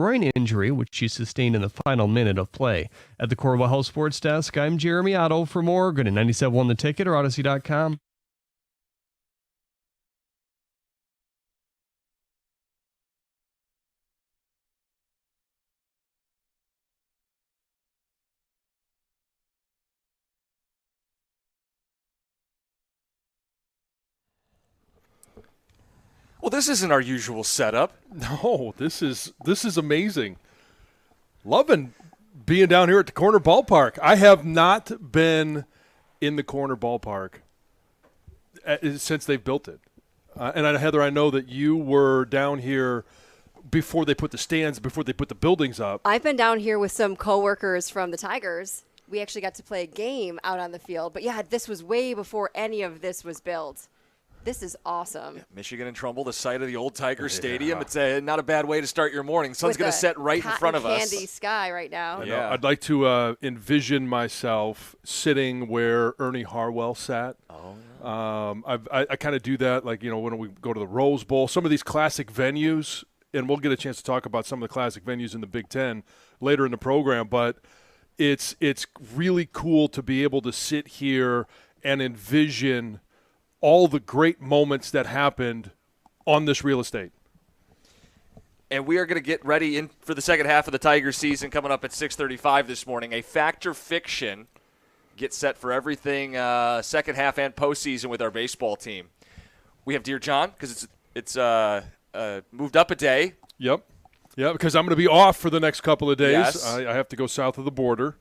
groin injury, which he sustained in the final minute of play. At the Cornwall Health Sports Desk, I'm Jeremy Otto. For more, go to 97.1 The Ticket or Odyssey.com. Well, this isn't our usual setup. No, this is amazing. Loving being down here at the Corner Ballpark. I have not been in the Corner Ballpark since they've built it. And Heather, I know that you were down here before they put the stands, before they put the buildings up. I've been down here with some coworkers from the Tigers. We actually got to play a game out on the field. But, yeah, this was way before any of this was built. This is awesome. Yeah, Michigan and Trumbull, the site of the old Tiger Stadium. It's not a bad way to start your morning. Sun's going to set right in front of us. Candy sky right now. Yeah. I'd like to envision myself sitting where Ernie Harwell sat. Oh. I kind of do that, like, when we go to the Rose Bowl, some of these classic venues, and we'll get a chance to talk about some of the classic venues in the Big Ten later in the program, but it's really cool to be able to sit here and envision all the great moments that happened on this real estate. And we are going to get ready for the second half of the Tigers season coming up at 6:35 this morning. A Fact or Fiction gets set for everything second half and postseason with our baseball team. We have Dear John because it's moved up a day. Yep. Yeah, because I'm going to be off for the next couple of days. Yes. I have to go south of the border.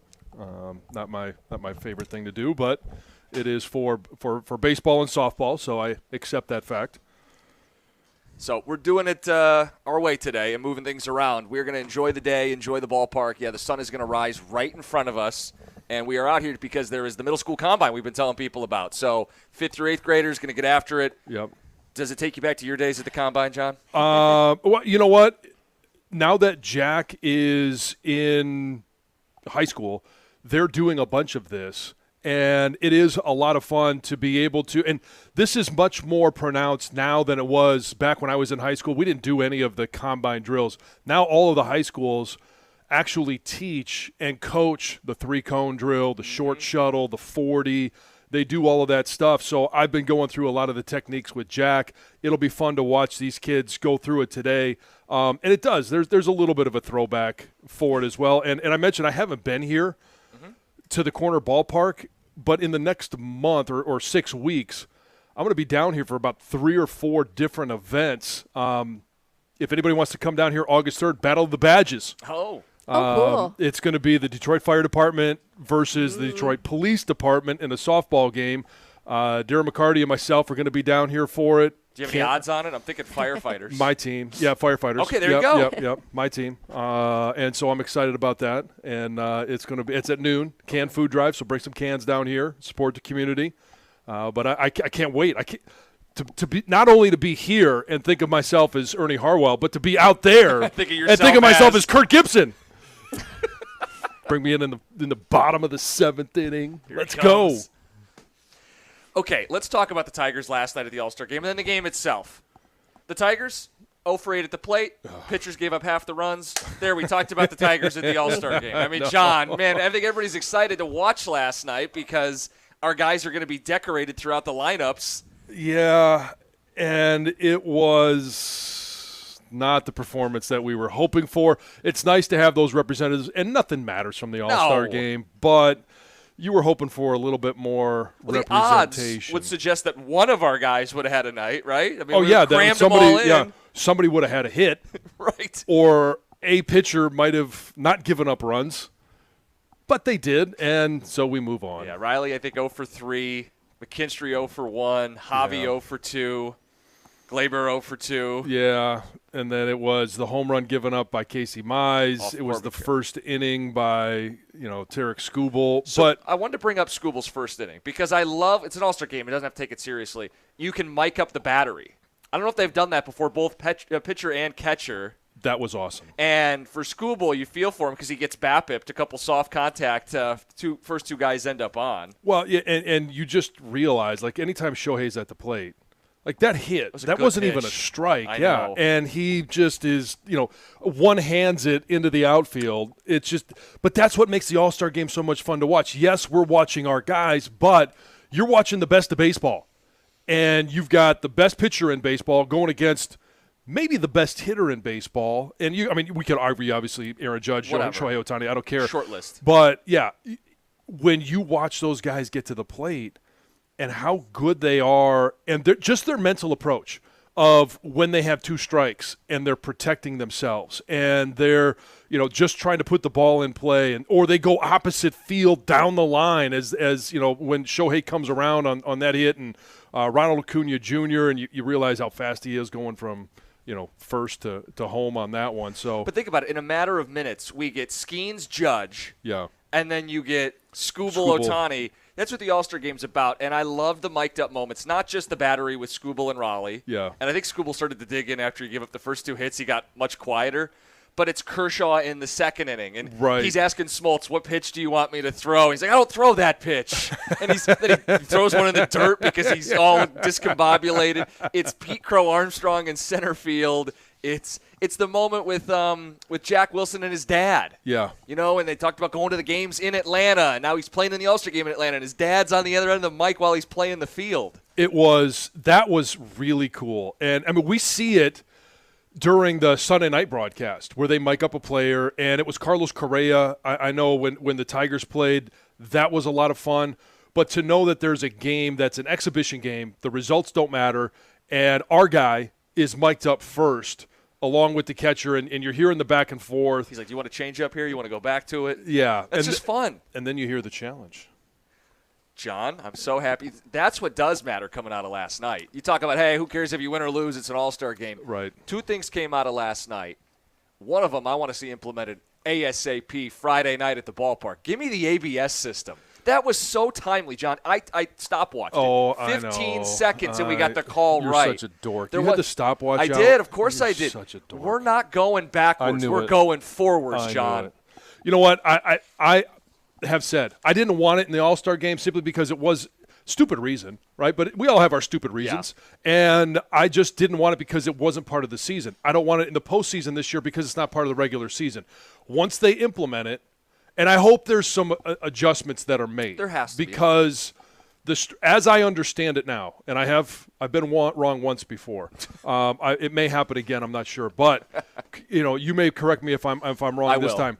Not my favorite thing to do, but it is for baseball and softball, so I accept that fact. So we're doing it our way today and moving things around. We're going to enjoy the day, enjoy the ballpark. Yeah, the sun is going to rise right in front of us, and we are out here because there is the middle school combine we've been telling people about. So 5th through 8th graders going to get after it. Yep. Does it take you back to your days at the combine, John? Well, you know what? Now that Jack is in high school, they're doing a bunch of this. And it is a lot of fun to be able to – and this is much more pronounced now than it was back when I was in high school. We didn't do any of the combine drills. Now all of the high schools actually teach and coach the 3-cone drill, the short shuttle, the 40. They do all of that stuff. So I've been going through a lot of the techniques with Jack. It'll be fun to watch these kids go through it today. And it does. There's a little bit of a throwback for it as well. And I mentioned I haven't been here to the Corner Ballpark, but in the next month or 6 weeks, I'm going to be down here for about 3 or 4 different events. If anybody wants to come down here August 3rd, Battle of the Badges. Oh. Cool. It's going to be the Detroit Fire Department versus the Detroit Police Department in a softball game. Darren McCarty and myself are going to be down here for it. Do you have any odds on it? I'm thinking firefighters. My team. Yeah, firefighters. Okay, there you go. Yep, my team. And so I'm excited about that. And it's at noon, canned food drive, so bring some cans down here, support the community. But I can't wait. I can't to be not only to be here and think of myself as Ernie Harwell, but to be out there and think of myself as Kurt Gibson. Bring me in the bottom of the 7th inning. Let's go. Okay, let's talk about the Tigers last night at the All-Star game and then the game itself. The Tigers, 0 for 8 at the plate. Pitchers gave up half the runs. There, we talked about the Tigers at the All-Star game. I mean, John, man, I think everybody's excited to watch last night because our guys are going to be decorated throughout the lineups. Yeah, and it was not the performance that we were hoping for. It's nice to have those representatives, and nothing matters from the All-Star game, but you were hoping for a little bit more representation. The odds would suggest that one of our guys would have had a night, right? I mean, somebody would have had a hit. Right. Or a pitcher might have not given up runs, but they did, and so we move on. Yeah, Riley, I think 0 for 3. McKinstry 0 for 1. Javi 0 for 2. Glaber 0 for 2. Yeah, and then it was the home run given up by Casey Mize. It was the first inning by, Tarek Skubal. So but I wanted to bring up Skubal's first inning because it's an All-Star game. It doesn't have to take it seriously. You can mic up the battery. I don't know if they've done that before, both pitcher and catcher. That was awesome. And for Skubal, you feel for him because he gets BAPIP'd, a couple soft contact. First two guys end up on. Well, yeah, and you just realize, like, anytime Shohei's at the plate, Like that hit, was a that good wasn't pitch. even a strike. I yeah. know. And he just is, one hands it into the outfield. But that's what makes the All-Star game so much fun to watch. Yes, we're watching our guys, but you're watching the best of baseball. And you've got the best pitcher in baseball going against maybe the best hitter in baseball. And we could argue, obviously, Aaron Judge, Whatever. Shohei Ohtani, I don't care. Short list. But, yeah, when you watch those guys get to the plate and how good they are, and just their mental approach of when they have 2 strikes and they're protecting themselves and they're, just trying to put the ball in play, or they go opposite field down the line as when Shohei comes around on that hit and Ronald Acuna Jr., and you realize how fast he is going from first to home on that one. So, But think about it. In a matter of minutes, we get Skeens Judge, yeah. and then you get Scooble Scooble. Ohtani. That's what the All-Star Game's about, and I love the mic'd-up moments, not just the battery with Scooble and Raleigh. Yeah. And I think Scooble started to dig in after he gave up the first 2 hits. He got much quieter. But it's Kershaw in the second inning, and Right. he's asking Smoltz, what pitch do you want me to throw? He's like, I don't throw that pitch. And then he throws one in the dirt because he's all discombobulated. It's Pete Crow Armstrong in center field. It's the moment with Jack Wilson and his dad. Yeah. And they talked about going to the games in Atlanta, and now he's playing in the All-Star game in Atlanta, and his dad's on the other end of the mic while he's playing the field. That was really cool. And, we see it during the Sunday night broadcast where they mic up a player, and it was Carlos Correa. I know when the Tigers played, that was a lot of fun. But to know that there's a game that's an exhibition game, the results don't matter, and our guy is mic'd up first along with the catcher, and you're hearing the back and forth. He's like, do you want to change up here? You want to go back to it? Yeah. That's just fun. And then you hear the challenge. John, I'm so happy. That's what does matter coming out of last night. You talk about, hey, who cares if you win or lose? It's an all-star game. Right. 2 things came out of last night. One of them I want to see implemented ASAP Friday night at the ballpark. Give me the ABS system. That was so timely, John. I stopwatched Oh, it. 15 I know. seconds, and we got the call You're right. such a dork. There You had was- the stopwatch I out? did. Of course You're I did. such a dork. We're not going backwards. I knew We're it. going forwards, I knew John. it. You know what? I have said I didn't want it in the All-Star game simply because it was stupid reason, right? But we all have our stupid reasons. And I just didn't want it because it wasn't part of the season. I don't want it in the postseason this year because it's not part of the regular season. Once they implement it, and I hope there's some adjustments that are made. There has to be. Because as I understand it now, and I've been wrong once before. It may happen again. I'm not sure, but you may correct me if I'm wrong this time.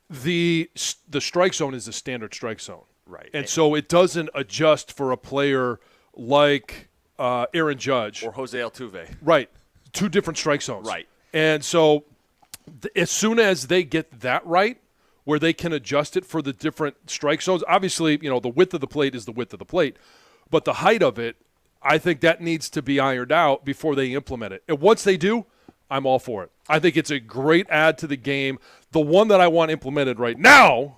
The strike zone is the standard strike zone, Right. And so it doesn't adjust for a player like Aaron Judge Or Jose Altuve. Right. 2 different strike zones. Right. And so as soon as they get that right, where they can adjust it for the different strike zones, obviously, the width of the plate is the width of the plate, but the height of it, I think that needs to be ironed out before they implement it. And once they do, I'm all for it. I think it's a great add to the game. The one that I want implemented right now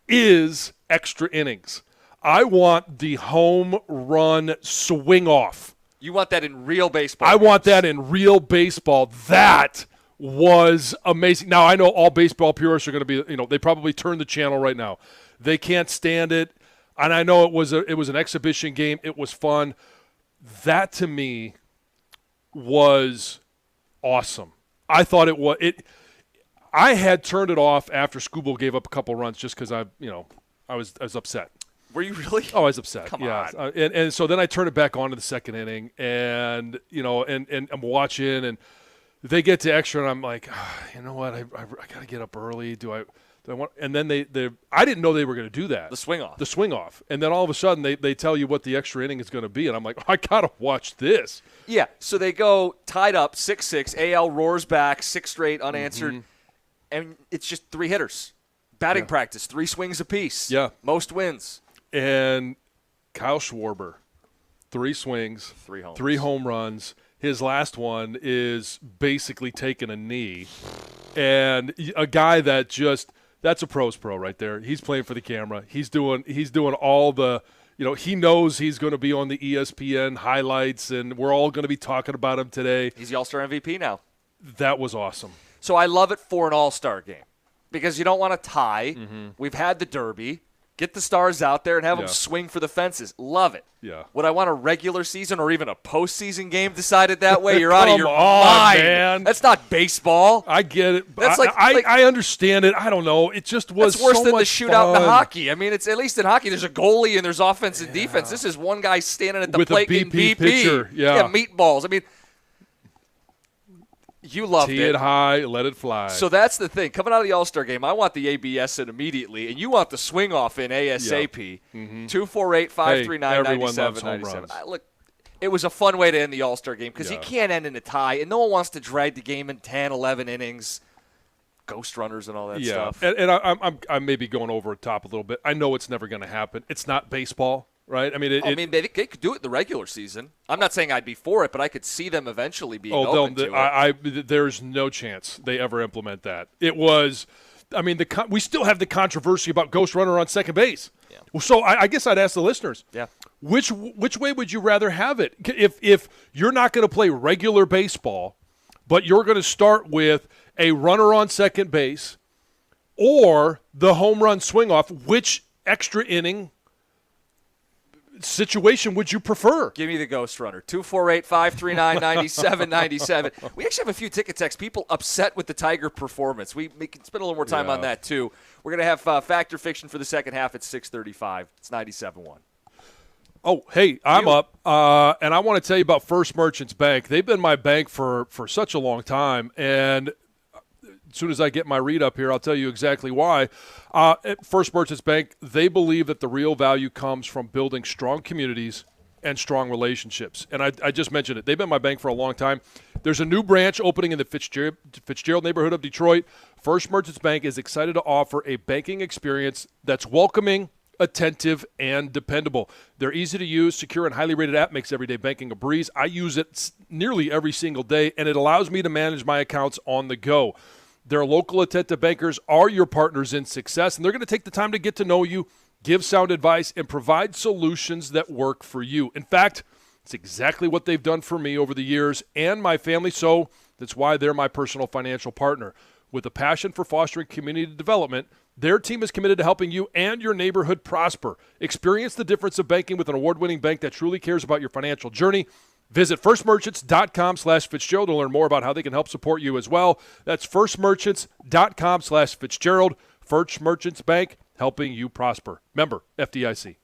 is extra innings. I want the home run swing off. You want that in real baseball. I want that in real baseball. That was amazing. Now, I know all baseball purists are going to be, they probably turned the channel right now. They can't stand it. And I know it was an exhibition game. It was fun. That, to me, was awesome. I thought it was – I had turned it off after Scooble gave up a couple runs just because I was upset. Were you really? Oh, I was upset. Come yeah. on. And so then I turned it back on to the second inning, and and I'm watching, and they get to extra, and I'm like, you know what? I got to get up early. Do I want? And then they I didn't know they were going to do that. The swing off. The swing off, and then all of a sudden they tell you what the extra inning is going to be, and I'm like, I got to watch this. Yeah, so they go tied up 6-6. AL roars back, 6 straight unanswered, and it's just 3 hitters. Batting practice, 3 swings apiece. Yeah. Most wins. And Kyle Schwarber, 3 swings, 3 homers. 3 home runs. His last one is basically taking a knee. And a guy that that's a pro's pro right there. He's playing for the camera. He's doing all the, he knows he's going to be on the ESPN highlights, and we're all going to be talking about him today. He's the All-Star MVP now. That was awesome. So I love it for an All-Star game because you don't want to tie. We've had the Derby. Get the stars out there and have them Yeah. swing for the fences. Love it. Yeah. Would I want a regular season or even a postseason game decided that way? You're out of your Come on, mind. man. That's not baseball. I get it. That's I understand it. I don't know. It just was That's worse so than the much shootout in fun. hockey. I mean, it's at least in hockey, there's a goalie and there's offense and defense. This is one guy standing at the With a plate BP getting BP. pitcher. Yeah. Meatballs. I mean, you loved Tee it. it high, let it fly. So that's the thing. Coming out of the All-Star game, I want the ABS in immediately, and you want the swing off in ASAP. 248-539-9797. Look, it was a fun way to end the All-Star game because you can't end in a tie, and no one wants to drag the game in 10, 11 innings. Ghost runners and all that stuff. And I'm maybe going over the top a little bit. I know it's never going to happen. It's not baseball, right? I mean, they could do it in the regular season. I'm not saying I'd be for it, but I could see them eventually being open to it. There's no chance they ever implement that. It was, I mean, we still have the controversy about ghost runner on second base. Yeah. Well, so I guess I'd ask the listeners. Yeah. Which way would you rather have it? If you're not going to play regular baseball, but you're going to start with a runner on second base or the home run swing off, which extra inning situation would you prefer? Give me the Ghost Runner. 248-539-9797. We actually have a few ticket texts. People upset with the Tiger performance. We can spend a little more time on that, too. We're going to have Fact or Fiction for the second half at 6:35. It's 97.1. Oh, hey, I'm up, and I want to tell you about First Merchants Bank. They've been my bank for such a long time, and as soon as I get my read up here, I'll tell you exactly why. At First Merchants Bank, they believe that the real value comes from building strong communities and strong relationships. And I just mentioned it. They've been my bank for a long time. There's a new branch opening in the Fitzgerald neighborhood of Detroit. First Merchants Bank is excited to offer a banking experience that's welcoming, attentive, and dependable. Their easy-to-use, secure, and highly rated app makes everyday banking a breeze. I use it nearly every single day, and it allows me to manage my accounts on the go. Their local attentive bankers are your partners in success, and they're going to take the time to get to know you, give sound advice, and provide solutions that work for you. In fact, it's exactly what they've done for me over the years and my family, so that's why they're my personal financial partner. With a passion for fostering community development, their team is committed to helping you and your neighborhood prosper. Experience the difference of banking with an award-winning bank that truly cares about your financial journey. Visit firstmerchants.com/Fitzgerald to learn more about how they can help support you as well. That's firstmerchants.com/Fitzgerald. First Merchants Bank, helping you prosper. Member FDIC.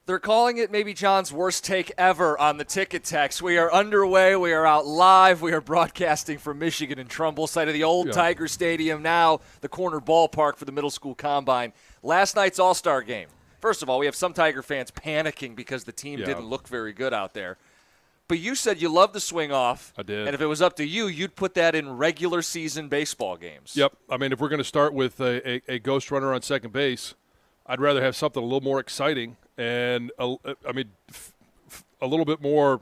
They're calling it maybe John's worst take ever on the ticket text. We are underway. We are out live. We are broadcasting from Michigan in Trumbull, site of the old Tiger Stadium, now the corner ballpark for the middle school combine. Last night's All-Star game. First of all, we have some Tiger fans panicking because the team didn't look very good out there. But you said you love the swing off. I did. And if it was up to you, you'd put that in regular season baseball games. Yep. I mean, if we're going to start with a ghost runner on second base, I'd rather have something a little more exciting and, a little bit more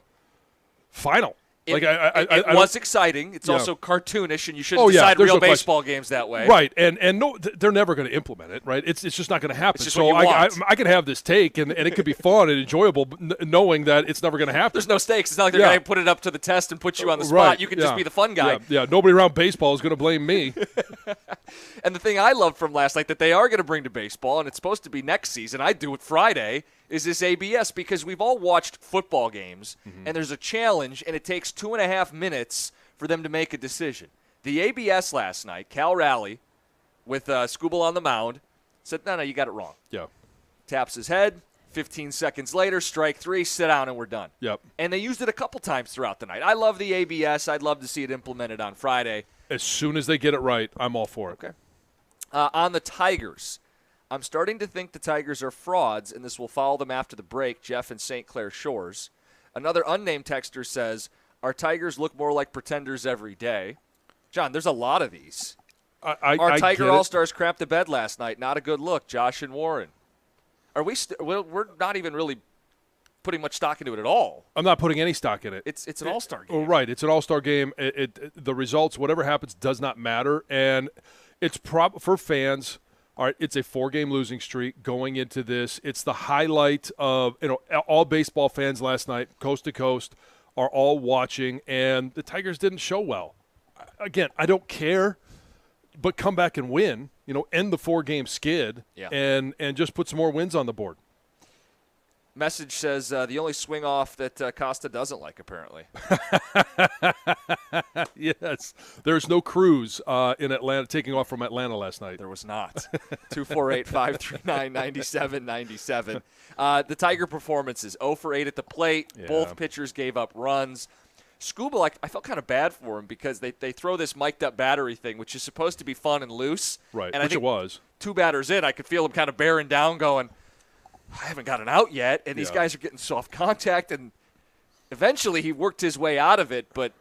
final. It was exciting. It's also cartoonish, and you shouldn't yeah, decide there's real no question. baseball games that way. Right, and no, they're never going to implement it, right? It's just not going to happen. It's just so what you want. I can have this take, and it could be fun and enjoyable, knowing that it's never going to happen. There's no stakes. It's not like they're going to put it up to the test and put you on the spot. Right, You can just be the fun guy. Yeah, nobody around baseball is going to blame me. And the thing I loved from last night that they are going to bring to baseball, and it's supposed to be next season, I do it Friday, is this ABS, because we've all watched football games, and there's a challenge, and it takes 2.5 minutes for them to make a decision. The ABS last night, Cal Raleigh, with Scooble on the mound, said, no, you got it wrong. Yeah. Taps his head. 15 seconds later, strike 3, sit down, and we're done. Yep. And they used it a couple times throughout the night. I love the ABS. I'd love to see it implemented on Friday. As soon as they get it right, I'm all for it. Okay. On the Tigers, I'm starting to think the Tigers are frauds, and this will follow them after the break, Jeff in St. Clair Shores. Another unnamed texter says, our Tigers look more like pretenders every day. John, there's a lot of these. Our Tiger All-Stars crapped the bed last night. Not a good look, Josh and Warren. Are we? We're not even really putting much stock into it at all. I'm not putting any stock in it. It's an All-Star game. Oh, right. It's an All-Star game. The results, whatever happens, does not matter. And it's for fans. All right, it's a 4-game losing streak going into this. It's the highlight of all baseball fans last night, coast to coast, are all watching, and the Tigers didn't show well. Again, I don't care, but come back and win. End the 4-game skid, and just put some more wins on the board. Message says the only swing off that Costa doesn't like, apparently. Yes. There's no Cruz in Atlanta, taking off from Atlanta last night. There was not. 248-539-9797. The Tiger performances, 0 for 8 at the plate. Yeah. Both pitchers gave up runs. Scooble, I felt kind of bad for him because they throw this mic'd-up battery thing, which is supposed to be fun and loose. Right, and which it was. 2 batters in, I could feel him kind of bearing down going, I haven't gotten out yet, and these guys are getting soft contact, and eventually he worked his way out of it, but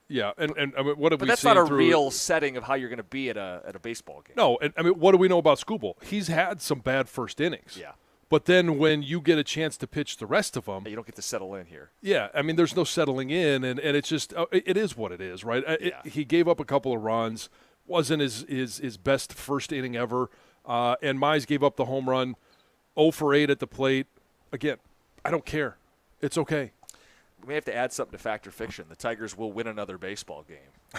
yeah, and I mean, what have we seen? But that's not a real setting of how you're going to be at a baseball game. No, and I mean, what do we know about Scooble? He's had some bad first innings. Yeah. But then when you get a chance to pitch the rest of them, you don't get to settle in here. Yeah, I mean, there's no settling in, and it's just it is what it is, right? He gave up a couple of runs, wasn't his best first inning ever, and Mize gave up the home run. 0 for 8 at the plate. Again, I don't care. It's okay. We may have to add something to Fact or Fiction. The Tigers will win another baseball game.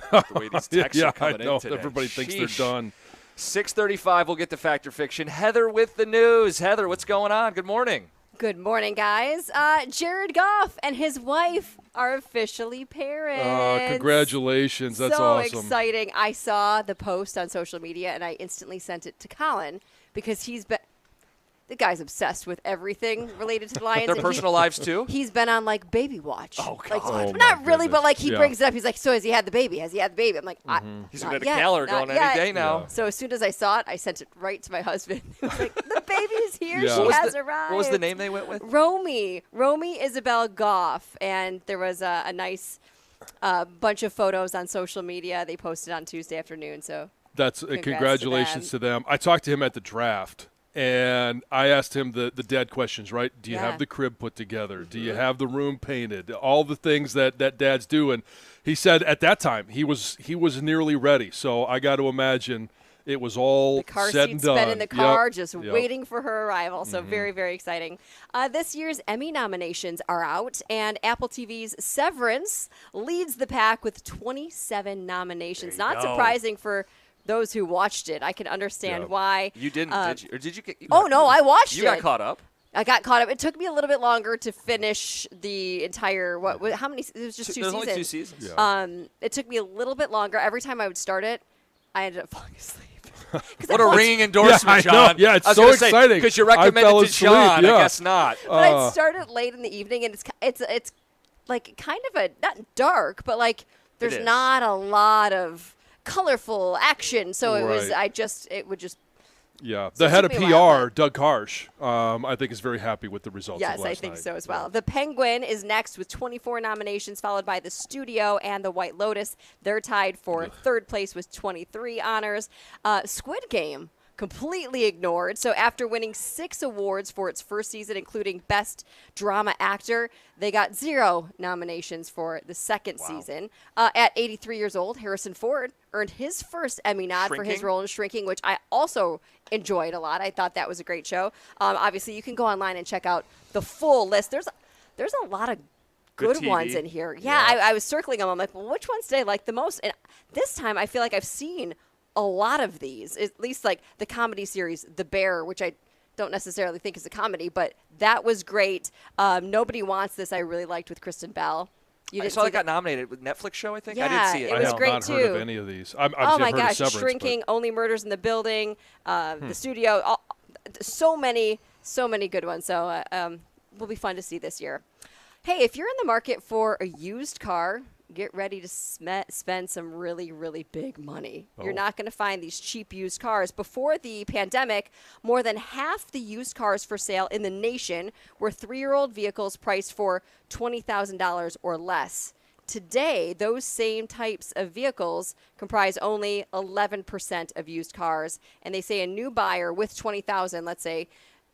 The way these texts are coming I know. in today. Everybody thinks they're done. 6:35, we'll get to Fact or Fiction. Heather with the news. Heather, what's going on? Good morning. Good morning, guys. Jared Goff and his wife are officially parents. Congratulations. That's so awesome. So exciting. I saw the post on social media, and I instantly sent it to Colin because the guy's obsessed with everything related to the Lions. Their personal lives, too? He's been on, Baby Watch. Oh, God. Not really, but, he brings it up. He's like, so has he had the baby? Has he had the baby? I'm like, He's going to get a calendar going any day now. Yeah. So as soon as I saw it, I sent it right to my husband. He was like, the baby's here. Yeah. She has arrived. What was the name they went with? Romy Isabel Goff. And there was a nice bunch of photos on social media. They posted on Tuesday afternoon. So that's congratulations to them. I talked to him at the draft. And I asked him the dad questions, right? Do you have the crib put together? Do you have the room painted? All the things that dads do. And he said at that time he was nearly ready. So I got to imagine it was all said and done. Been in the car, just waiting for her arrival. So very, very exciting. This year's Emmy nominations are out, and Apple TV's Severance leads the pack with 27 nominations. Not surprising for those who watched it. I can understand why. You didn't, did you? Or did you get? No, I watched it. You got caught up. I got caught up. It took me a little bit longer to finish the entire how many? It was just 2 seasons. Only 2 seasons. Yeah. It took me a little bit longer. Every time I would start it, I ended up falling asleep. What a ringing endorsement, Yeah, I know. John. Yeah, it's I was so gonna say, exciting. because you I recommended fell to asleep, John. yeah. I guess not. But I started late in the evening, and it's like kind of a not dark, but like there's is. not a lot of colorful action. So it was Right. it would just. Yeah, So the it head of took me a while, PR, Doug Karsh, I think is very happy with the results. Yes, of last I think night. so as well. The Penguin is next with 24 nominations, followed by the Studio and the White Lotus. They're tied for third place with 23 honors. Squid Game completely ignored. So after winning 6 awards for its first season, including Best Drama Actor, they got 0 nominations for the second season. At 83 years old, Harrison Ford earned his first Emmy nod for his Shrinking? role in Shrinking, which I also enjoyed a lot. I thought that was a great show. Obviously, you can go online and check out the full list. There's a lot of Good good TV. ones in here. Yeah, I was circling them. I'm like, well, which ones did I like the most? And this time, I feel like I've seen a lot of these, at least like the comedy series The Bear, which I don't necessarily think is a comedy, but that was great. Nobody Wants This I really liked with Kristen Bell. You I didn't saw see it got nominated with Netflix show, I think. I Yeah, did see it. it I was have great not heard of too. any of these. I've Oh my heard of gosh, Severance, Shrinking, Only Murders in the Building, the Studio, so many good ones. So will be fun to see this year. Hey, if you're in the market for a used car, get ready to spend some really, really big money. You're not going to find these cheap used cars. Before the pandemic, more than half the used cars for sale in the nation were 3-year-old vehicles priced for $20,000 or less. Today, those same types of vehicles comprise only 11% of used cars. And they say a new buyer with $20,000, let's say,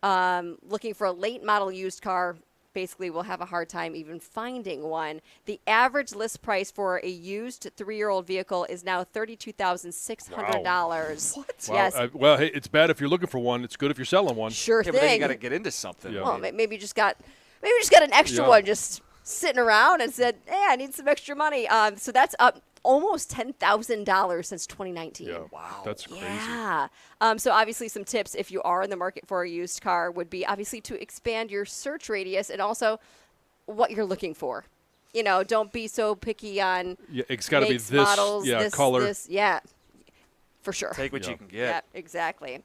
looking for a late model used car, basically will have a hard time even finding one. The average list price for a used 3-year-old vehicle is now $32,600. What? Wow. Yes. Well, hey, it's bad if you're looking for one. It's good if you're selling one. Sure Yeah, thing. but then you got to get into something. Yeah. Well, maybe you just got an extra Yeah. one just sitting around and said, "Hey, I need some extra money." So that's up almost $10,000 since 2019. Yeah. Wow. That's crazy. Yeah. So obviously some tips if you are in the market for a used car would be obviously to expand your search radius and also what you're looking for. You know, don't be so picky on Yeah, it's got to be makes, this, models, yeah, this, color. this. Yeah, for sure. Take what Yeah. you can get. Yeah, exactly.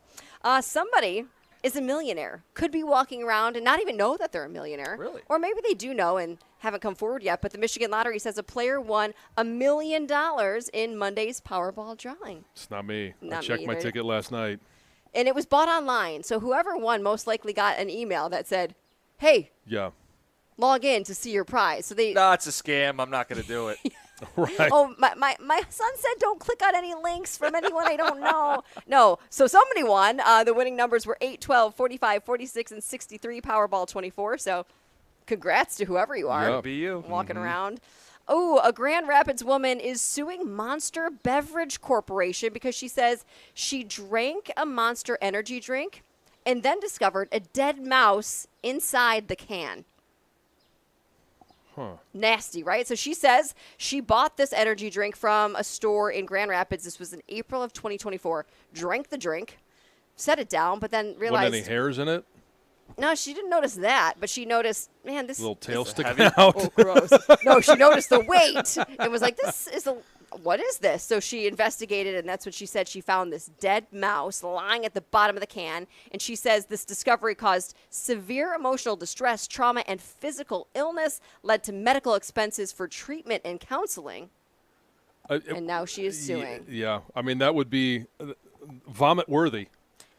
Somebody is a millionaire, could be walking around and not even know that they're a millionaire. Really? Or maybe they do know and haven't come forward yet, but the Michigan Lottery says a player won $1 million in Monday's Powerball drawing. It's not me. I Not me checked my either. ticket last night. And it was bought online, so whoever won most likely got an email that said, "Hey, Yeah. log in to see your prize." So they No, it's a scam. I'm not going to do it. Right. Oh, my son said don't click on any links from anyone I don't know. No. So somebody won. The winning numbers were 8, 12, 45, 46, and 63, Powerball 24. So congrats to whoever you are. Yeah. Be you. Walking around. Oh, a Grand Rapids woman is suing Monster Beverage Corporation because she says she drank a Monster energy drink and then discovered a dead mouse inside the can. Huh. Nasty, right? So she says she bought this energy drink from a store in Grand Rapids. This was in April of 2024. Drank the drink, set it down, but then Wasn't realized any hairs in it? no, she didn't notice that, but she noticed, man, this Little tail this- sticking heavy. out. Oh, gross. No, she noticed the weight and was like, what is this? So she investigated, and that's when she said she found this dead mouse lying at the bottom of the can. And she says this discovery caused severe emotional distress, trauma, and physical illness, led to medical expenses for treatment and counseling. And now she is suing. Yeah. I mean, that would be vomit worthy.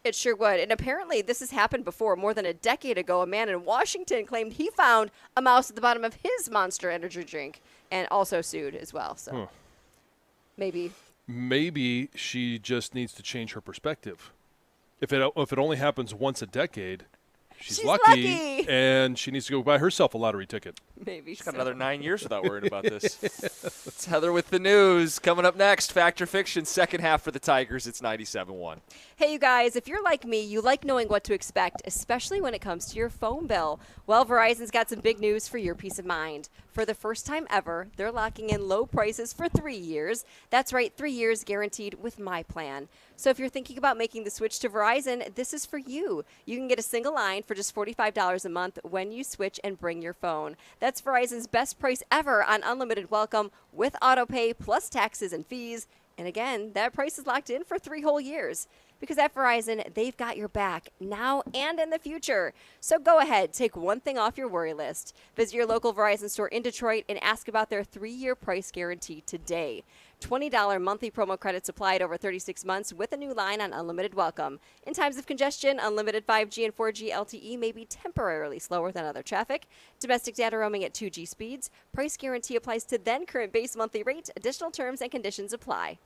It sure would. And apparently this has happened before. More than a decade ago, a man in Washington claimed he found a mouse at the bottom of his Monster energy drink and also sued as well. So maybe. Maybe she just needs to change her perspective. If it only happens once a decade, she's lucky, and she needs to go buy herself a lottery ticket. Maybe. Got another 9 years without worrying about this. It's Heather with the news. Coming up next, Fact or Fiction, second half for the Tigers. It's 97-1. Hey, you guys, if you're like me, you like knowing what to expect, especially when it comes to your phone bill. Well, Verizon's got some big news for your peace of mind. For the first time ever, they're locking in low prices for 3 years. That's right, 3 years guaranteed with my plan. So if you're thinking about making the switch to Verizon, this is for you. You can get a single line for just $45 a month when you switch and bring your phone. That's Verizon's best price ever on unlimited welcome with autopay plus taxes and fees. And again, that price is locked in for 3 whole years. Because at Verizon, they've got your back now and in the future. So go ahead, take one thing off your worry list. Visit your local Verizon store in Detroit and ask about their 3-year price guarantee today. $20 monthly promo credits applied over 36 months with a new line on unlimited welcome. In times of congestion, unlimited 5G and 4G LTE may be temporarily slower than other traffic. Domestic data roaming at 2G speeds. Price guarantee applies to then current base monthly rate. Additional terms and conditions apply.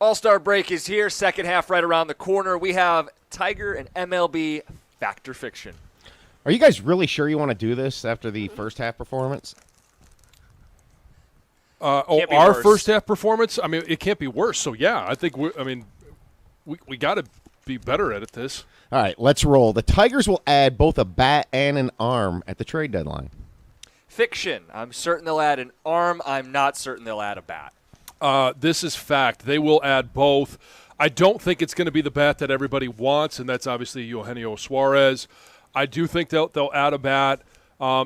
All-Star break is here. Second half right around the corner. We have Tiger and MLB Fact or Fiction. Are you guys really sure you want to do this after the first half performance? Can't be Our worse. first half performance? I mean, it can't be worse. So, yeah, I think we got to be better at this. All right, let's roll. The Tigers will add both a bat and an arm at the trade deadline. Fiction. I'm certain they'll add an arm. I'm not certain they'll add a bat. This is fact. They will add both. I don't think it's going to be the bat that everybody wants, and that's obviously Eugenio Suarez. I do think they'll add a bat,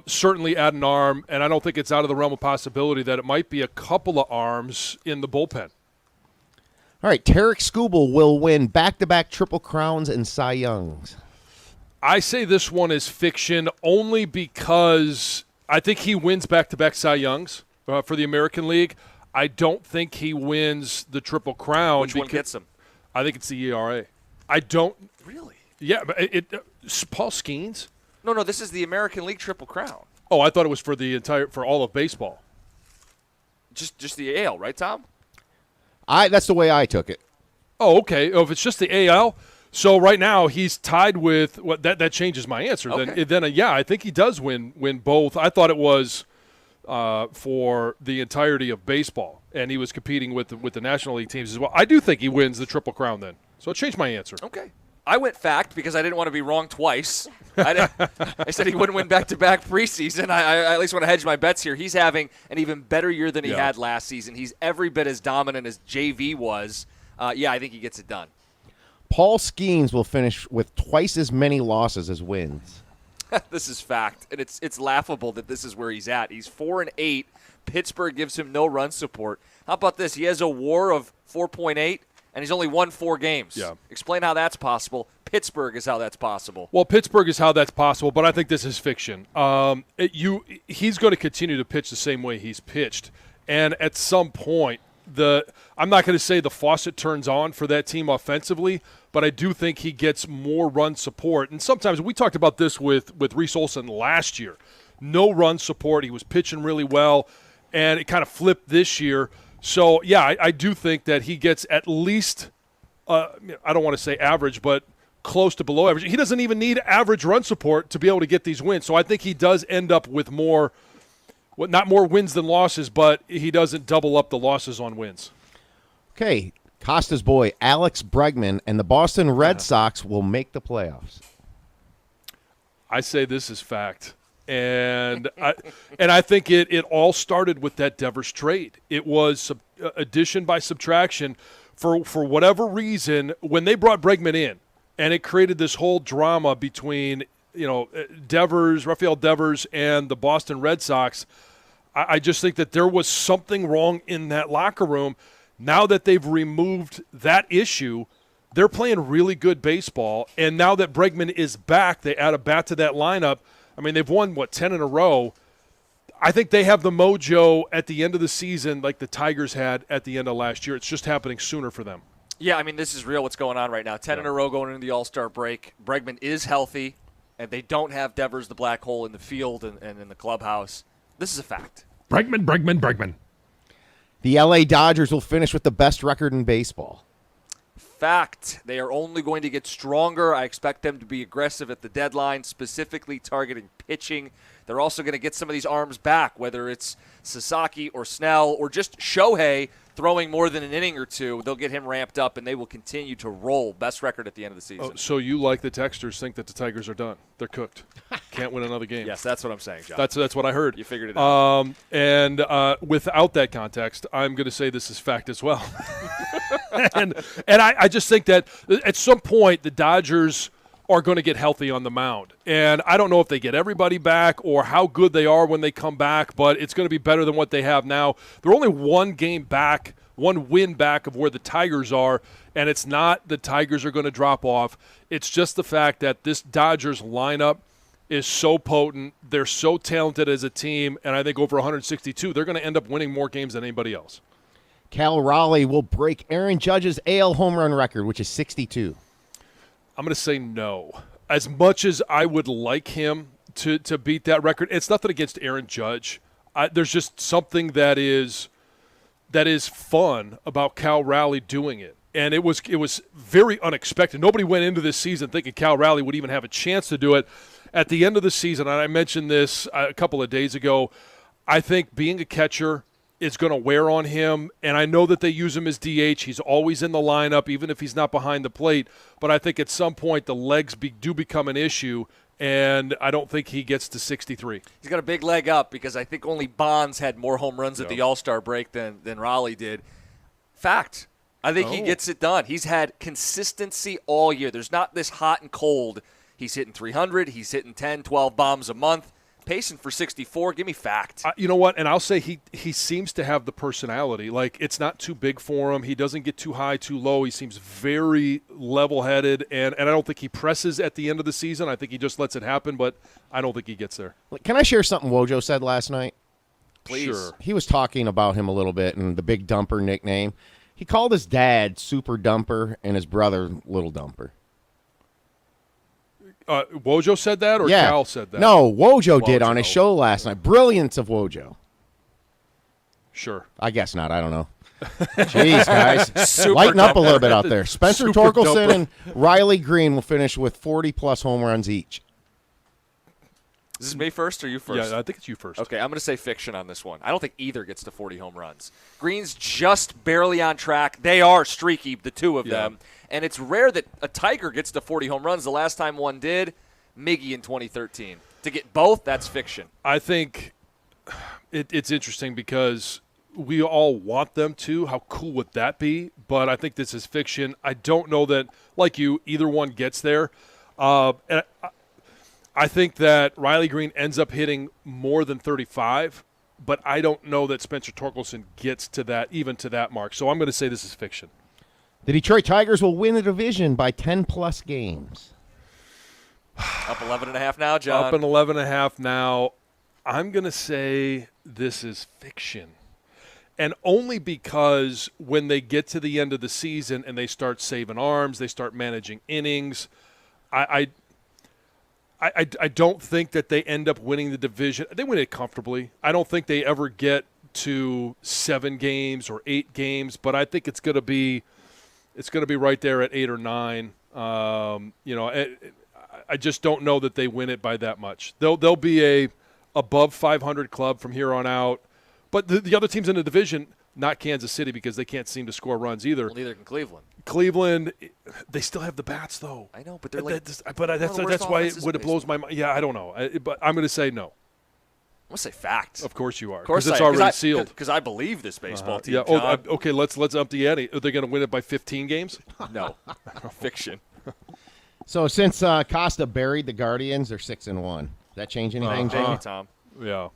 certainly add an arm, and I don't think it's out of the realm of possibility that it might be a couple of arms in the bullpen. All right, Tarek Skubal will win back-to-back Triple Crowns and Cy Youngs. I say this one is fiction only because I think he wins back-to-back Cy Youngs for the American League. I don't think he wins the Triple Crown. Which one gets him? I think it's the ERA. I don't. Really? Yeah, but Paul Skeens? No, this is the American League Triple Crown. Oh, I thought it was for all of baseball. Just the AL, right, Tom? That's the way I took it. Oh, okay. Oh, if it's just the AL, So right now he's tied with what that changes my answer. Okay. Then yeah, I think he does win both. I thought it was for the entirety of baseball, and he was competing with the National League teams as well. I do think he wins the Triple Crown then. So it changed my answer. Okay. I went fact because I didn't want to be wrong twice. I said he wouldn't win back-to-back preseason. I at least want to hedge my bets here. He's having an even better year than he had last season. He's every bit as dominant as JV was. I think he gets it done. Paul Skeens will finish with twice as many losses as wins. This is fact, and it's laughable that this is where he's at. He's 4-8. Pittsburgh gives him no run support. How about this? He has a WAR of 4.8. And he's only won 4 games. Yeah. Explain how that's possible. Pittsburgh is how that's possible. Well, Pittsburgh is how that's possible, but I think this is fiction. He's going to continue to pitch the same way he's pitched, and at some point, I'm not going to say the faucet turns on for that team offensively, but I do think he gets more run support. And sometimes we talked about this with Reese Olson last year. No run support. He was pitching really well, and it kind of flipped this year. So, yeah, I do think that he gets at least, I don't want to say average, but close to below average. He doesn't even need average run support to be able to get these wins. So I think he does end up with not more wins than losses, but he doesn't double up the losses on wins. Okay, Costa's boy, Alex Bregman, and the Boston Red Sox will make the playoffs. I say this is fact. And I think it all started with that Devers trade. It was addition by subtraction. For whatever reason, when they brought Bregman in, and it created this whole drama between Rafael Devers, and the Boston Red Sox, I just think that there was something wrong in that locker room. Now that they've removed that issue, they're playing really good baseball. And now that Bregman is back, they add a bat to that lineup. I mean, they've won, 10 in a row. I think they have the mojo at the end of the season like the Tigers had at the end of last year. It's just happening sooner for them. Yeah, I mean, this is real what's going on right now. 10 in a row going into the All-Star break. Bregman is healthy, and they don't have Devers the black hole in the field and in the clubhouse. This is a fact. Bregman. The L.A. Dodgers will finish with the best record in baseball. Fact. They are only going to get stronger. I expect them to be aggressive at the deadline, specifically targeting pitching. They're also going to get some of these arms back, whether it's Sasaki or Snell or just Shohei throwing more than an inning or two. They'll get him ramped up, and they will continue to roll. Best record at the end of the season. Oh, so you, like the texters, think that the Tigers are done. They're cooked. Can't win another game. Yes, that's what I'm saying, John. That's what I heard. You figured it out. And without that context, I'm going to say this is fact as well. and I just think that at some point the Dodgers are going to get healthy on the mound. And I don't know if they get everybody back or how good they are when they come back, but it's going to be better than what they have now. They're only one win back of where the Tigers are, and it's not the Tigers are going to drop off. It's just the fact that this Dodgers lineup is so potent. They're so talented as a team, and I think over 162, they're going to end up winning more games than anybody else. Cal Raleigh will break Aaron Judge's AL home run record, which is 62. I'm going to say no. As much as I would like him to beat that record, it's nothing against Aaron Judge. There's just something that is fun about Cal Raleigh doing it. And it was very unexpected. Nobody went into this season thinking Cal Raleigh would even have a chance to do it. At the end of the season, and I mentioned this a couple of days ago, I think being a catcher is going to wear on him, and I know that they use him as DH. He's always in the lineup, even if he's not behind the plate. But I think at some point the legs do become an issue, and I don't think he gets to 63. He's got a big leg up because I think only Bonds had more home runs at the All-Star break than Raleigh did. Fact. I think he gets it done. He's had consistency all year. There's not this hot and cold. He's hitting 300. He's hitting 10, 12 bombs a month. Pacing for 64. Give me fact. You know what? And I'll say he seems to have the personality. Like, it's not too big for him. He doesn't get too high, too low. He seems very level-headed, and I don't think he presses at the end of the season. I think he just lets it happen, but I don't think he gets there. Can I share something Wojo said last night? Please. Sure. He was talking about him a little bit and the Big Dumper nickname. He called his dad Super Dumper and his brother Little Dumper. Wojo said that, or Cal said that? No, Wojo did on his show last night. Brilliance of Wojo. Sure. I guess not. I don't know. Jeez, guys. Super Lighten up a dumper. little bit out there. Spencer Super Torkelson dumper. and Riley Green will finish with 40-plus home runs each. Is this me first or you first? Yeah, I think it's you first. Okay, I'm going to say fiction on this one. I don't think either gets to 40 home runs. Green's just barely on track. They are streaky, the two of them. And it's rare that a Tiger gets to 40 home runs. The last time one did, Miggy in 2013. To get both, that's fiction. I think it's interesting because we all want them to. How cool would that be? But I think this is fiction. I don't know that, like you, either one gets there. And I think that Riley Green ends up hitting more than 35, but I don't know that Spencer Torkelson gets to that, even to that mark. So I'm going to say this is fiction. The Detroit Tigers will win the division by 10-plus games. Up 11.5 now, John. Up in 11.5 now. I'm going to say this is fiction. And only because when they get to the end of the season and they start saving arms, they start managing innings, I don't think that they end up winning the division. They win it comfortably. I don't think they ever get to 7 games or 8 games, but I think it's going to be right there at 8 or 9. I just don't know that they win it by that much. They'll be a above 500 club from here on out. But the other teams in the division, not Kansas City because they can't seem to score runs either. Well, neither can Cleveland. Cleveland, they still have the bats though. I know, but they're like that's one of the worst why offenses in it blows my mind. Yeah, I don't know, but I'm going to say no. I'm going to say fact. Of course you are. Of course it's I am, already sealed. Because I believe this baseball team, Yeah. John. Okay. Let's up the ante. Are they going to win it by 15 games? No. Fiction. So since Costa buried the Guardians, they're 6-1. Does that change anything, Jamie, Jamie? Tom. Yeah.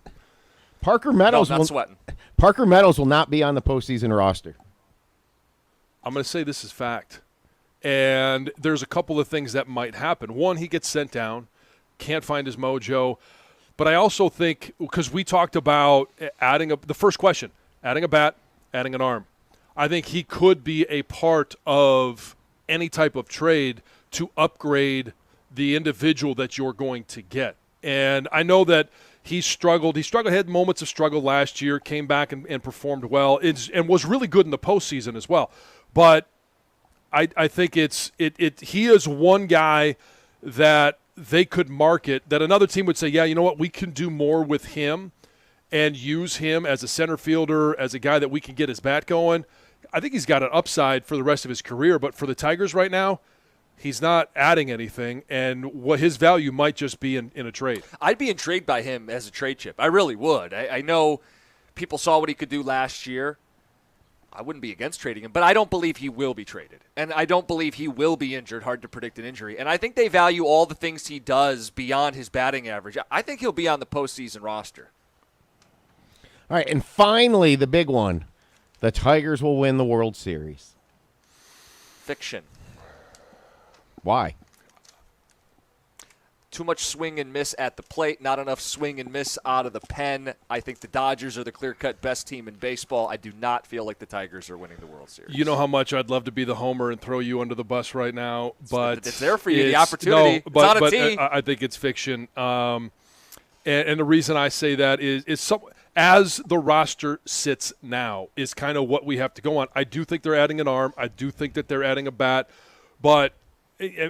Parker No, Meadows not sweating. Parker Meadows will not be on the postseason roster. I'm going to say this is fact. And there's a couple of things that might happen. One, he gets sent down, can't find his mojo. But I also think, because we talked about the first question, adding a bat, adding an arm. I think he could be a part of any type of trade to upgrade the individual that you're going to get. And I know that he struggled. He had moments of struggle last year, came back and performed well, and was really good in the postseason as well. But I think he is one guy that they could market, that another team would say, yeah, you know what, we can do more with him and use him as a center fielder, as a guy that we can get his bat going. I think he's got an upside for the rest of his career, but for the Tigers right now, he's not adding anything, and what his value might just be in a trade. I'd be intrigued by him as a trade chip. I really would. I know people saw what he could do last year. I wouldn't be against trading him, but I don't believe he will be traded. And I don't believe he will be injured. Hard to predict an injury. And I think they value all the things he does beyond his batting average. I think he'll be on the postseason roster. All right, and finally, the big one. The Tigers will win the World Series. Fiction. Why? Too much swing and miss at the plate, not enough swing and miss out of the pen. I think the Dodgers are the clear-cut best team in baseball. I do not feel like the Tigers are winning the World Series. You know how much I'd love to be the homer and throw you under the bus right now, but it's there for you, the opportunity. No, it's on a tee. I think it's fiction. And the reason I say that is as the roster sits now is kind of what we have to go on. I do think they're adding an arm. I do think that they're adding a bat. But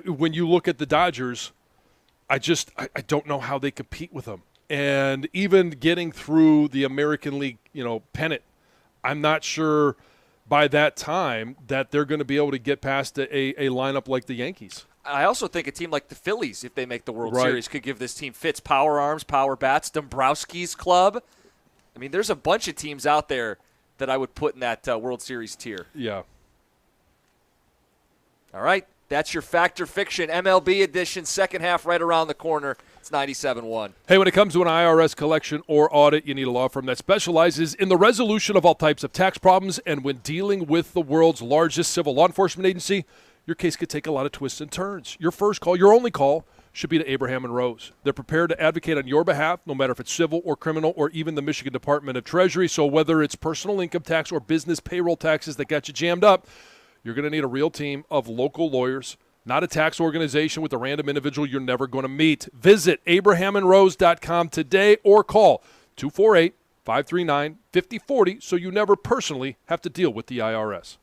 when you look at the Dodgers, I don't know how they compete with them. And even getting through the American League, pennant, I'm not sure by that time that they're going to be able to get past a lineup like the Yankees. I also think a team like the Phillies, if they make the World Right. Series, could give this team fits, power arms, power bats, Dombrowski's club. I mean, there's a bunch of teams out there that I would put in that World Series tier. Yeah. All right. That's your Fact or Fiction MLB edition, second half right around the corner. It's 97.1. Hey, when it comes to an IRS collection or audit, you need a law firm that specializes in the resolution of all types of tax problems. And when dealing with the world's largest civil law enforcement agency, your case could take a lot of twists and turns. Your first call, your only call, should be to Abraham and Rose. They're prepared to advocate on your behalf, no matter if it's civil or criminal or even the Michigan Department of Treasury. So whether it's personal income tax or business payroll taxes that got you jammed up, you're going to need a real team of local lawyers, not a tax organization with a random individual you're never going to meet. Visit abrahamandrose.com today or call 539-5040 so you never personally have to deal with the IRS.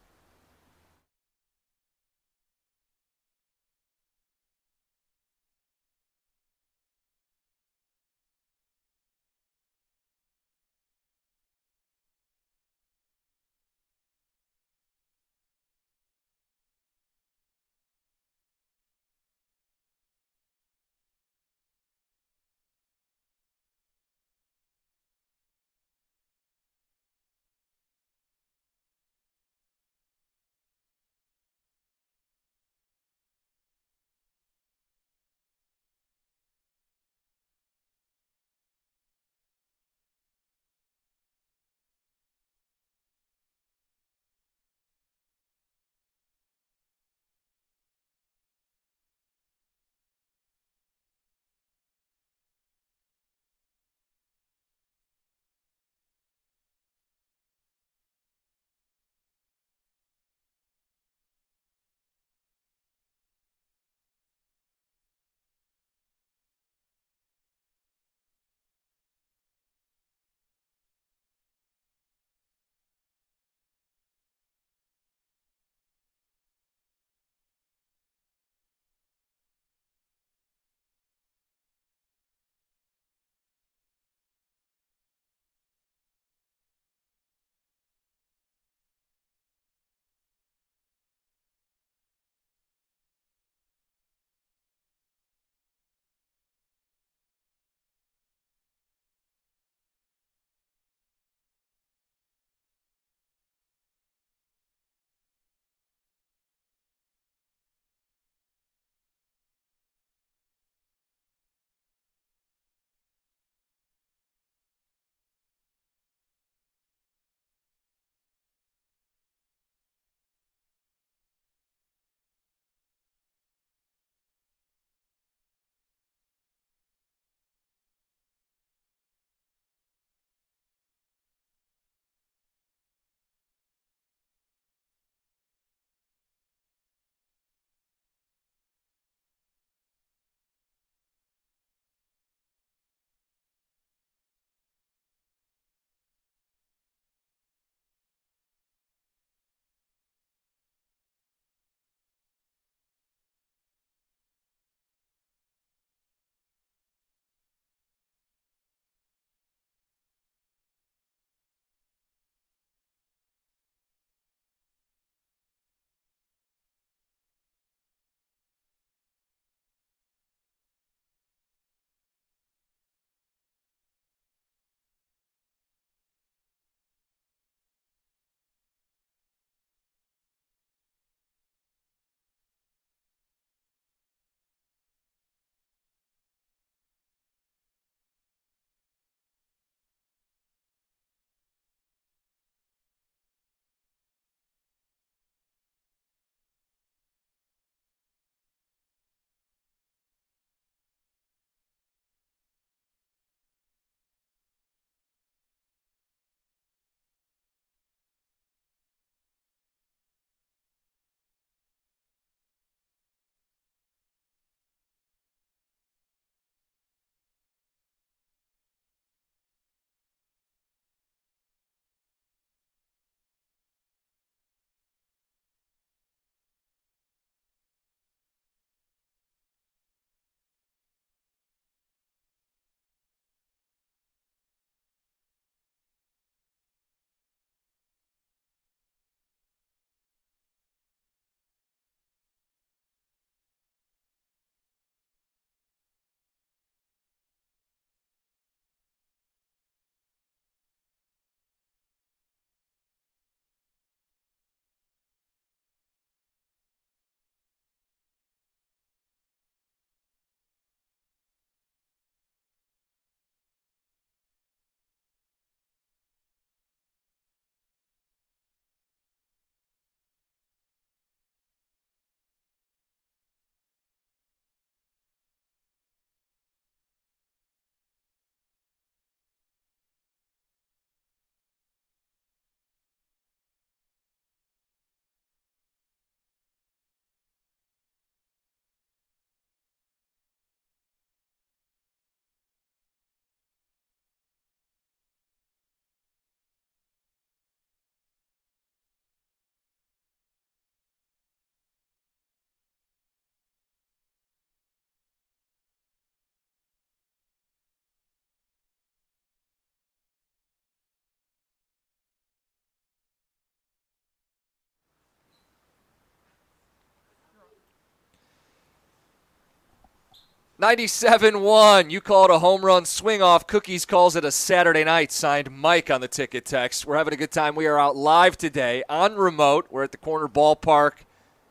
97-1. You call it a home run swing off. Cookies calls it a Saturday night. Signed Mike on the ticket text. We're having a good time. We are out live today on remote. We're at the corner ballpark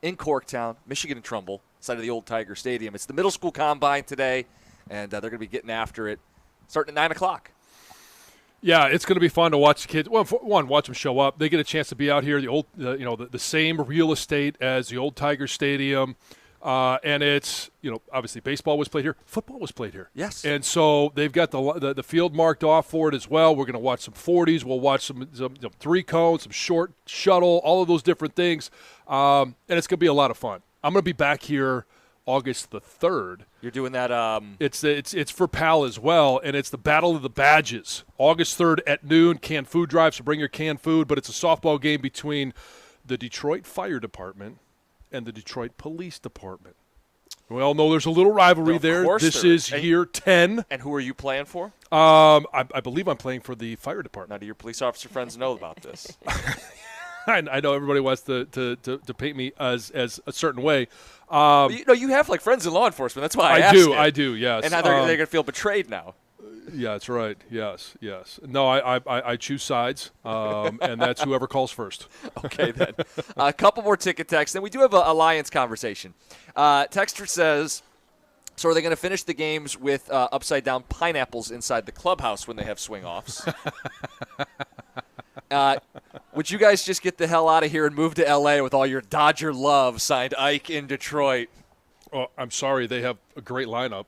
in Corktown, Michigan and Trumbull, side of the old Tiger Stadium. It's the middle school combine today, and they're going to be getting after it starting at 9 o'clock. Yeah, it's going to be fun to watch the kids. Well, for one, watch them show up. They get a chance to be out here, the same real estate as the old Tiger Stadium. And it's, obviously baseball was played here. Football was played here. Yes. And so they've got the field marked off for it as well. We're going to watch some 40s. We'll watch some three cones, some short shuttle, all of those different things. And it's going to be a lot of fun. I'm going to be back here August the 3rd. You're doing that. It's for PAL as well, and it's the Battle of the Badges. August 3rd at noon, canned food drive, so bring your canned food. But it's a softball game between the Detroit Fire Department and the Detroit Police Department. We all know there's a little rivalry there. This is year 10. And who are you playing for? I believe I'm playing for the fire department. Now, do your police officer friends know about this? I know everybody wants to paint me as a certain way. You have friends in law enforcement. That's why I asked you. I do, yes. And now they're going to feel betrayed now. Yeah, that's right. Yes. No, I choose sides, and that's whoever calls first. Okay, then. A couple more ticket texts. Then we do have a Lions conversation. Texter says, so are they going to finish the games with upside-down pineapples inside the clubhouse when they have swing-offs? Would you guys just get the hell out of here and move to L.A. with all your Dodger love, signed Ike in Detroit? Oh, I'm sorry. They have a great lineup.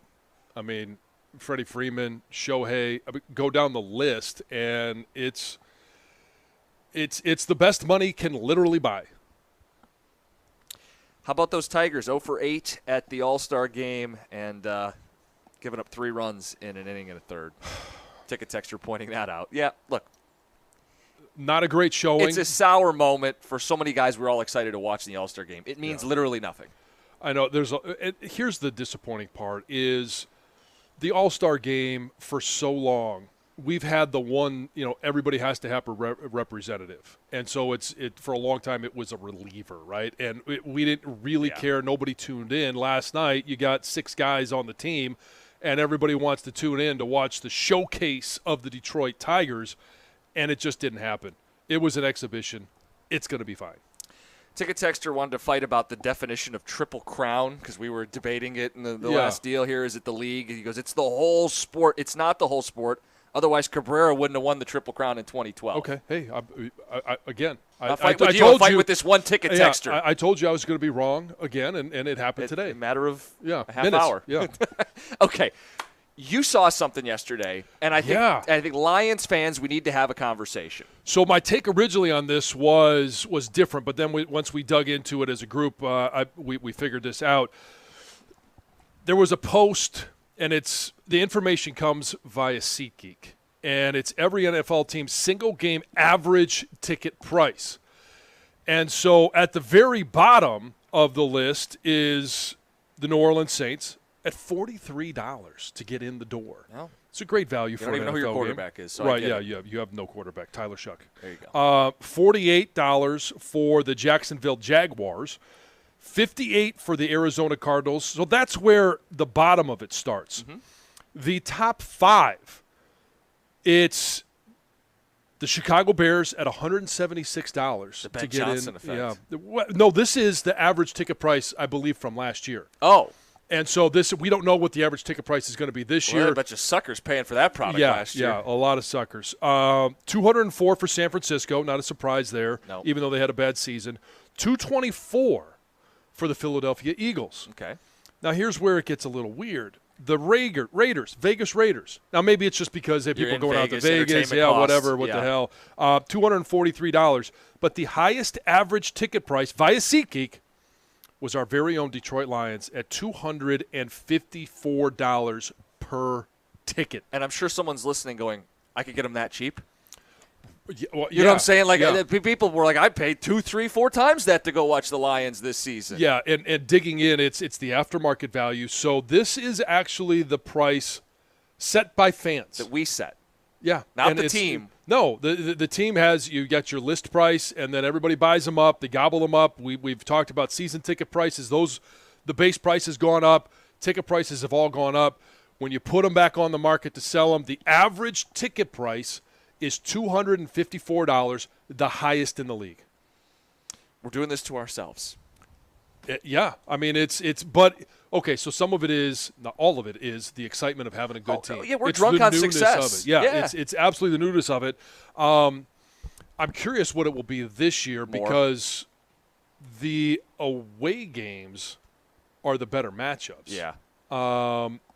I mean, Freddie Freeman, Shohei, go down the list, and it's the best money can literally buy. How about those Tigers? 0 for 8 at the All-Star game and giving up 3 runs in an inning and a third. Ticket texter pointing that out. Yeah, look. Not a great showing. It's a sour moment for so many guys we're all excited to watch in the All-Star game. It means literally nothing. I know. Here's the disappointing part is the All-Star game for so long, we've had the one, everybody has to have a representative. And so for a long time it was a reliever, right? And we didn't really care. Nobody tuned in. Last night you got 6 guys on the team, and everybody wants to tune in to watch the showcase of the Detroit Tigers, and it just didn't happen. It was an exhibition. It's going to be fine. Ticket Texter wanted to fight about the definition of Triple Crown because we were debating it in the last deal here. Is it the league? He goes, it's the whole sport. It's not the whole sport. Otherwise, Cabrera wouldn't have won the Triple Crown in 2012. Okay. Hey, I fight with this one ticket texter. I told you I was going to be wrong again, and it happened today. A matter of a half minutes. hour. Yeah. Okay. You saw something yesterday, and I think Lions fans, we need to have a conversation. So my take originally on this was different, but then once we dug into it as a group, we figured this out. There was a post, and the information comes via SeatGeek, and it's every NFL team's single game average ticket price. And so at the very bottom of the list is the New Orleans Saints at $43 to get in the door. Well, it's a great value for an NFL game. I don't even know who your quarterback is. So right, you have no quarterback. Tyler Shuck. There you go. $48 for the Jacksonville Jaguars. $58 for the Arizona Cardinals. So that's where the bottom of it starts. Mm-hmm. The top 5, it's the Chicago Bears at $176 the Ben to get Johnson in. Effect. Yeah. No, this is the average ticket price, I believe, from last year. Oh. And so we don't know what the average ticket price is going to be this year. A bunch of suckers paying for that product last year. Yeah, a lot of suckers. 204 for San Francisco, not a surprise there, even though they had a bad season. 224 for the Philadelphia Eagles. Okay. Now here's where it gets a little weird. The Vegas Raiders. Now maybe it's just because people going out to Vegas, whatever, what the hell. $243. But the highest average ticket price via SeatGeek was our very own Detroit Lions at $254 per ticket. And I'm sure someone's listening going, I could get them that cheap? You know what I'm saying? People were like, I paid 2, 3, 4 times that to go watch the Lions this season. Yeah, and digging in, it's the aftermarket value. So this is actually the price set by fans. That we set. Yeah. Not the team. No, the team you got your list price, and then everybody buys them up. They gobble them up. We've talked about season ticket prices. The base price has gone up. ticket prices have all gone up. When you put them back on the market to sell them, the average ticket price is $254, the highest in the league. We're doing this to ourselves. Yeah, I mean but okay. So some of it is, not all of it is the excitement of having a good team. Yeah, we're it's drunk the on newness success. Of it. Yeah, yeah. it's absolutely the newness of it. I'm curious what it will be this year because the away games are the better matchups. Yeah.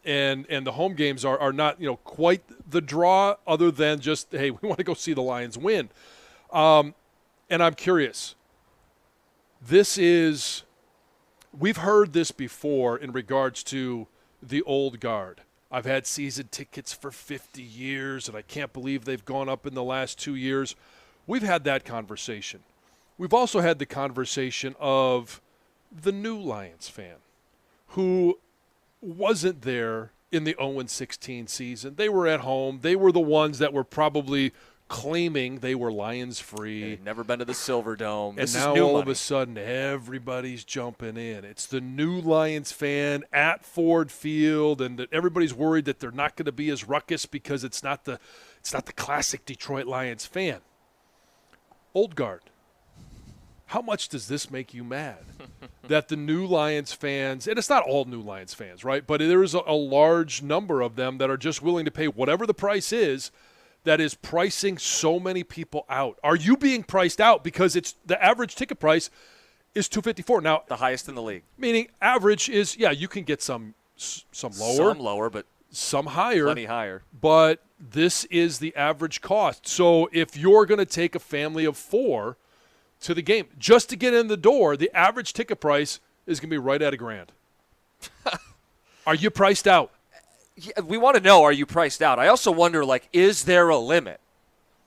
And the home games are not quite the draw, other than just, hey, we want to go see the Lions win. And I'm curious. We've heard this before in regards to the old guard. I've had season tickets for 50 years, and I can't believe they've gone up in the last 2 years. We've had that conversation. We've also had the conversation of the new Lions fan who wasn't there in the 0-16 season. They were at home. They were the ones that were probably claiming they were Lions free. They've never been to the Silver Dome. And now all of a sudden everybody's jumping in. It's the new Lions fan at Ford Field, and that everybody's worried that they're not going to be as ruckus because it's not the classic Detroit Lions fan. Old guard. How much does this make you mad that the new Lions fans, and it's not all new Lions fans, right? But there is a large number of them that are just willing to pay whatever the price is, that is pricing so many people out. Are you being priced out because it's the average ticket price is $254? Now, the highest in the league. Meaning average is, you can get some lower. Some lower, but some higher. Plenty higher. But this is the average cost. So if you're going to take a family of 4 to the game, just to get in the door, the average ticket price is going to be right at $1,000. Are you priced out? Yeah, we want to know, are you priced out? I also wonder, is there a limit?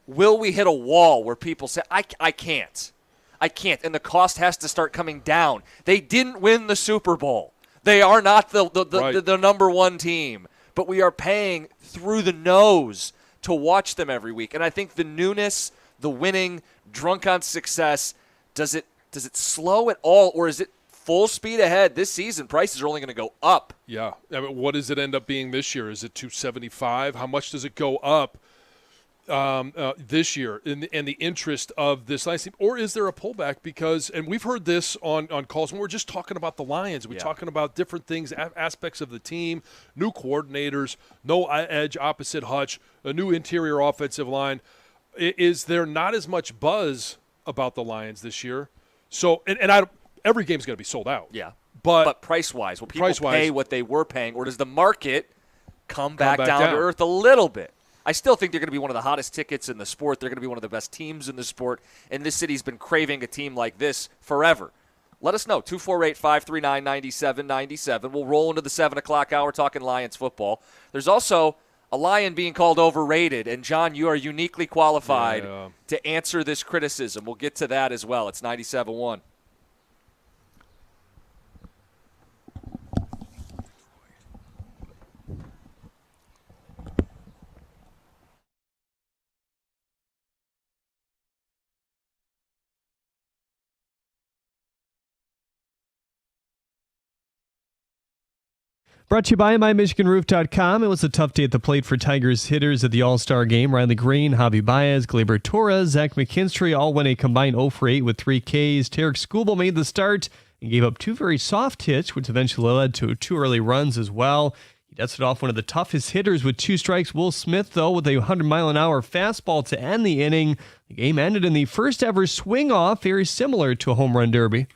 Will we hit a wall where people say, I can't. I can't, and the cost has to start coming down. They didn't win the Super Bowl. They are not the number one team, but we are paying through the nose to watch them every week. And I think the newness, the winning, drunk on success, does it slow at all, or is it full speed ahead? This season, prices are only going to go up. Yeah. I mean, what does it end up being this year? Is it $275? How much does it go up this year in the interest of this Lions team? Or is there a pullback? Because, and we've heard this on calls when we're just talking about the Lions. We're talking about different things, aspects of the team, new coordinators, no edge opposite Hutch, a new interior offensive line. Is there not as much buzz about the Lions this year? So, every game's going to be sold out. Yeah. But price-wise, will people pay what they were paying, or does the market come back down to earth a little bit? I still think they're going to be one of the hottest tickets in the sport. They're going to be one of the best teams in the sport, and this city's been craving a team like this forever. Let us know, 248-539-9797. We'll roll into the 7 o'clock hour talking Lions football. There's also a Lion being called overrated, and, John, you are uniquely qualified to answer this criticism. We'll get to that as well. It's 97.1. Brought to you by MyMichiganRoof.com. It was a tough day at the plate for Tigers hitters at the All-Star game. Riley Green, Javi Baez, Gleyber Torres, Zach McKinstry all went a combined 0 for 8 with 3 Ks. Tarek Skubal made the start and gave up 2 very soft hits, which eventually led to 2 early runs as well. He dusted off one of the toughest hitters with 2 strikes. Will Smith, though, with a 100-mile-an-hour fastball to end the inning. The game ended in the first ever swing-off, very similar to a home run derby.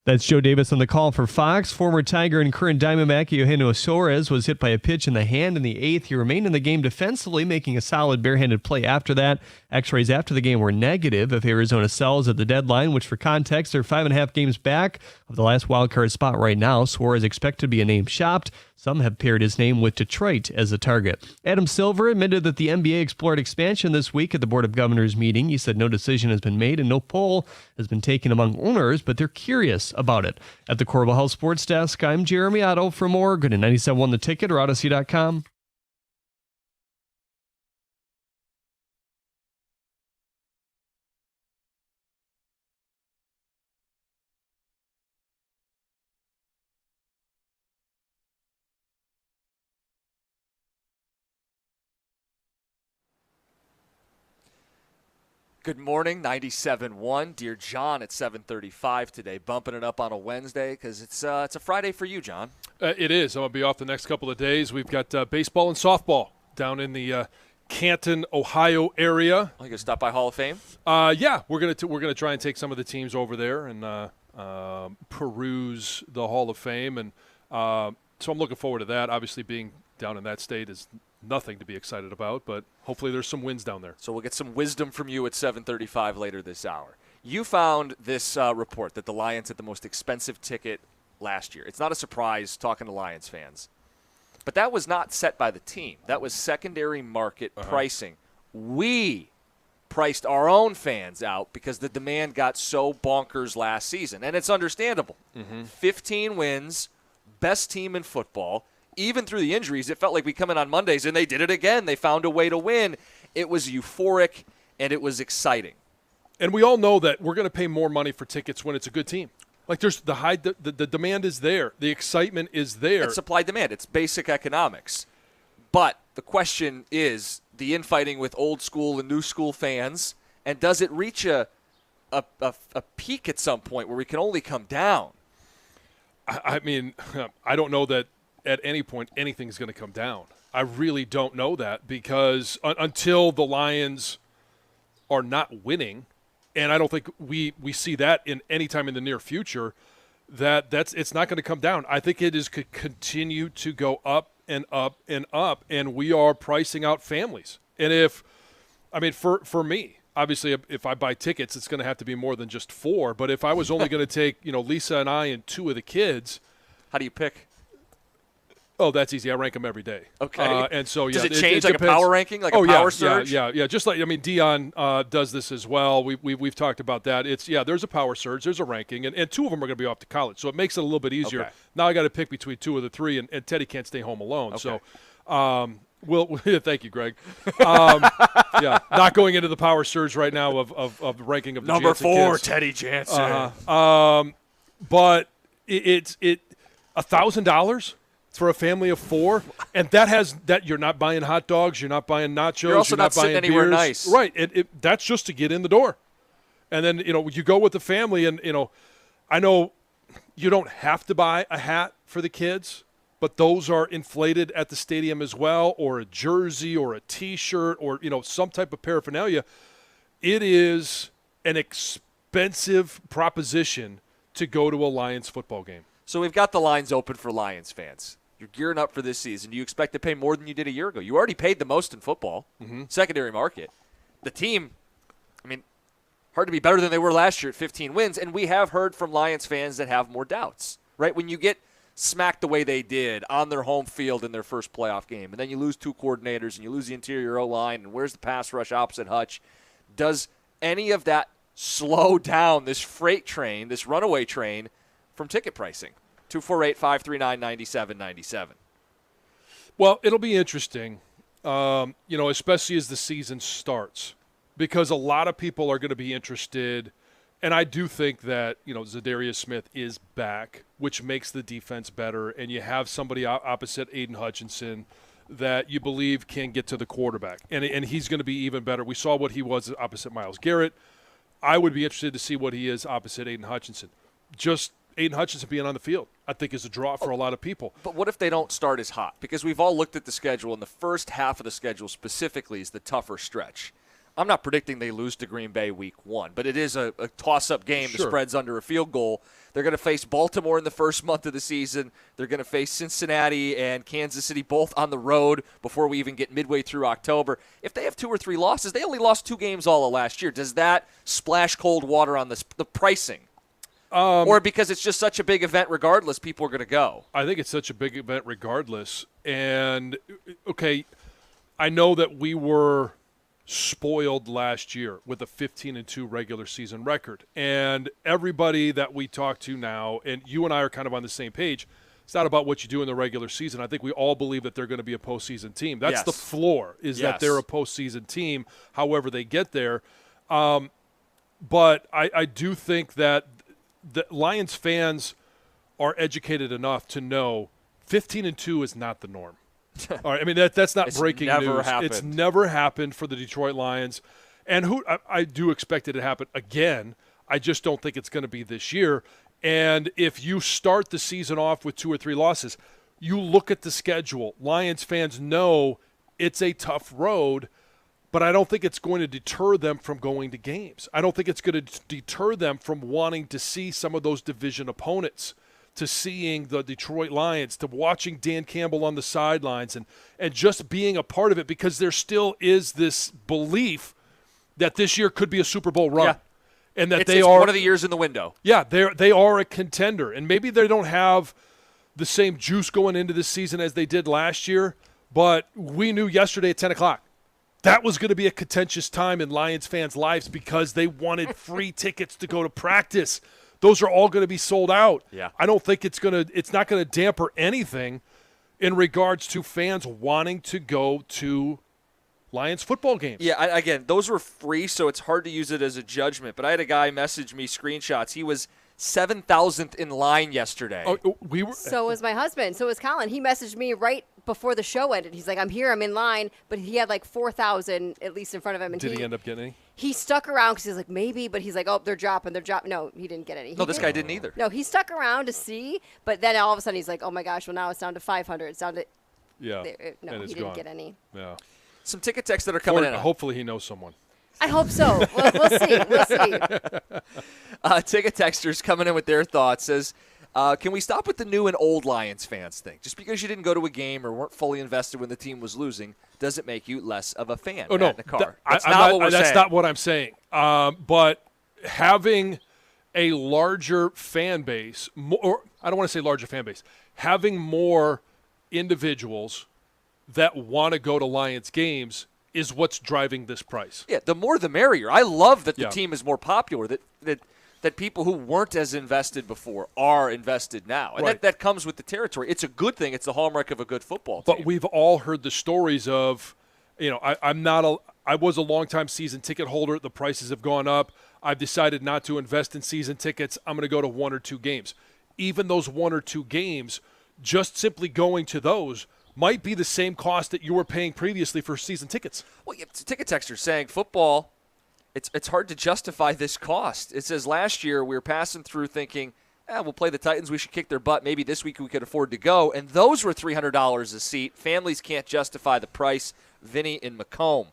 That's Joe Davis on the call for Fox. Former Tiger and current Diamondback Eugenio Suarez was hit by a pitch in the hand in the eighth. He remained in the game defensively, making a solid barehanded play after that. X-rays after the game were negative if Arizona sells at the deadline, which for context, they're 5.5 games back of the last wildcard spot right now. Suarez expected to be a name shopped. Some have paired his name with Detroit as a target. Adam Silver admitted that the NBA explored expansion this week at the Board of Governors meeting. He said no decision has been made and no poll has been taken among owners, but they're curious about it. At the Corval Health Sports Desk, I'm Jeremy Otto. For more, go to 97.1 The Ticket or Odyssey.com. Good morning, 97.1. Dear John at 7:35 today, bumping it up on a Wednesday because it's a Friday for you, John. It is. I'm going to be off the next couple of days. We've got baseball and softball down in the Canton, Ohio area. Oh, you going to stop by Hall of Fame? Yeah, we're gonna try and take some of the teams over there and peruse the Hall of Fame, and so I'm looking forward to that. Obviously, being down in that state is nothing to be excited about, but hopefully there's some wins down there. So we'll get some wisdom from you at 7:35 later this hour. You found this report that the Lions had the most expensive ticket last year. It's not a surprise talking to Lions fans. But that was not set by the team. That was secondary market pricing. We priced our own fans out because the demand got so bonkers last season, and it's understandable. 15 wins, best team in football. Even through the injuries, it felt like we come in on Mondays, and they did it again. They found a way to win. It was euphoric, and it was exciting. And we all know that we're going to pay more money for tickets when it's a good team. Like there's the demand is there. The excitement is there. It's supply demand. It's basic economics. But the question is the infighting with old school and new school fans, and does it reach a peak at some point where we can only come down? I mean, I don't know that at any point anything's going to come down. I really don't know that because until the Lions are not winning, and I don't think we see that in any time in the near future, it's not going to come down. I think it is could continue to go up and up and up, and we are pricing out families. And for me, obviously, if I buy tickets, it's going to have to be more than just 4. But if I was only going to take, Lisa and I and 2 of the kids, how do you pick? Oh, that's easy. I rank them every day. Okay. And so, yeah. Does it change like depends. A power ranking, like a power surge? Yeah. Just like, Dion does this as well. We've talked about that. There's a power surge. There's a ranking. And 2 of them are going to be off to college. So it makes it a little bit easier. Okay. Now I got to pick between 2 of the 3, and Teddy can't stay home alone. Okay. So, thank you, Greg. Not going into the power surge right now of ranking of the number Jansen 4, kids. Teddy Jansen. But it's $1,000 for a family of 4, and that you're not buying hot dogs, you're not buying nachos, you're also not buying sitting anywhere beers. nice, right? That's just to get in the door, and then you go with the family, and I know you don't have to buy a hat for the kids, but those are inflated at the stadium as well, or a jersey, or a T-shirt, or some type of paraphernalia. It is an expensive proposition to go to a Lions football game. So we've got the lines open for Lions fans. You're gearing up for this season. Do you expect to pay more than you did a year ago? You already paid the most in football, secondary market. The team, hard to be better than they were last year at 15 wins, and we have heard from Lions fans that have more doubts, right? When you get smacked the way they did on their home field in their first playoff game, and then you lose 2 coordinators, and you lose the interior O-line, and where's the pass rush opposite Hutch? Does any of that slow down this freight train, this runaway train, from ticket pricing? 248-539-9797. Well, it'll be interesting, especially as the season starts, because a lot of people are going to be interested, and I do think that, Zadarius Smith is back, which makes the defense better, and you have somebody opposite Aiden Hutchinson that you believe can get to the quarterback, and he's going to be even better. We saw what he was opposite Myles Garrett. I would be interested to see what he is opposite Aiden Hutchinson. Just Aiden Hutchinson being on the field, I think, is a draw for a lot of people. But what if they don't start as hot? Because we've all looked at the schedule, and the first half of the schedule specifically is the tougher stretch. I'm not predicting they lose to Green Bay week 1, but it is a toss-up game. Sure. The spread's under a field goal. They're going to face Baltimore in the first month of the season. They're going to face Cincinnati and Kansas City both on the road before we even get midway through October. If they have 2 or 3 losses, they only lost 2 games all of last year. Does that splash cold water on the pricing? Or because it's just such a big event regardless, people are going to go? I think it's such a big event regardless. And, okay, I know that we were spoiled last year with a 15-2 regular season record. And everybody that we talk to now, and you and I are kind of on the same page, it's not about what you do in the regular season. I think we all believe that they're going to be a postseason team. That's Yes. the floor, is that Yes. they're a postseason team, however they get there. But I do think that the Lions fans are educated enough to know 15-2 is not the norm. All right, I mean that's not It's breaking never news. happened. It's never happened for the Detroit Lions, and I do expect it to happen again. I just don't think it's going to be this year. And if you start the season off with 2 or 3 losses, you look at the schedule. Lions fans know it's a tough road, but I don't think it's going to deter them from going to games. I don't think it's going to deter them from wanting to see some of those division opponents, to seeing the Detroit Lions, to watching Dan Campbell on the sidelines, and just being a part of it, because there still is this belief that this year could be a Super Bowl run. Yeah. And that It's they are one of the years in the window. Yeah, they are a contender. And maybe they don't have the same juice going into this season as they did last year, but we knew yesterday at 10 o'clock that was going to be a contentious time in Lions fans' lives because they wanted free tickets to go to practice. Those are all going to be sold out. Yeah. I don't think it's not going to damper anything in regards to fans wanting to go to Lions football games. Yeah, again, those were free, so it's hard to use it as a judgment. But I had a guy message me screenshots. He was 7,000th in line yesterday. Oh, we were. So was my husband. So was Colin. He messaged me right before the show ended. He's like, I'm here, I'm in line. But he had like 4,000 at least in front of him. And Did he end up getting any? He stuck around because he's like, maybe. But he's like, oh, they're dropping. No, he didn't get any. No, this guy didn't either. No, he stuck around to see. But then all of a sudden he's like, oh, my gosh, well, now it's down to 500. It's down to Yeah. no, and he it's didn't gone. get any. Yeah. Some ticket texts that are coming in. Hopefully he knows someone. I hope so. We'll see. We'll see. Ticket texters coming in with their thoughts says, can we stop with the new and old Lions fans thing? Just because you didn't go to a game or weren't fully invested when the team was losing doesn't make you less of a fan. Oh, no. Matt Nakar. That's saying. not what I'm saying. But having a larger fan base, or I don't want to say larger fan base, having more individuals that want to go to Lions games is what's driving this price. Yeah, the more the merrier. I love that the Yeah. team is more popular, that people who weren't as invested before are invested now. And Right. that comes with the territory. It's a good thing. It's the hallmark of a good football team. But we've all heard the stories of, I was a longtime season ticket holder. The prices have gone up. I've decided not to invest in season tickets. I'm going to go to 1 or 2 games. Even those 1 or 2 games, just simply going to those might be the same cost that you were paying previously for season tickets. Well, ticket texter saying football, it's hard to justify this cost. It says last year we were passing through thinking, we'll play the Titans. We should kick their butt. Maybe this week we could afford to go. And those were $300 a seat. Families can't justify the price. Vinny in Macomb.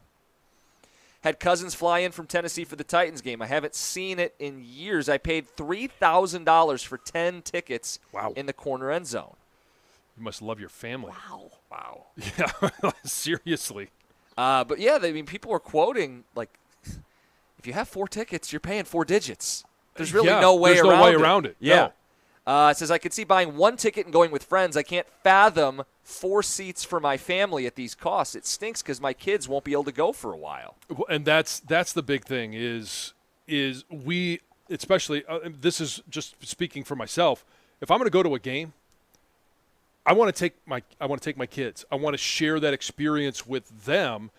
Had cousins fly in from Tennessee for the Titans game. I haven't seen it in years. I paid $3,000 for 10 tickets in the corner end zone. You must love your family. Wow. Yeah, seriously. But, yeah, people were quoting, like, if you have 4 tickets, you're paying 4 digits. There's really no way around it. Yeah. No. It says, I could see buying 1 ticket and going with friends. I can't fathom 4 seats for my family at these costs. It stinks because my kids won't be able to go for a while. And that's the big thing is we, especially, this is just speaking for myself, if I'm going to go to a game, I want to take my kids. I want to share that experience with them,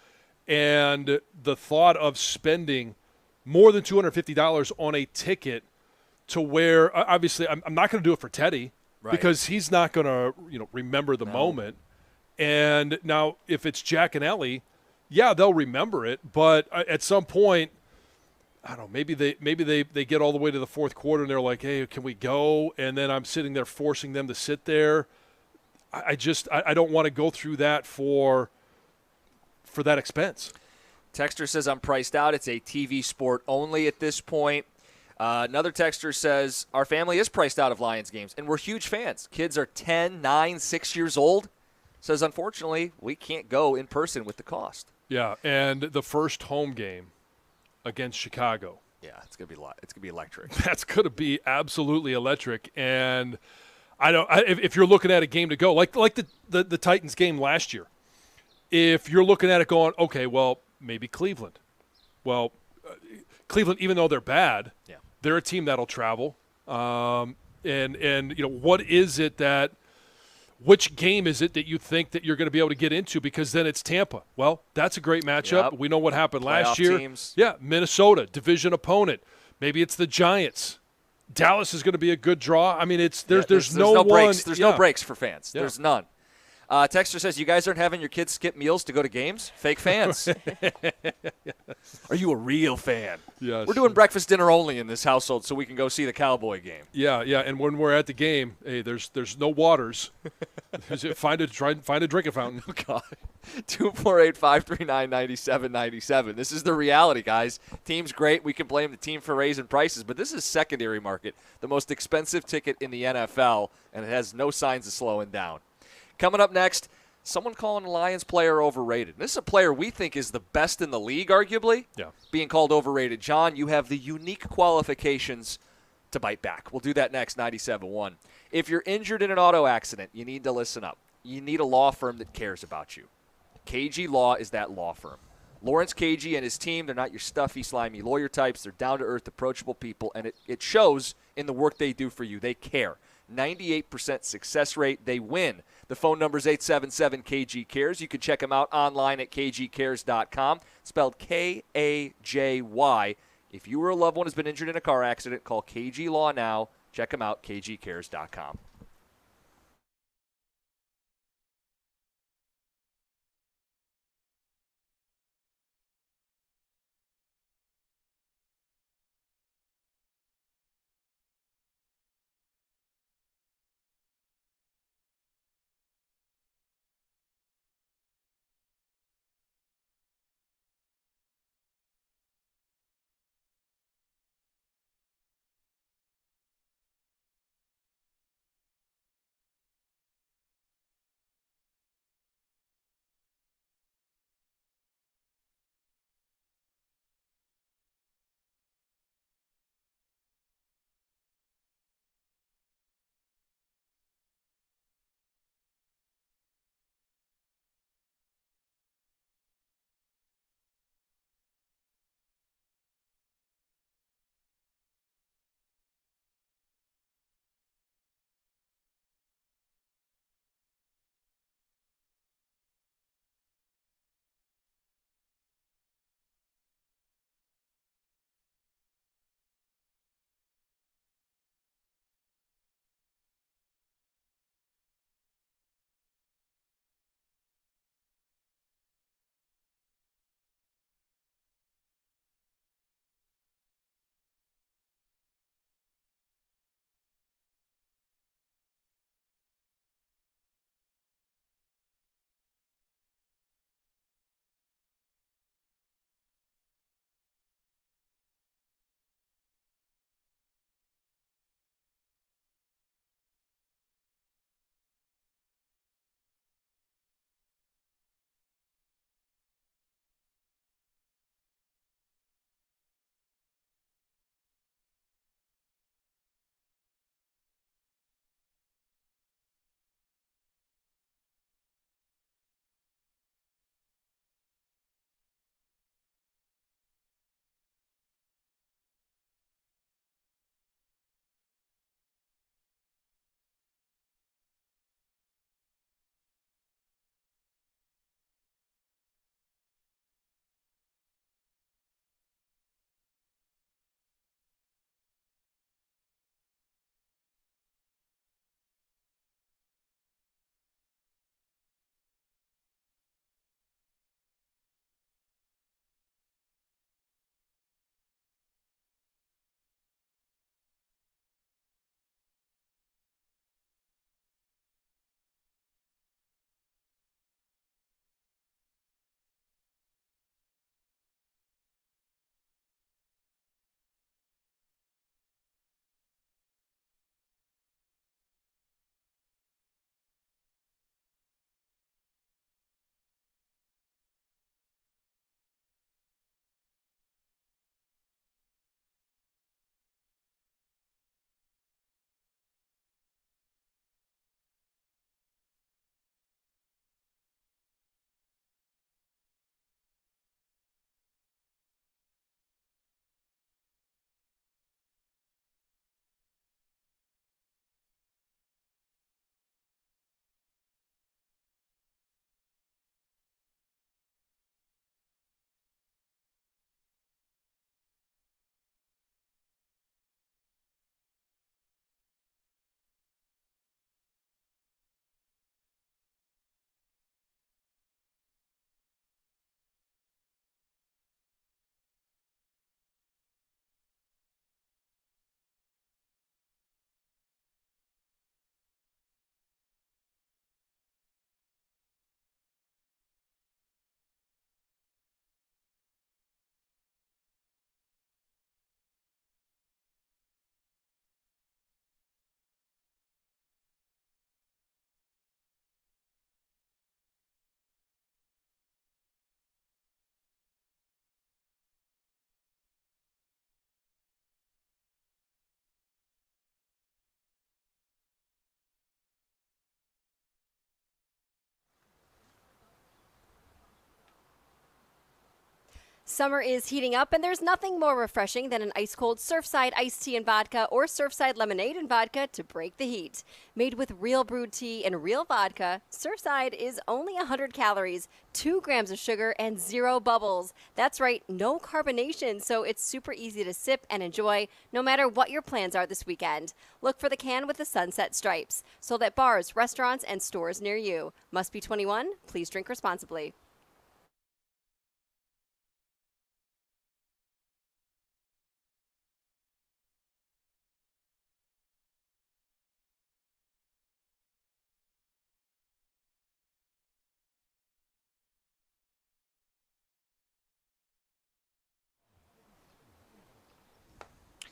and the thought of spending more than $250 on a ticket to where obviously I'm not going to do it for Teddy because he's not going to remember the moment. And now if it's Jack and Ellie, yeah, they'll remember it, but at some point, I don't know, maybe they get all the way to the fourth quarter and they're like, hey, can we go? And then I'm sitting there forcing them to sit there. I don't want to go through that for that expense. Texter says I'm priced out. It's a TV sport only at this point. Another texter says our family is priced out of Lions games, and we're huge fans. Kids are 10, 9, 6 years old. Says, unfortunately, we can't go in person with the cost. Yeah, and the first home game against Chicago. Yeah, it's gonna be electric. That's gonna be absolutely electric. And if you're looking at a game to go, like the Titans game last year, if you're looking at it going, okay, well, maybe Cleveland. Well, Cleveland, even though they're bad, Yeah. they're a team that'll travel. And what is it that – which game is it that you think that you're going to be able to get into? Because then it's Tampa. Well, that's a great matchup. Yep. We know what happened last Playoff year. teams. Yeah, Minnesota, division opponent. Maybe it's the Giants. Dallas is going to be a good draw. I mean, there's no breaks. There's no yeah. breaks for fans. Yeah. There's none. Texter says, you guys aren't having your kids skip meals to go to games? Fake fans. Are you a real fan? Yes. We're doing breakfast dinner only in this household so we can go see the Cowboy game. Yeah, and when we're at the game, hey, there's no waters. Find a drinking fountain. Oh, God. 248-539-9797. This is the reality, guys. Team's great. We can blame the team for raising prices, but this is secondary market, the most expensive ticket in the NFL, and it has no signs of slowing down. Coming up next, someone calling a Lions player overrated. This is a player we think is the best in the league, arguably, being called overrated. John, you have the unique qualifications to bite back. We'll do that next, 97.1. If you're injured in an auto accident, you need to listen up. You need a law firm that cares about you. KG Law is that law firm. Lawrence KG and his team, they're not your stuffy, slimy lawyer types. They're down-to-earth, approachable people, and it shows in the work they do for you. They care. 98% success rate. They win. The phone number is 877-KG-CARES. You can check them out online at kgcares.com, spelled K-A-J-Y. If you or a loved one has been injured in a car accident, call KG Law now. Check them out, kgcares.com. Summer is heating up, and there's nothing more refreshing than an ice-cold Surfside iced tea and vodka or Surfside lemonade and vodka to break the heat. Made with real brewed tea and real vodka, Surfside is only 100 calories, 2 grams of sugar, and 0 bubbles. That's right, no carbonation, so it's super easy to sip and enjoy no matter what your plans are this weekend. Look for the can with the sunset stripes. Sold at bars, restaurants, and stores near you. Must be 21. Please drink responsibly.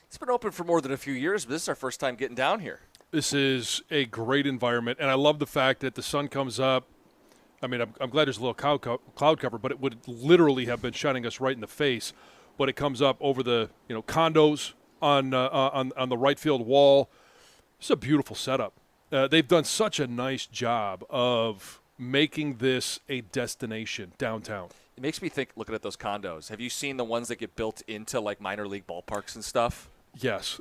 It's been open for more than a few years, but this is our first time getting down here. This is a great environment, and I love the fact that the sun comes up. I mean, I'm glad there's a little cloud cover, but it would literally have been shining us right in the face. But it comes up over the condos on the right field wall. It's a beautiful setup. They've done such a nice job of making this a destination downtown. It makes me think, looking at those condos, have you seen the ones that get built into like minor league ballparks and stuff? Yes.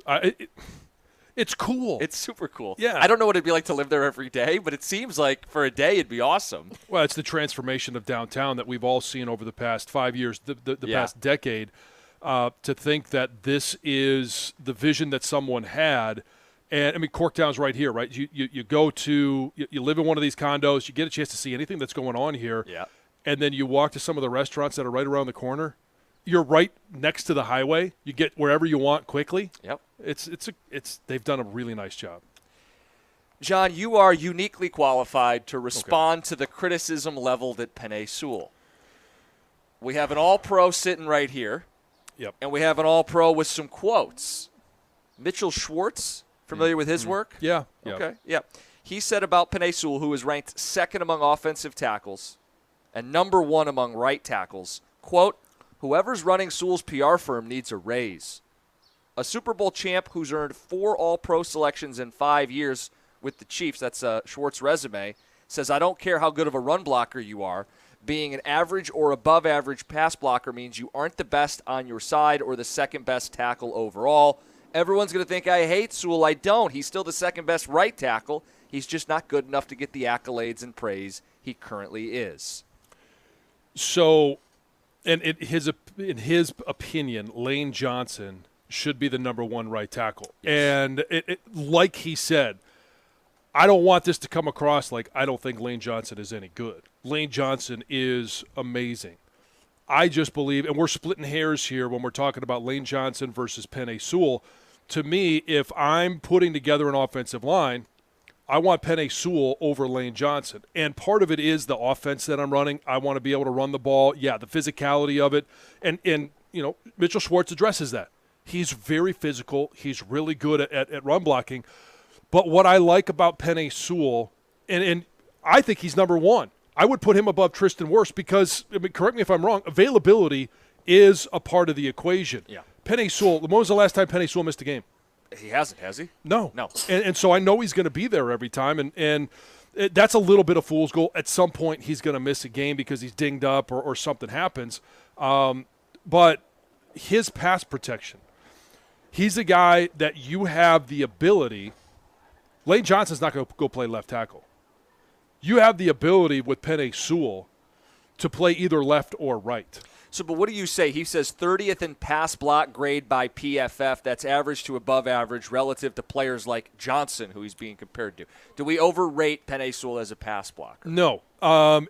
It's cool. It's super cool. Yeah. I don't know what it'd be like to live there every day, but it seems like for a day it'd be awesome. Well, it's the transformation of downtown that we've all seen over the past 5 years, the past decade. To think that this is the vision that someone had. And, I mean, Corktown's right here, right? You go to – you live in one of these condos. You get a chance to see anything that's going on here. Yeah. And then you walk to some of the restaurants that are right around the corner. You're right next to the highway. You get wherever you want quickly. Yep. They've done a really nice job. John, you are uniquely qualified to respond to the criticism leveled at Penei Sewell. We have an all-pro sitting right here. Yep. And we have an all-pro with some quotes. Mitchell Schwartz, familiar with his work? Yeah. Okay, yeah. He said about Penei Sewell, who is ranked second among offensive tackles and number 1 among right tackles, quote, "Whoever's running Sewell's PR firm needs a raise. A Super Bowl champ who's earned 4 All-Pro selections in 5 years with the Chiefs," that's Schwartz's resume, says, "I don't care how good of a run blocker you are. Being an average or above average pass blocker means you aren't the best on your side or the second best tackle overall. Everyone's going to think I hate Sewell. I don't. He's still the second best right tackle. He's just not good enough to get the accolades and praise he currently is." So, and in his opinion, Lane Johnson should be the number 1 right tackle. Yes. And like he said, I don't want this to come across like I don't think Lane Johnson is any good. Lane Johnson is amazing. I just believe, and we're splitting hairs here when we're talking about Lane Johnson versus Penei Sewell. To me, if I'm putting together an offensive line, I want Penei Sewell over Lane Johnson. And part of it is the offense that I'm running. I want to be able to run the ball. Yeah, the physicality of it. And Mitchell Schwartz addresses that. He's very physical. He's really good at run blocking. But what I like about Penei Sewell, and I think he's number 1. I would put him above Tristan Wirfs because, I mean, correct me if I'm wrong, availability is a part of the equation. Yeah. Penei Sewell, when was the last time Penei Sewell missed a game? He hasn't, has he? No. No. And so I know he's going to be there every time, and that's a little bit of fool's gold. At some point, he's going to miss a game because he's dinged up or something happens. But his pass protection, he's a guy that you have the ability. Lane Johnson's not going to go play left tackle. You have the ability with Penei Sewell to play either left or right. So, but what do you say? He says 30th in pass block grade by PFF. That's average to above average relative to players like Johnson, who he's being compared to. Do we overrate Penei Sewell as a pass blocker? No.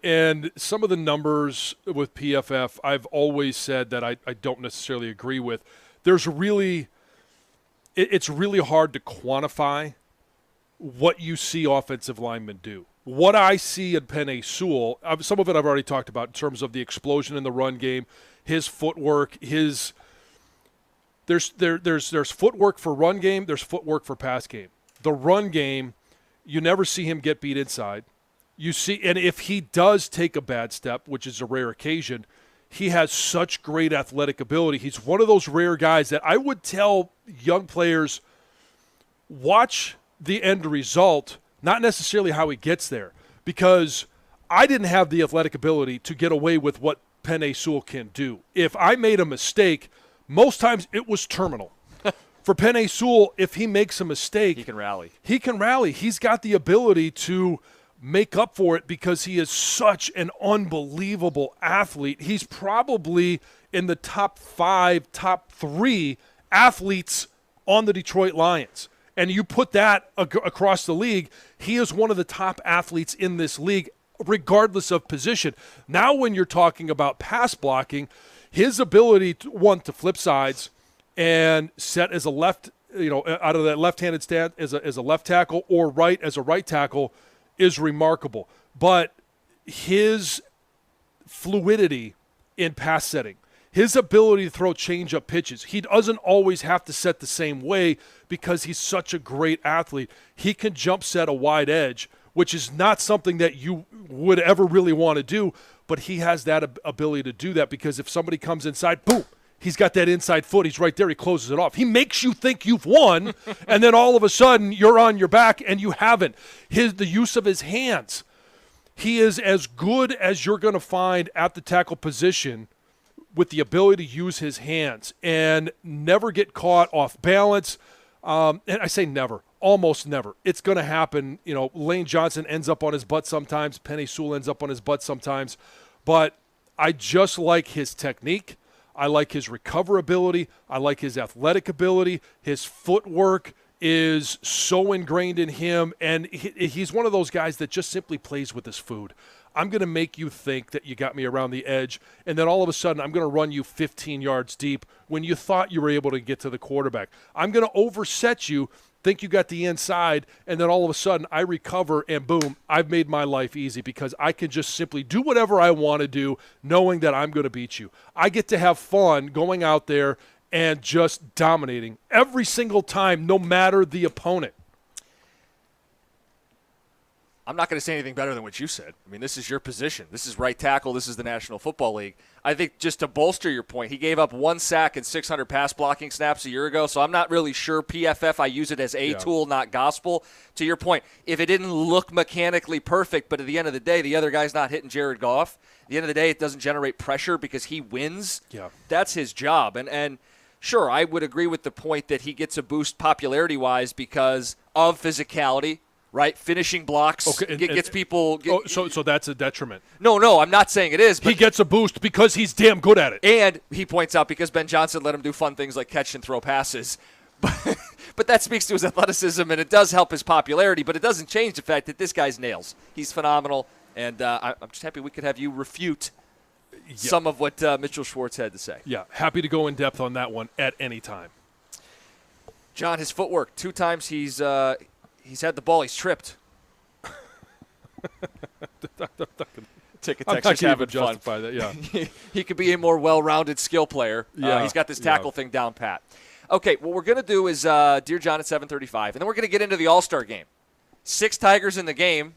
And some of the numbers with PFF, I've always said that I don't necessarily agree with. It's really hard to quantify what you see offensive linemen do. What I see in Penei Sewell, some of it I've already talked about in terms of the explosion in the run game, his footwork, there's footwork for run game, there's footwork for pass game. The run game, you never see him get beat inside. You see, and if he does take a bad step, which is a rare occasion, he has such great athletic ability. He's one of those rare guys that I would tell young players, watch the end result, not necessarily how he gets there, because I didn't have the athletic ability to get away with what Penei Sewell can do. If I made a mistake, most times it was terminal. For Penei Sewell, if he makes a mistake, He can rally. He can rally. He's got the ability to make up for it because he is such an unbelievable athlete. He's probably in the top 5, top 3 athletes on the Detroit Lions. And you put that across the league, he is one of the top athletes in this league, regardless of position. Now when you're talking about pass blocking, his ability to flip sides and set as a left, out of that left-handed stand as a left tackle or right as a right tackle is remarkable. But his fluidity in pass setting, his ability to throw change-up pitches, he doesn't always have to set the same way because he's such a great athlete. He can jump set a wide edge, which is not something that you would ever really want to do, but he has that ability to do that because if somebody comes inside, boom, he's got that inside foot. He's right there. He closes it off. He makes you think you've won, and then all of a sudden you're on your back and you haven't. The use of his hands, he is as good as you're going to find at the tackle position with the ability to use his hands and never get caught off balance. And I say never, almost never. It's going to happen. Lane Johnson ends up on his butt sometimes. Penei Sewell ends up on his butt sometimes. But I just like his technique. I like his recoverability. I like his athletic ability. His footwork is so ingrained in him, and he's one of those guys that just simply plays with his food. I'm going to make you think that you got me around the edge, and then all of a sudden I'm going to run you 15 yards deep when you thought you were able to get to the quarterback. I'm going to overset you, think you got the inside, and then all of a sudden I recover, and boom, I've made my life easy because I can just simply do whatever I want to do knowing that I'm going to beat you. I get to have fun going out there and just dominating every single time, no matter the opponent. I'm not going to say anything better than what you said. I mean, this is your position. This is right tackle. This is the National Football League. I think just to bolster your point, he gave up 1 sack and 600 pass blocking snaps a year ago, so I'm not really sure PFF, I use it as a tool, not gospel. To your point, if it didn't look mechanically perfect, but at the end of the day, the other guy's not hitting Jared Goff, at the end of the day, it doesn't generate pressure because he wins. Yeah. That's his job. And sure, I would agree with the point that he gets a boost popularity-wise because of physicality. Right, finishing blocks gets people. So that's a detriment. No, I'm not saying it is. But he gets a boost because he's damn good at it. And he points out because Ben Johnson let him do fun things like catch and throw passes. But that speaks to his athleticism, and it does help his popularity. But it doesn't change the fact that this guy's nails. He's phenomenal, and I'm just happy we could have you refute some of what Mitchell Schwartz had to say. Yeah, happy to go in depth on that one at any time. John, his footwork. 2 times he's had the ball. He's tripped. Ticket Texas having fun. Justify that, yeah. He could be a more well-rounded skill player. Yeah, he's got this tackle thing down pat. Okay, what we're going to do is Dear John at 7:35, and then we're going to get into the All-Star game. 6 Tigers in the game.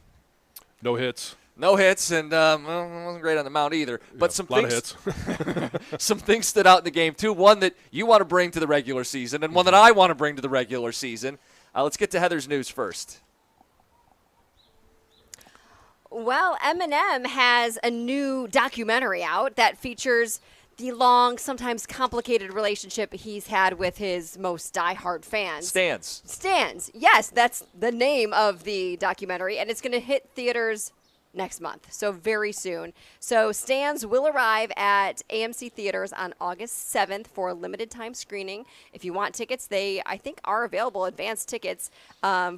No hits. No hits, and wasn't great on the mound either. But some lot things, of hits. some things stood out in the game, too. One that you want to bring to the regular season, and one that I want to bring to the regular season. Let's get to Heather's news first. Well, Eminem has a new documentary out that features the long, sometimes complicated relationship he's had with his most diehard fans. Stans. Yes, that's the name of the documentary, and it's going to hit theaters next month, so very soon. So Stans will arrive at AMC Theaters on August 7th for a limited time screening. If you want tickets, they, I think, are available, advanced tickets,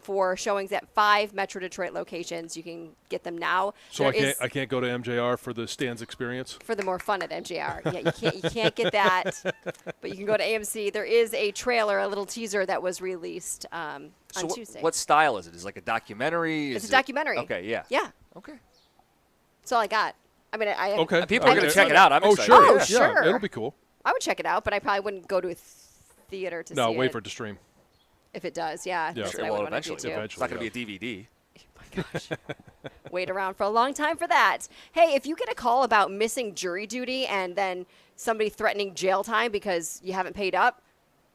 for showings at 5 Metro Detroit locations. You can get them now. So I can't go to MJR for the Stans experience? For the more fun at MJR. Yeah, you can't get that, but you can go to AMC. There is a trailer, a little teaser that was released on Tuesday. What style is it? Is it like a documentary? It's a documentary. Okay, yeah. Yeah. Okay. That's all I got. I mean, okay. People are going to check it out. I'm excited. Sure. Oh, Yeah, sure. it'll be cool. I would check it out, but I probably wouldn't go to a theater to see it. No, wait for it to stream. If it does, yeah. That's what I would want to do, too. It's not going to be a DVD. Oh, my gosh. Wait around for a long time for that. Hey, if you get a call about missing jury duty and then somebody threatening jail time because you haven't paid up,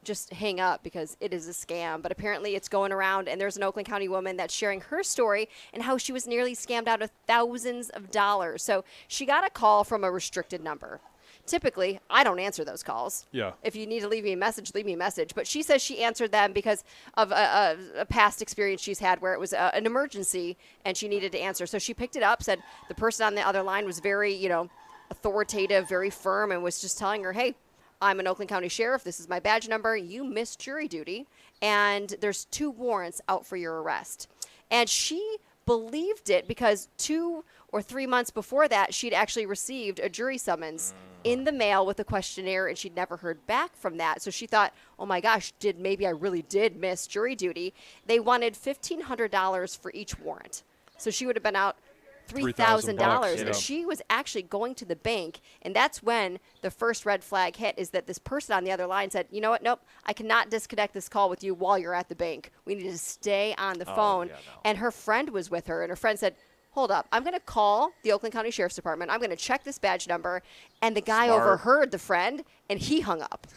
just hang up because it is a scam. But apparently it's going around, and there's an Oakland County woman that's sharing her story and how she was nearly scammed out of thousands of dollars. So she got a call from a restricted number. Typically, I don't answer those calls. Yeah. If you need to leave me a message, leave me a message. But she says she answered them because of a past experience she's had where it was an emergency and she needed to answer. So she picked it up, said the person on the other line was very, authoritative, very firm, and was just telling her, hey, I'm an Oakland County Sheriff. This is my badge number. You missed jury duty, and there's 2 warrants out for your arrest. And she believed it because 2 or 3 months before that, she'd actually received a jury summons in the mail with a questionnaire, and she'd never heard back from that. So she thought, oh my gosh, maybe I really did miss jury duty. They wanted $1,500 for each warrant. So she would have been out $3,000. $3,000, And yeah. she was actually going to the bank, and that's when the first red flag hit, is that this person on the other line said, you know what, nope, I cannot disconnect this call with you while you're at the bank. We need to stay on the phone. yeah, no. And her friend was with her, and her friend said, hold up, I'm going to call the Oakland County Sheriff's Department. I'm going to check this badge number. And the guy Smart. overheard the friend, and he hung up.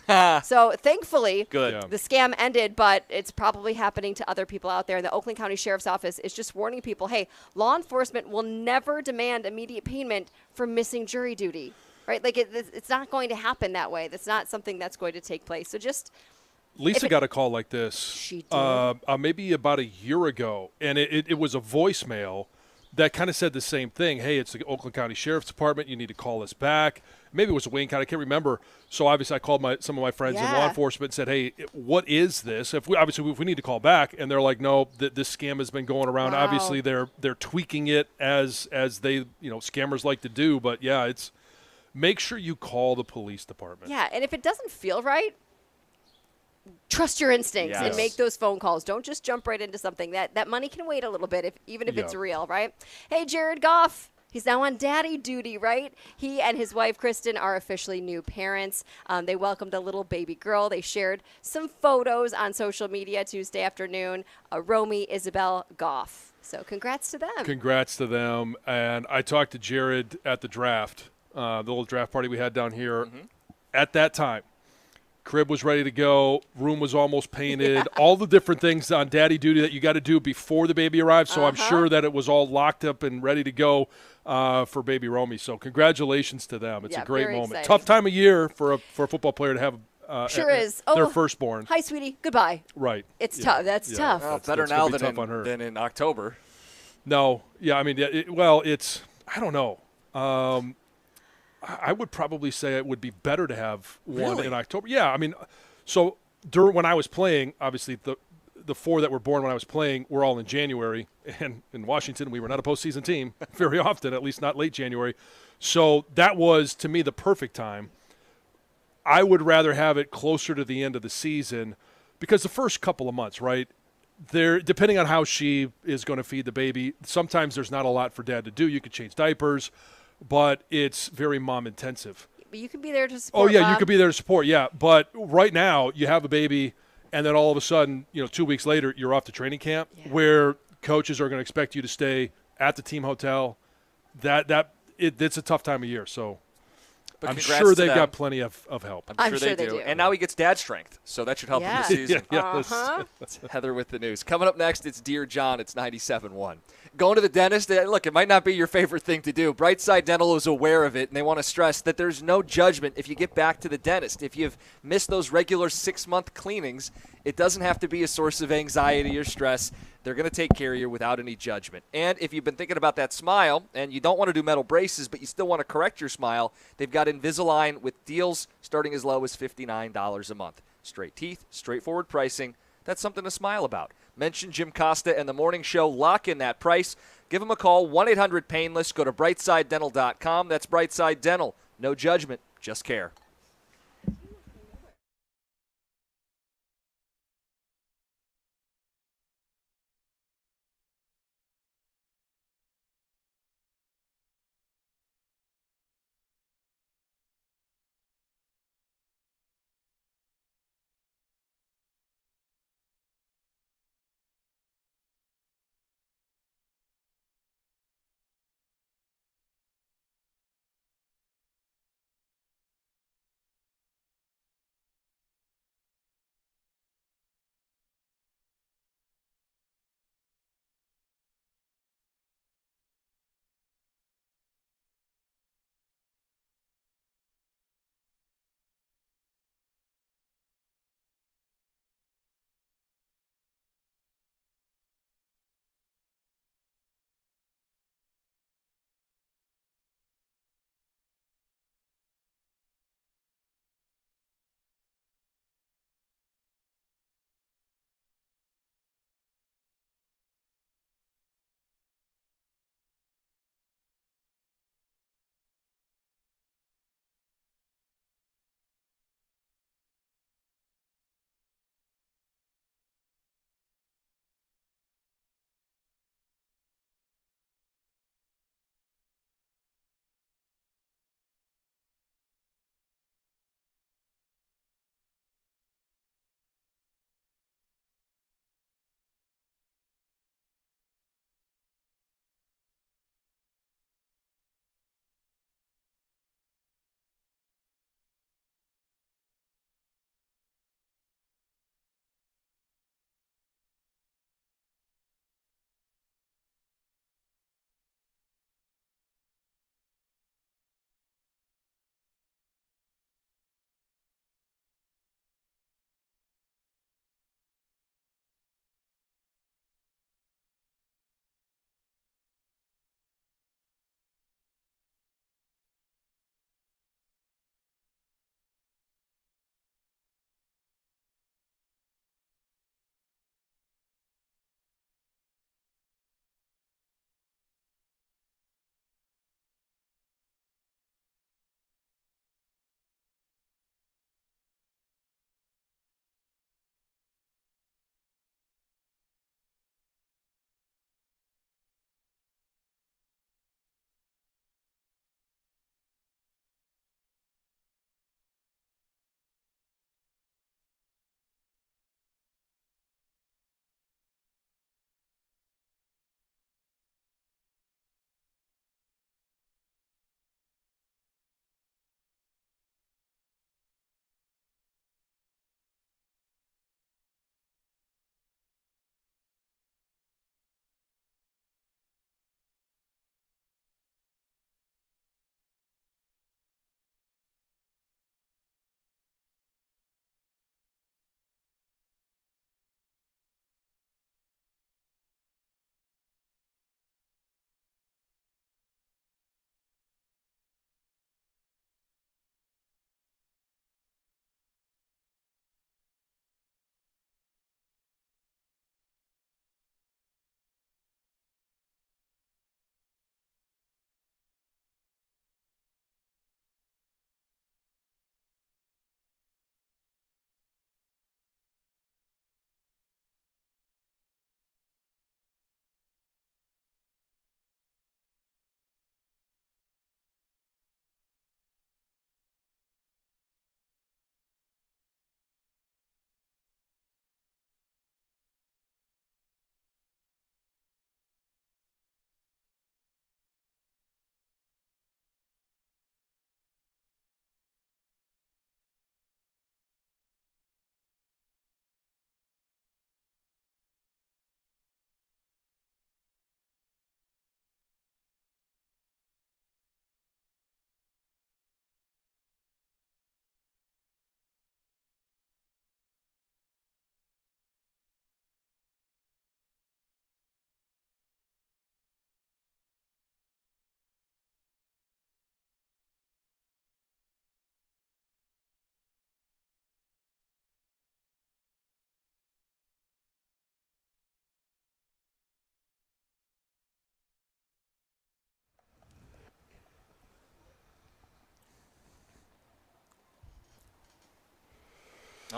So thankfully, Good. Yeah. the scam ended, but it's probably happening to other people out there. And the Oakland County Sheriff's Office is just warning people, hey, law enforcement will never demand immediate payment for missing jury duty, right? Like it's not going to happen that way. That's not something that's going to take place. So just Lisa got a call like this. She did? Maybe about a year ago, and it was a voicemail that kind of said the same thing. Hey, it's the Oakland County Sheriff's Department. You need to call us back. Maybe it was Wayne County. I can't remember. So obviously I called some of my friends in law Yeah. enforcement and said, hey, what is this? If we need to call back. And they're like, no, this scam has been going around. Wow. Obviously they're tweaking it as they, scammers like to do. But, yeah, it's make sure you call the police department. yeah, and if it doesn't feel right, trust your instincts and Yes. make those phone calls. Don't just jump right into something. That money can wait a little bit, even if it's Yeah. real, right? Hey, Jared Goff. He's now on daddy duty, right? He and his wife, Kristen, are officially new parents. They welcomed a little baby girl. They shared some photos on social media Tuesday afternoon. Romy Isabel Goff. So congrats to them. Congrats to them. And I talked to Jared at the draft, the little draft party we had down here. At that time, crib was ready to go. Room was almost painted. All the different things on daddy duty that you got to do before the baby arrives. So I'm sure that it was all locked up and ready to go for baby Romy. So congratulations to them. It's Yeah, a great very moment. exciting. Tough time of year for a football player to have Sure is. their Oh, firstborn. Hi, sweetie. Goodbye. Right. It's Yeah. tough. That's Yeah. tough. Well, better That's gonna now be tough on her. than in October. No. Yeah, I mean, it's – I don't know. I would probably say it would be better to have one Really? in October. Yeah, I mean, so when I was playing, obviously the 4 that were born when I was playing were all in January, and in Washington we were not a postseason team very often, at least not late January. So that was, to me, the perfect time. I would rather have it closer to the end of the season because the first couple of months, right, depending on how she is going to feed the baby, sometimes there's not a lot for dad to do. You could change diapers, but it's very mom intensive. But you can be there to Oh, support. yeah, you Bob. could be there to support, yeah. But right now, you have a baby, and then all of a sudden, 2 weeks later, you're off to training camp Yeah. where coaches are going to expect you to stay at the team hotel. It's a tough time of year, so But I'm congrats sure to they've them. got plenty of help. I'm sure sure they they do. And now he gets dad strength, so that should help Yeah. him this season. Uh-huh. Heather with the news. Coming up next, it's Dear John. It's 97.1. Going to the dentist, look, it might not be your favorite thing to do. Brightside Dental is aware of it, and they want to stress that there's no judgment if you get back to the dentist. If you've missed those regular 6-month cleanings, it doesn't have to be a source of anxiety or stress. They're going to take care of you without any judgment. And if you've been thinking about that smile and you don't want to do metal braces, but you still want to correct your smile, they've got Invisalign with deals starting as low as $59 a month. Straight teeth, straightforward pricing. That's something to smile about. Mention Jim Costa and the Morning Show. Lock in that price. Give them a call, 1-800-PAINLESS. Go to brightsidedental.com. That's Brightside Dental. No judgment, just care.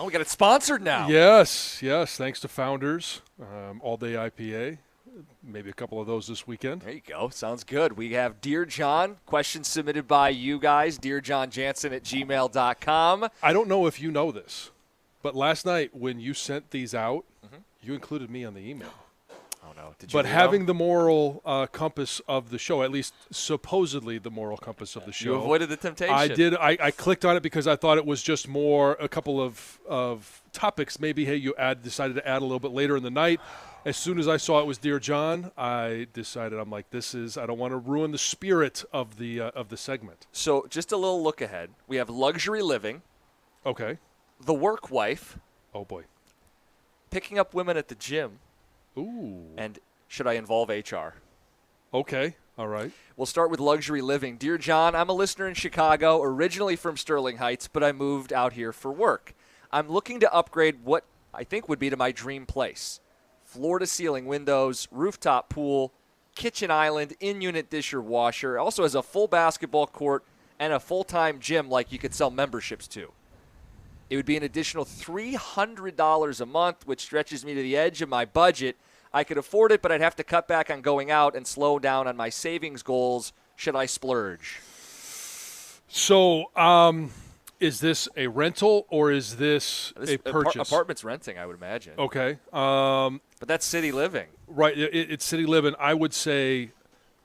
Oh, we got it sponsored now. Yes. Thanks to Founders, All Day IPA. Maybe a couple of those this weekend. There you go. Sounds good. We have Dear John, questions submitted by you guys, dearjohnjansen@gmail.com. I don't know if you know this, but last night when you sent these out, you included me on the email. Oh, no. Did you But read having them? the moral compass of the show, at least supposedly the moral compass of the show. You avoided the temptation. I did. I clicked on it because I thought it was just more a couple of topics. Maybe, hey, you decided to add a little bit later in the night. As soon as I saw it was Dear John, I decided I'm like, I don't want to ruin the spirit of the segment. So just a little look ahead. We have luxury living, Okay. the work wife, Oh boy. picking up women at the gym, Ooh. and should I involve HR? Okay. All right. We'll start with luxury living. Dear John, I'm a listener in Chicago, originally from Sterling Heights, but I moved out here for work. I'm looking to upgrade what I think would be to my dream place. Floor-to-ceiling windows, rooftop pool, kitchen island, in-unit disher washer. Also has a full basketball court and a full-time gym like you could sell memberships to. It would be an additional $300 a month, which stretches me to the edge of my budget. I could afford it, but I'd have to cut back on going out and slow down on my savings goals. Should I splurge? So, is this a rental or is this a purchase? Apartments renting, I would imagine. Okay. But that's city living. Right. It's city living. I would say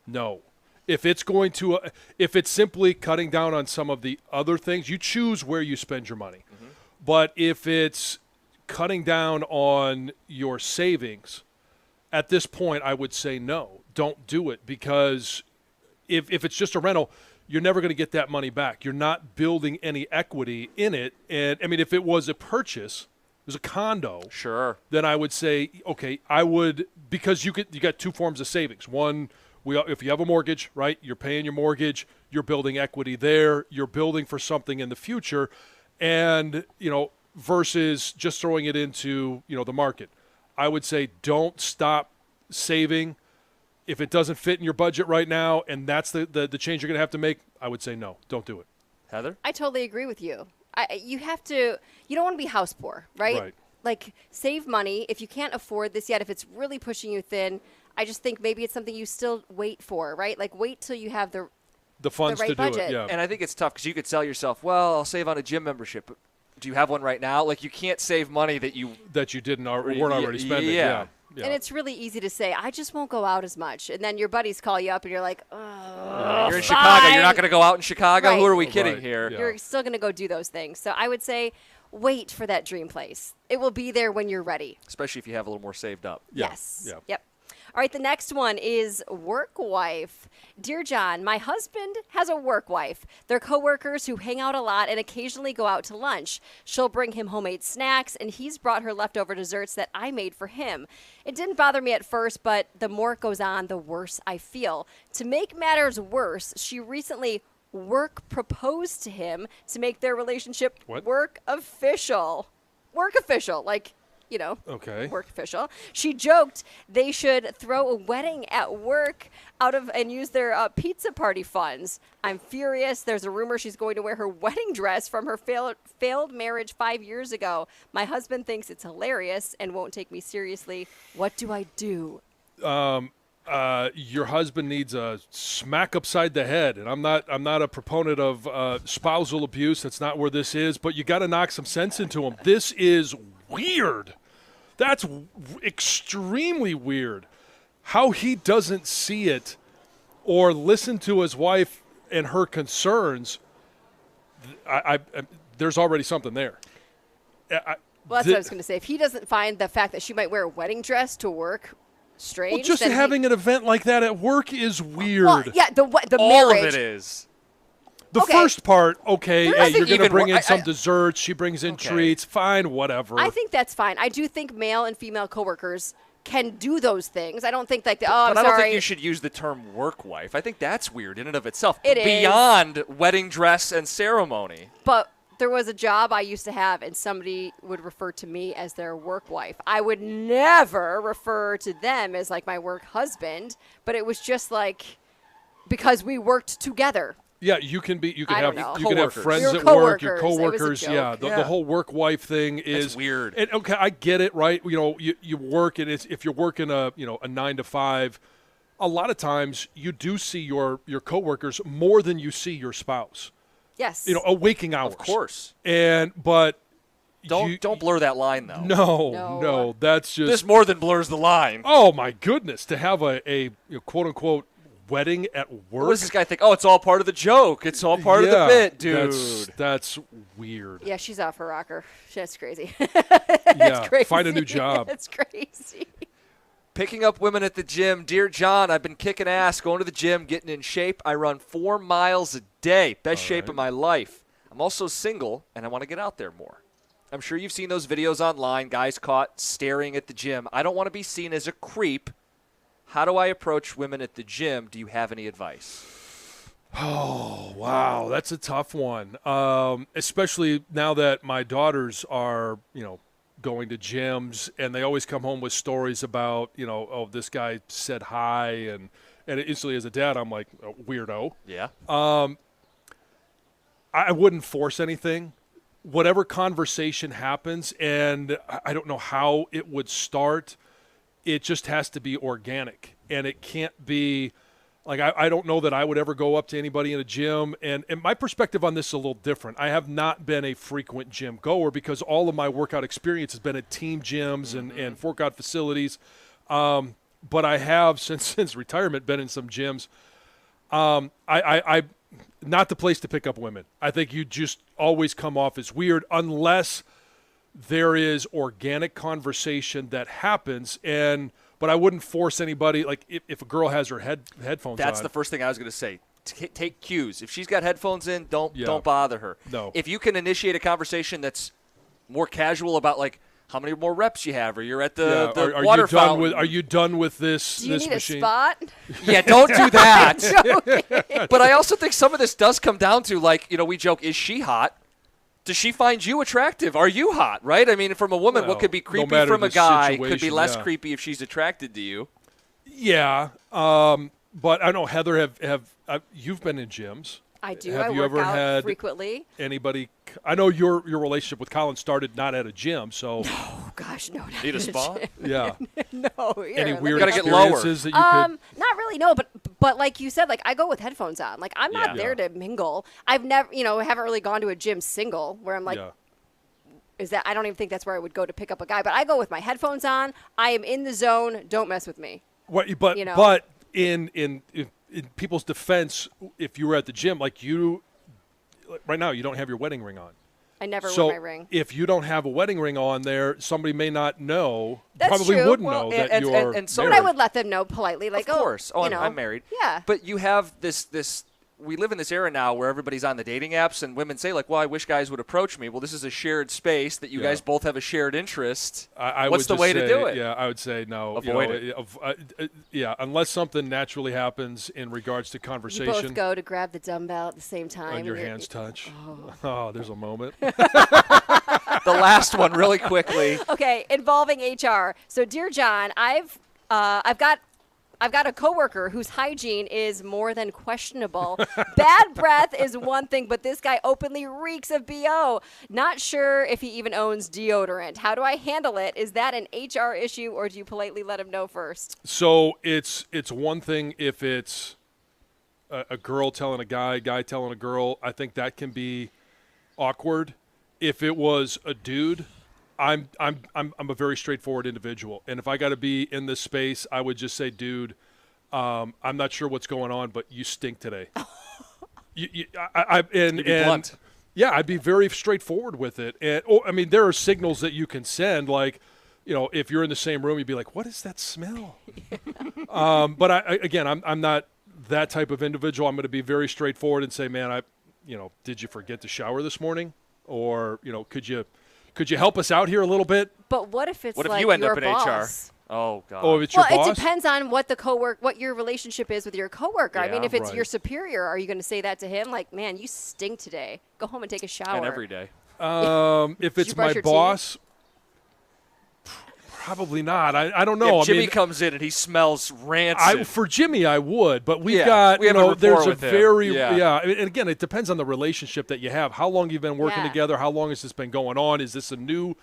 no. If it's going to, if it's simply cutting down on some of the other things, you choose where you spend your money. But if it's cutting down on your savings, at this point, I would say no. Don't do it, because if it's just a rental, you're never going to get that money back. You're not building any equity in it. And I mean, if it was a purchase, it was a condo, Sure. then I would say, okay, I would, because you got two forms of savings. One, if you have a mortgage, right, you're paying your mortgage, you're building equity there, you're building for something in the future, and, versus just throwing it into, the market. I would say don't stop saving. If it doesn't fit in your budget right now and that's the change you're going to have to make, I would say no, don't do it. Heather? I totally agree with you. You don't want to be house poor, right? Right. Like, save money. If you can't afford this yet, if it's really pushing you thin, I just think maybe it's something you still wait for, right? Like, wait till you have the funds right to do budget. it, yeah. And I think it's tough because you could sell yourself, well, I'll save on a gym membership. But do you have one right now? Like, you can't save money that you didn't weren't already spending. Yeah. Yeah. And it's really easy to say, I just won't go out as much. And then your buddies call you up and you're like, oh, You're in Chicago. You're not going to go out in Chicago? Right. Who are we kidding Right. here? Yeah. You're still going to go do those things. So I would say wait for that dream place. It will be there when you're ready. Especially if you have a little more saved up. Yeah. Yes. Yeah. Yep. All right, the next one is work wife. Dear John, my husband has a work wife. They're coworkers who hang out a lot and occasionally go out to lunch. She'll bring him homemade snacks, and he's brought her leftover desserts that I made for him. It didn't bother me at first, but the more it goes on, the worse I feel. To make matters worse, she recently work proposed to him to make their relationship What? work official. Work official, like, Okay. work official. She joked they should throw a wedding at work and use their pizza party funds. I'm furious. There's a rumor she's going to wear her wedding dress from her failed marriage 5 years ago. My husband thinks it's hilarious and won't take me seriously. What do I do? Your husband needs a smack upside the head, and I'm not a proponent of spousal abuse. That's not where this is. But you got to knock some sense into him. This is weird. That's extremely weird. How he doesn't see it or listen to his wife and her concerns. There's already something there. Well, that's what I was going to say. If he doesn't find the fact that she might wear a wedding dress to work strange, Well, just then having an event like that at work is weird. Well, yeah, the All marriage. of it is. The Okay. first part, okay, There hey, you're isn't going to even bring wor- in some I- desserts. She brings in Okay. treats. Fine, whatever. I think that's fine. I do think male and female coworkers can do those things. I don't think like, I'm But I don't sorry. think you should use the term work wife. I think that's weird in and of itself. It is. Beyond wedding dress and ceremony. But there was a job I used to have, and somebody would refer to me as their work wife. I would never refer to them as like my work husband, but it was just like because we worked together. Yeah, you can be. You can I have. don't know. You can have Coworkers. friends Your at work. Your coworkers. It was a coworkers. joke. Yeah, Yeah. the whole work wife thing is That's weird. And, okay, I get it, right? You know, you work, and if you're working a 9 to 5, a lot of times you do see your coworkers more than you see your spouse. Yes. You know, a waking hours. Of course. But Don't blur that line, though. No, that's just This more than blurs the line. Oh my goodness! To have a quote unquote wedding at work. What does this guy think? Oh, it's all part of the joke. It's all part of the bit, dude. That's weird. Yeah, she's off her rocker. That's crazy. Yeah, crazy. find a new job. It's crazy. Picking up women at the gym. Dear John, I've been kicking ass, going to the gym, getting in shape. I run 4 miles a day. Best shape of my life. I'm also single, and I want to get out there more. I'm sure you've seen those videos online, guys caught staring at the gym. I don't want to be seen as a creep. How do I approach women at the gym? Do you have any advice? Oh, wow. That's a tough one. Especially now that my daughters are, going to gyms, and they always come home with stories about, oh, this guy said hi, and instantly as a dad, I'm like, oh, weirdo. Yeah. I wouldn't force anything. Whatever conversation happens, and I don't know how it would start, it just has to be organic. And it can't be like I don't know that I would ever go up to anybody in a gym. And my perspective on this is a little different. I have not been a frequent gym goer because all of my workout experience has been at team gyms and workout facilities. But I have, since retirement, been in some gyms. I not the place to pick up women. I think you just always come off as weird unless there is organic conversation that happens. But I wouldn't force anybody. Like if a girl has her headphones on. That's the first thing I was going to say. Take cues. If she's got headphones in, don't bother her. No. If you can initiate a conversation that's more casual about like how many more reps you have, or you're at the are water you done fountain. Are you done with this? Do you need machine? a spot? Yeah, don't do that. But I also think some of this does come down to like, we joke, is she hot? Does she find you attractive? Are you hot, right? I mean, from a woman, what could be no creepy matter from a the guy could be situation, less yeah. creepy if she's attracted to you. Yeah. But I know, Heather, you've been in gyms. I do. Have I you work ever out had frequently. Anybody? I know your relationship with Colin started not at a gym, so Oh gosh, no. Need a spa? yeah. No. Any here, weird Gotta get lower. experiences that you could? Not really, no, but like you said, like I go with headphones on. Like I'm not Yeah. there to mingle. I've never, haven't really gone to a gym single where I'm like, Yeah. is that I don't even think that's where I would go to pick up a guy. But I go with my headphones on. I am in the zone. Don't mess with me. But you know. but in people's defense, if you were at the gym, like right now, you don't have your wedding ring on. I never So wear my ring. if you don't have a wedding ring on there, somebody may not know. That's probably true. wouldn't Well, know that and- you're and so- But married. I would let them know politely, like, Of course. Oh, you I'm married. Yeah. But you have this. We live in this era now where everybody's on the dating apps, and women say like, "Well, I wish guys would approach me." Well, this is a shared space that you Yeah. guys both have a shared interest. I What's would the way just to say, do it? Yeah, I would say no. Avoid it. Yeah, unless something naturally happens in regards to You conversation. both go to grab the dumbbell at the same time. And your you're- hands touch. Oh, there's a moment. The last one, really quickly. Okay, involving HR. So, dear John, I've got a coworker whose hygiene is more than questionable. Bad breath is one thing, but this guy openly reeks of BO. Not sure if he even owns deodorant. How do I handle it? Is that an HR issue, or do you politely let him know first? So it's one thing if it's a girl telling a guy telling a girl. I think that can be awkward. If it was a dude, I'm a very straightforward individual, and if I got to be in this space, I would just say, dude, I'm not sure what's going on, but you stink today. be blunt. Yeah, I'd be very straightforward with it. And I mean, there are signals that you can send, like, if you're in the same room, you'd be like, what is that smell? But I'm not that type of individual. I'm going to be very straightforward and say, man, did you forget to shower this morning? Or, could you help us out here a little bit? But what if it's What if like you end your up in boss? HR? Oh God. Oh, if it's Well, your boss? it depends on what your relationship is with your coworker. I mean, Yeah, if it's right. your superior, are you going to say that to him? Like, man, you stink today. Go home and take a shower. And every day. If you it's brush my your boss, Probably not. I don't know. If Jimmy I mean, comes in and he smells rancid. for Jimmy, I would, but we've Yeah, got, we have a rapport there's a with him. very, Yeah. and again, it depends on the relationship that you have. How long you've been working Yeah. together? How long has this been going on? Is this a new,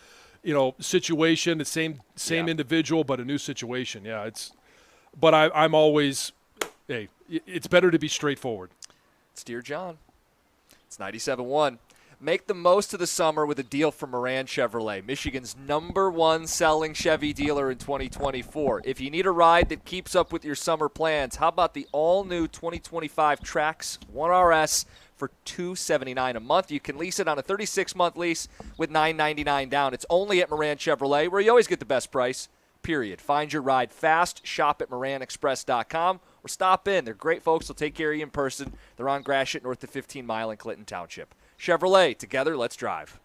situation? The same Yeah. individual, but a new situation. Yeah, but I'm always, hey, it's better to be straightforward. It's Dear John. It's 97.1. Make the most of the summer with a deal from Moran Chevrolet, Michigan's #1 selling Chevy dealer in 2024. If you need a ride that keeps up with your summer plans, how about the all-new 2025 Trax 1RS for $279 a month? You can lease it on a 36-month lease with $999 down. It's only at Moran Chevrolet, where you always get the best price, period. Find your ride fast. Shop at MoranExpress.com or stop in. They're great folks. They'll take care of you in person. They're on Gratiot north of 15 Mile in Clinton Township. Chevrolet, together, let's drive.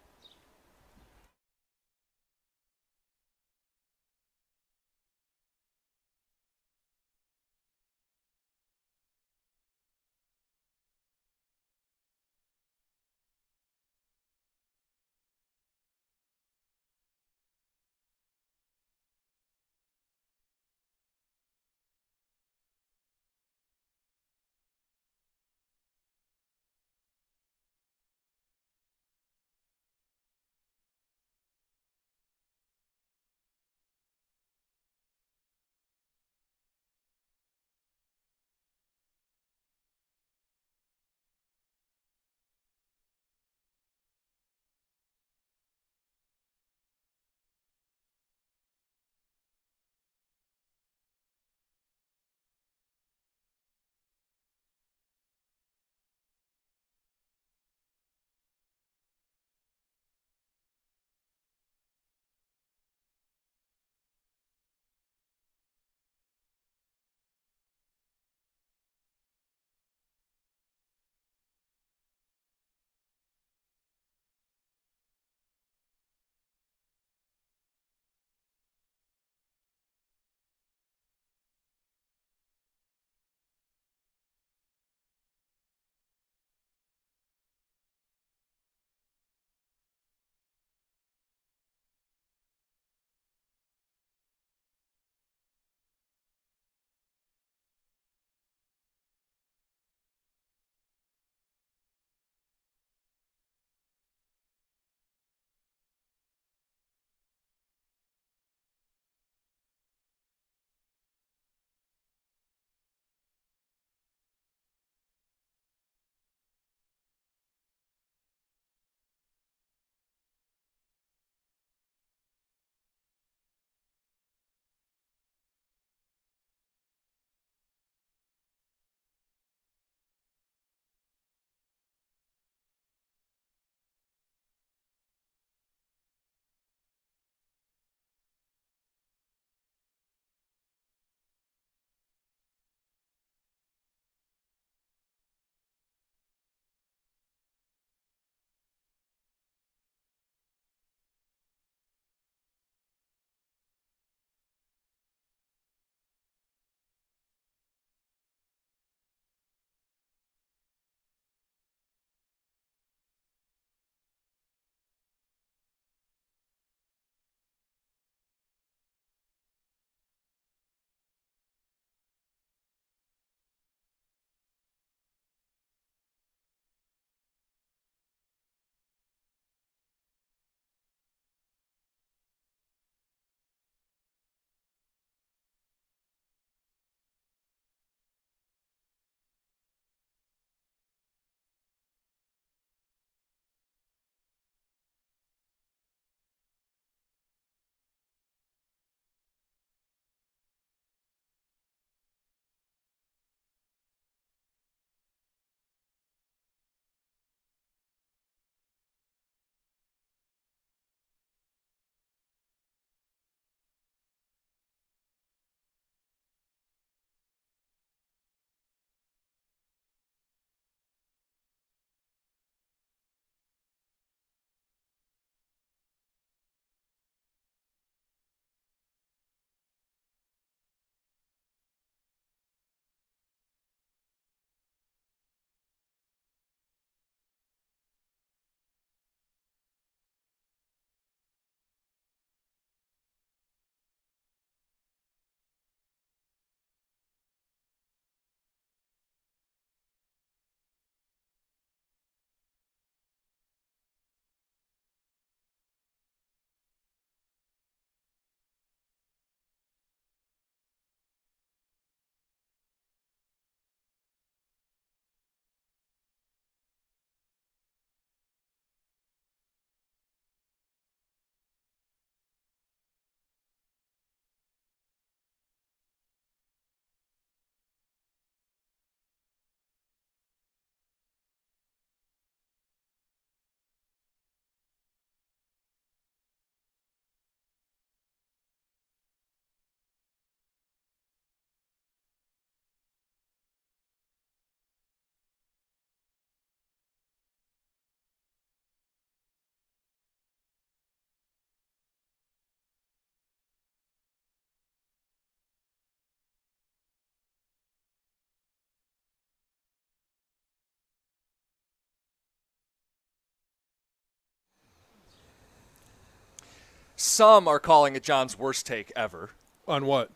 Some are calling it John's worst take ever. On what?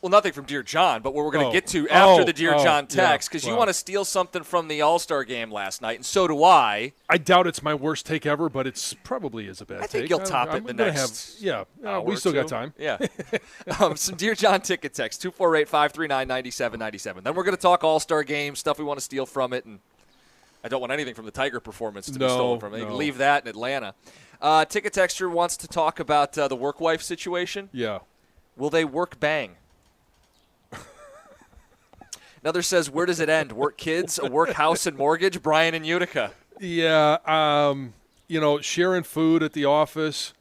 Well, nothing from Dear John, but what we're going to get to after the Dear John text, because you want to steal something from the All-Star game last night, and so do I. I doubt it's my worst take ever, but it's probably is a bad take. I think you'll top it the next we still got time. Yeah. Some Dear John ticket text, 248-539-9797. Then we're going to talk All-Star game, stuff we want to steal from it, and I don't want anything from the Tiger performance to be stolen from it. No. Leave that in Atlanta. Ticket texter wants to talk about the work wife situation. Yeah. Will they work bang? Another says, where does it end? Work kids, a work house and mortgage? Brian in Utica. Yeah. Sharing food at the office.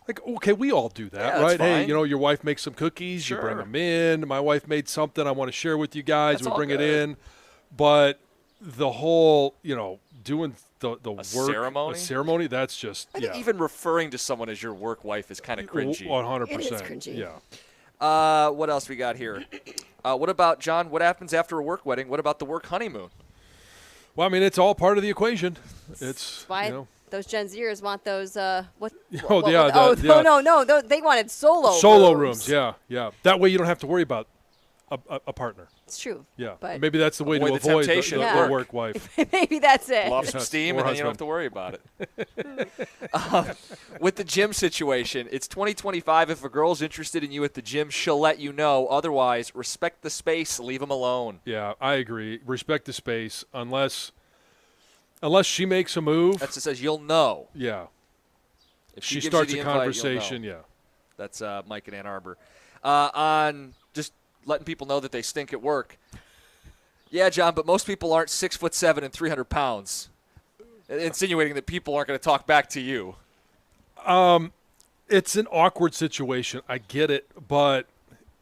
Like, okay, we all do that, Yeah, right? that's Hey, fine. your wife makes some cookies. Sure. You bring them in. My wife made something I want to share with you guys. That's we all bring good. it in. But the whole, doing the work. ceremony? A ceremony, that's just, I think even referring to someone as your work wife is kind of cringy. 100%. It is cringy. Yeah. What else we got here? What about, John, what happens after a work wedding? What about the work honeymoon? Well, I mean, it's all part of the equation. It's Why those Gen Zers want those? yeah, they wanted solo rooms. Yeah. That way you don't have to worry about a partner. It's true. Yeah. But Maybe that's the way Avoid to the avoid temptation the at the work. work wife. maybe that's it. Blow off some Yes, steam, or and then you don't husband. have to worry about it. With the gym situation, it's 2025. If a girl's interested in you at the gym, she'll let you know. Otherwise, respect the space. Leave them alone. Yeah, I agree. Respect the space unless she makes a move. That's it says you'll know. Yeah. If She gives you starts the a invite, you'll conversation, know. yeah. That's Mike in Ann Arbor. On just letting people know that they stink at work. Yeah, John, but most people aren't 6'7" and 300 pounds. Insinuating that people aren't going to talk back to you. It's an awkward situation. I get it, but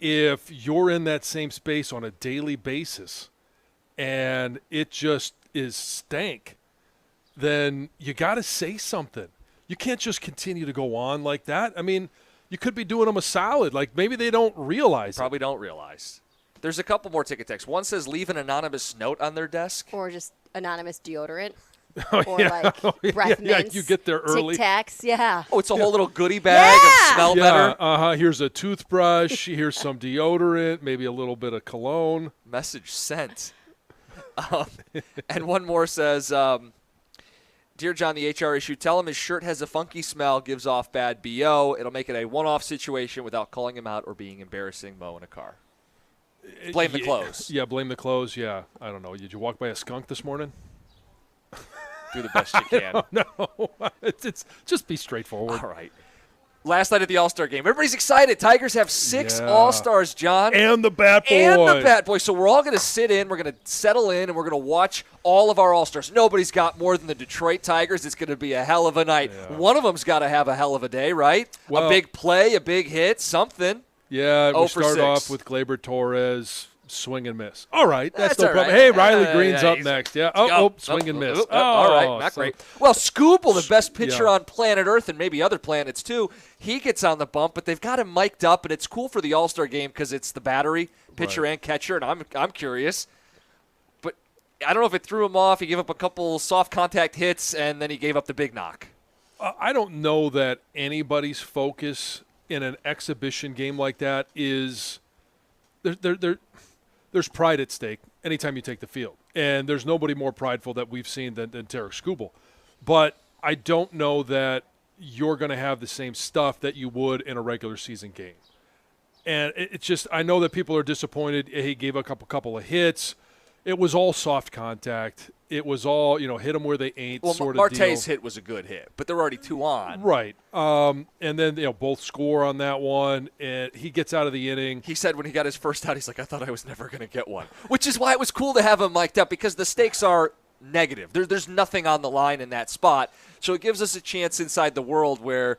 if you're in that same space on a daily basis and it just is stank, then you got to say something. You can't just continue to go on like that. I mean, you could be doing them a solid. Like maybe they don't realize Probably don't realize. There's a couple more ticket texts. One says leave an anonymous note on their desk. Or just anonymous deodorant. it. Or breath yeah, mints. you get there early. Tic Tacs, yeah. Oh, it's a whole little goodie bag Yeah! of smell Yeah, better. Here's a toothbrush. Here's some deodorant. Maybe a little bit of cologne. Message sent. And one more says, Dear John, the HR issue, tell him his shirt has a funky smell, gives off bad BO. It'll make it a one-off situation without calling him out or being embarrassing Mo in a car. Blame the clothes. Yeah, blame the clothes. Yeah, I don't know. Did you walk by a skunk this morning? Do the best you can. No, it's just be straightforward. All right. Last night at the All-Star game. Everybody's excited. Tigers have 6 Yeah. All-Stars, John. And the bat boy. And the Bat Boy. So we're all going to sit in, we're going to settle in, and we're going to watch all of our All-Stars. Nobody's got more than the Detroit Tigers. It's going to be a hell of a night. Yeah. One of them's got to have a hell of a day, right? Well- a big play, a big hit, something. Yeah, 0 we for start 6. off with Gleyber Torres, swing and miss. All right, that's That's no all problem. right. Hey, Riley Yeah, Green's yeah, up he's- next. Yeah. Go. Swing and miss. All right, not so- great. Well, Scooble, the best pitcher Yeah. on planet Earth and maybe other planets too, he gets on the bump, but they've got him mic'd up, and it's cool for the All-Star game because it's the battery, pitcher Right. and catcher, and I'm curious. But I don't know if it threw him off. He gave up a couple soft contact hits, and then he gave up the big knock. I don't know that anybody's focus in an exhibition game like that is there's pride at stake anytime you take the field. And there's nobody more prideful that we've seen than Tarek Skubal. But I don't know that you're going to have the same stuff that you would in a regular season game. And it's just, I know that people are disappointed. He gave a couple of hits. It was all soft contact. It was all, hit them where they ain't Well, sort of Marte's deal. hit was a good hit, but there were already 2 on. Right. And then, both score on that one, and he gets out of the inning. He said when he got his first out, he's like, I thought I was never going to get one. Which is why it was cool to have him mic'd up because the stakes are negative. There's nothing on the line in that spot. So it gives us a chance inside the world where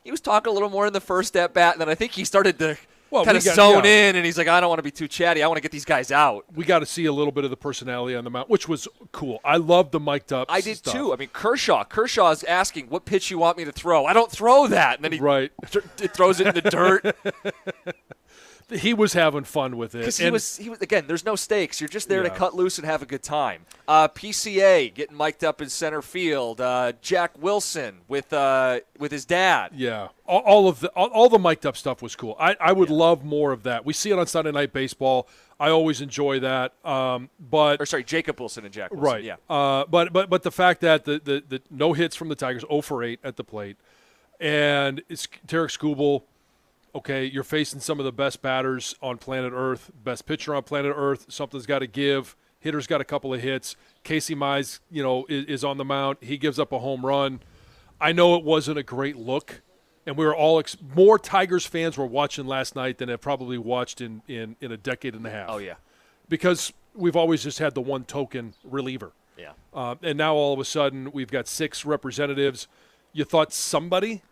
he was talking a little more in the first at-bat, and then I think he started to kind of zone in, and he's like, I don't want to be too chatty. I want to get these guys out. We got to see a little bit of the personality on the mound, which was cool. I love the mic'd up I did stuff. too. I mean, Kershaw is asking, what pitch you want me to throw? I don't throw that. And then he Right. throws it in the dirt. He was having fun with it. Because he was again, there's no stakes. You're just there to cut loose and have a good time. PCA getting mic'd up in center field. Jack Wilson with his dad. Yeah, all the mic'd up stuff was cool. I would love more of that. We see it on Sunday Night Baseball. I always enjoy that. Jacob Wilson and Jack Wilson. Right. Yeah. But the fact that the no hits from the Tigers, 0 for 8 at the plate, and it's Tarek Skubal. Okay, you're facing some of the best batters on planet Earth, best pitcher on planet Earth. Something's got to give. Hitter's got a couple of hits. Casey Mize, is on the mound. He gives up a home run. I know it wasn't a great look, and we were all more Tigers fans were watching last night than have probably watched in a decade and a half. Oh, yeah. Because we've always just had the one token reliever. Yeah. And now all of a sudden we've got 6 representatives. You thought somebody –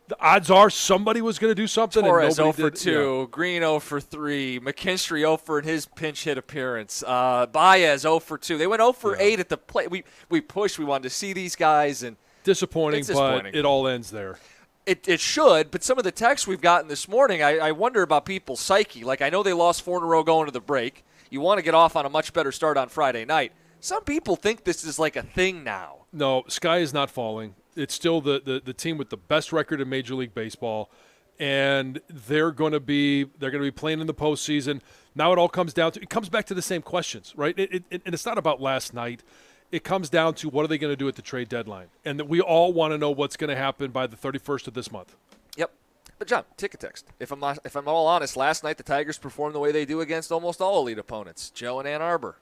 the odds are somebody was going to do something. Torres and 0 for 2, yeah. Green 0 for 3, McKinstry 0 for in his pinch hit appearance, Baez 0 for 2. They went 0 for 8 at the plate. We pushed. We wanted to see these guys. And disappointing, but it all ends there. It should, but some of the texts we've gotten this morning, I wonder about people's psyche. Like, I know they lost 4 in a row going to the break. You want to get off on a much better start on Friday night. Some people think this is like a thing now. No, sky is not falling. It's still the team with the best record in Major League Baseball, and they're going to be playing in the postseason. Now it comes back to the same questions, right? And it's not about last night. It comes down to what are they going to do at the trade deadline, and that we all want to know what's going to happen by the 31st of this month. Yep. But John, ticket text. If I'm all honest, last night the Tigers performed the way they do against almost all elite opponents. Joe and Ann Arbor.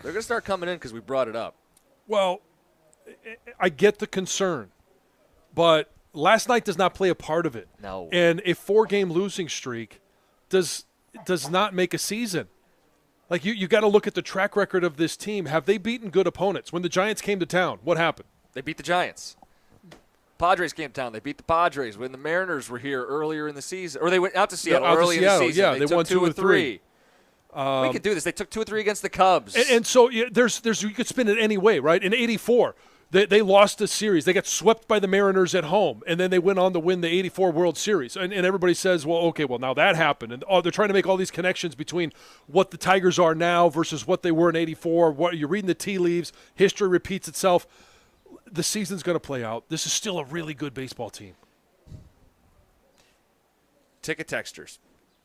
They're going to start coming in because we brought it up. Well, I get the concern, but last night does not play a part of it. No. And a 4-game losing streak does not make a season. Like, you got to look at the track record of this team. Have they beaten good opponents? When the Giants came to town, what happened? They beat the Giants. Padres came to town. They beat the Padres. When the Mariners were here earlier in the season, or they went out to Seattle early in the season. Yeah, they took won 2 or 3. We could do this. They took 2 or 3 against the Cubs. And so there's you could spin it any way, right? In '84, they lost the series. They got swept by the Mariners at home, and then they went on to win the '84 World Series. And everybody says, well, okay, well, now that happened. And they're trying to make all these connections between what the Tigers are now versus what they were in '84. What you're reading the tea leaves. History repeats itself. The season's going to play out. This is still a really good baseball team. Ticket texters.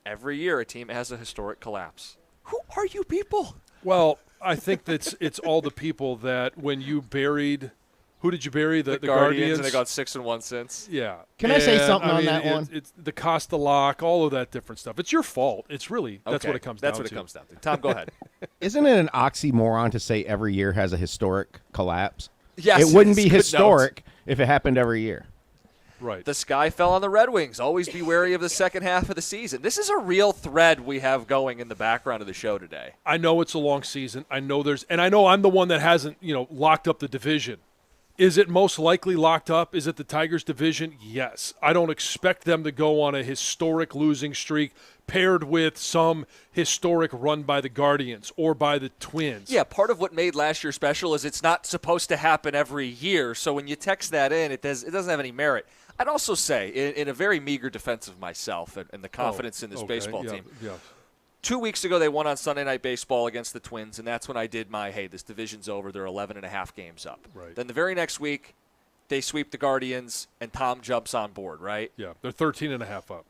Every year a team has a historic collapse. Who are you people? Well, I think it's all the people that when you buried – who did you bury? The Guardians? And they got 6-1 since. Yeah. Can I say something on that one? It's the Costa lock, all of that different stuff. It's your fault. It's really – that's what it comes down to. That's what it comes down to. Tom, go ahead. Isn't it an oxymoron to say every year has a historic collapse? Yes. It wouldn't be good historic if it happened every year. Right. The sky fell on the Red Wings. Always be wary of the second half of the season. This is a real thread we have going in the background of the show today. I know it's a long season. I know I'm the one that hasn't, locked up the division. Is it most likely locked up? Is it the Tigers division? Yes. I don't expect them to go on a historic losing streak paired with some historic run by the Guardians or by the Twins. Yeah, part of what made last year special is it's not supposed to happen every year. So when you text that in, it doesn't have any merit. I'd also say, in a very meager defense of myself and the confidence in this baseball team, 2 weeks ago they won on Sunday Night Baseball against the Twins, and that's when I did this division's over. They're 11.5 games up. Right. Then the very next week, they sweep the Guardians, and Tom jumps on board, right? Yeah, they're 13.5 up.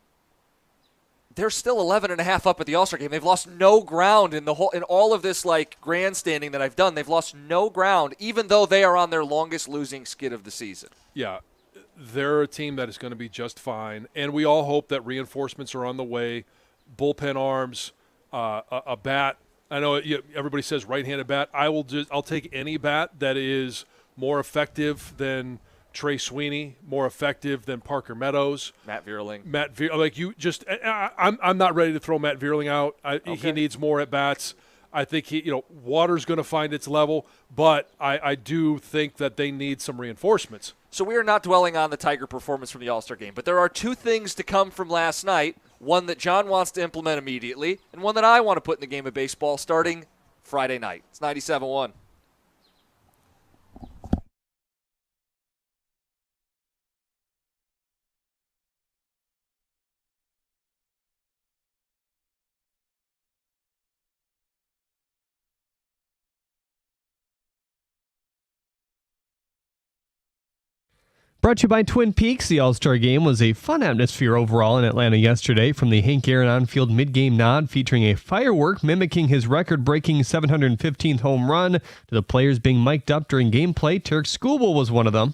They're still 11.5 up at the All-Star game. They've lost no ground in all of this grandstanding that I've done. They've lost no ground, even though they are on their longest losing skid of the season. Yeah. They're a team that is going to be just fine, and we all hope that reinforcements are on the way, bullpen arms, a bat. I know everybody says right-handed bat. I'll take any bat that is more effective than Trey Sweeney, more effective than Parker Meadows. Matt Vierling. I'm not ready to throw Matt Vierling out. Okay. He needs more at bats. I think water's going to find its level, but I do think that they need some reinforcements. So we are not dwelling on the Tiger performance from the All-Star game, but there are 2 things to come from last night, one that John wants to implement immediately, and one that I want to put in the game of baseball starting Friday night. It's 97-1. Brought to you by Twin Peaks. The All-Star Game was a fun atmosphere overall in Atlanta yesterday, from the Hank Aaron on-field mid-game nod featuring a firework mimicking his record-breaking 715th home run to the players being mic'd up during gameplay. Turk Skubal was one of them.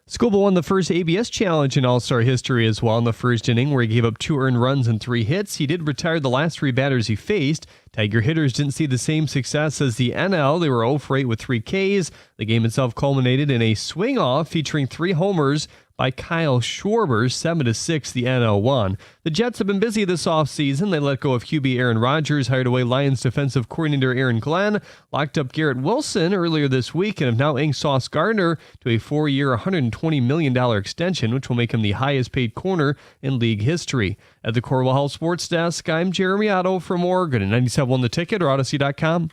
Skubal won the first ABS challenge in All-Star history as well in the first inning, where he gave up 2 earned runs and 3 hits. He did retire the last 3 batters he faced. Tiger hitters didn't see the same success as the NL. They were 0 for 8 with 3 Ks. The game itself culminated in a swing-off featuring 3 homers by Kyle Schwarber, 7-6, the NL won. The Jets have been busy this offseason. They let go of QB Aaron Rodgers, hired away Lions defensive coordinator Aaron Glenn, locked up Garrett Wilson earlier this week, and have now inked Sauce Gardner to a 4-year, $120 million extension, which will make him the highest-paid corner in league history. At the Corwell Health Sports Desk, I'm Jeremy Otto. For more, go to 97.1 The Ticket or Odyssey.com.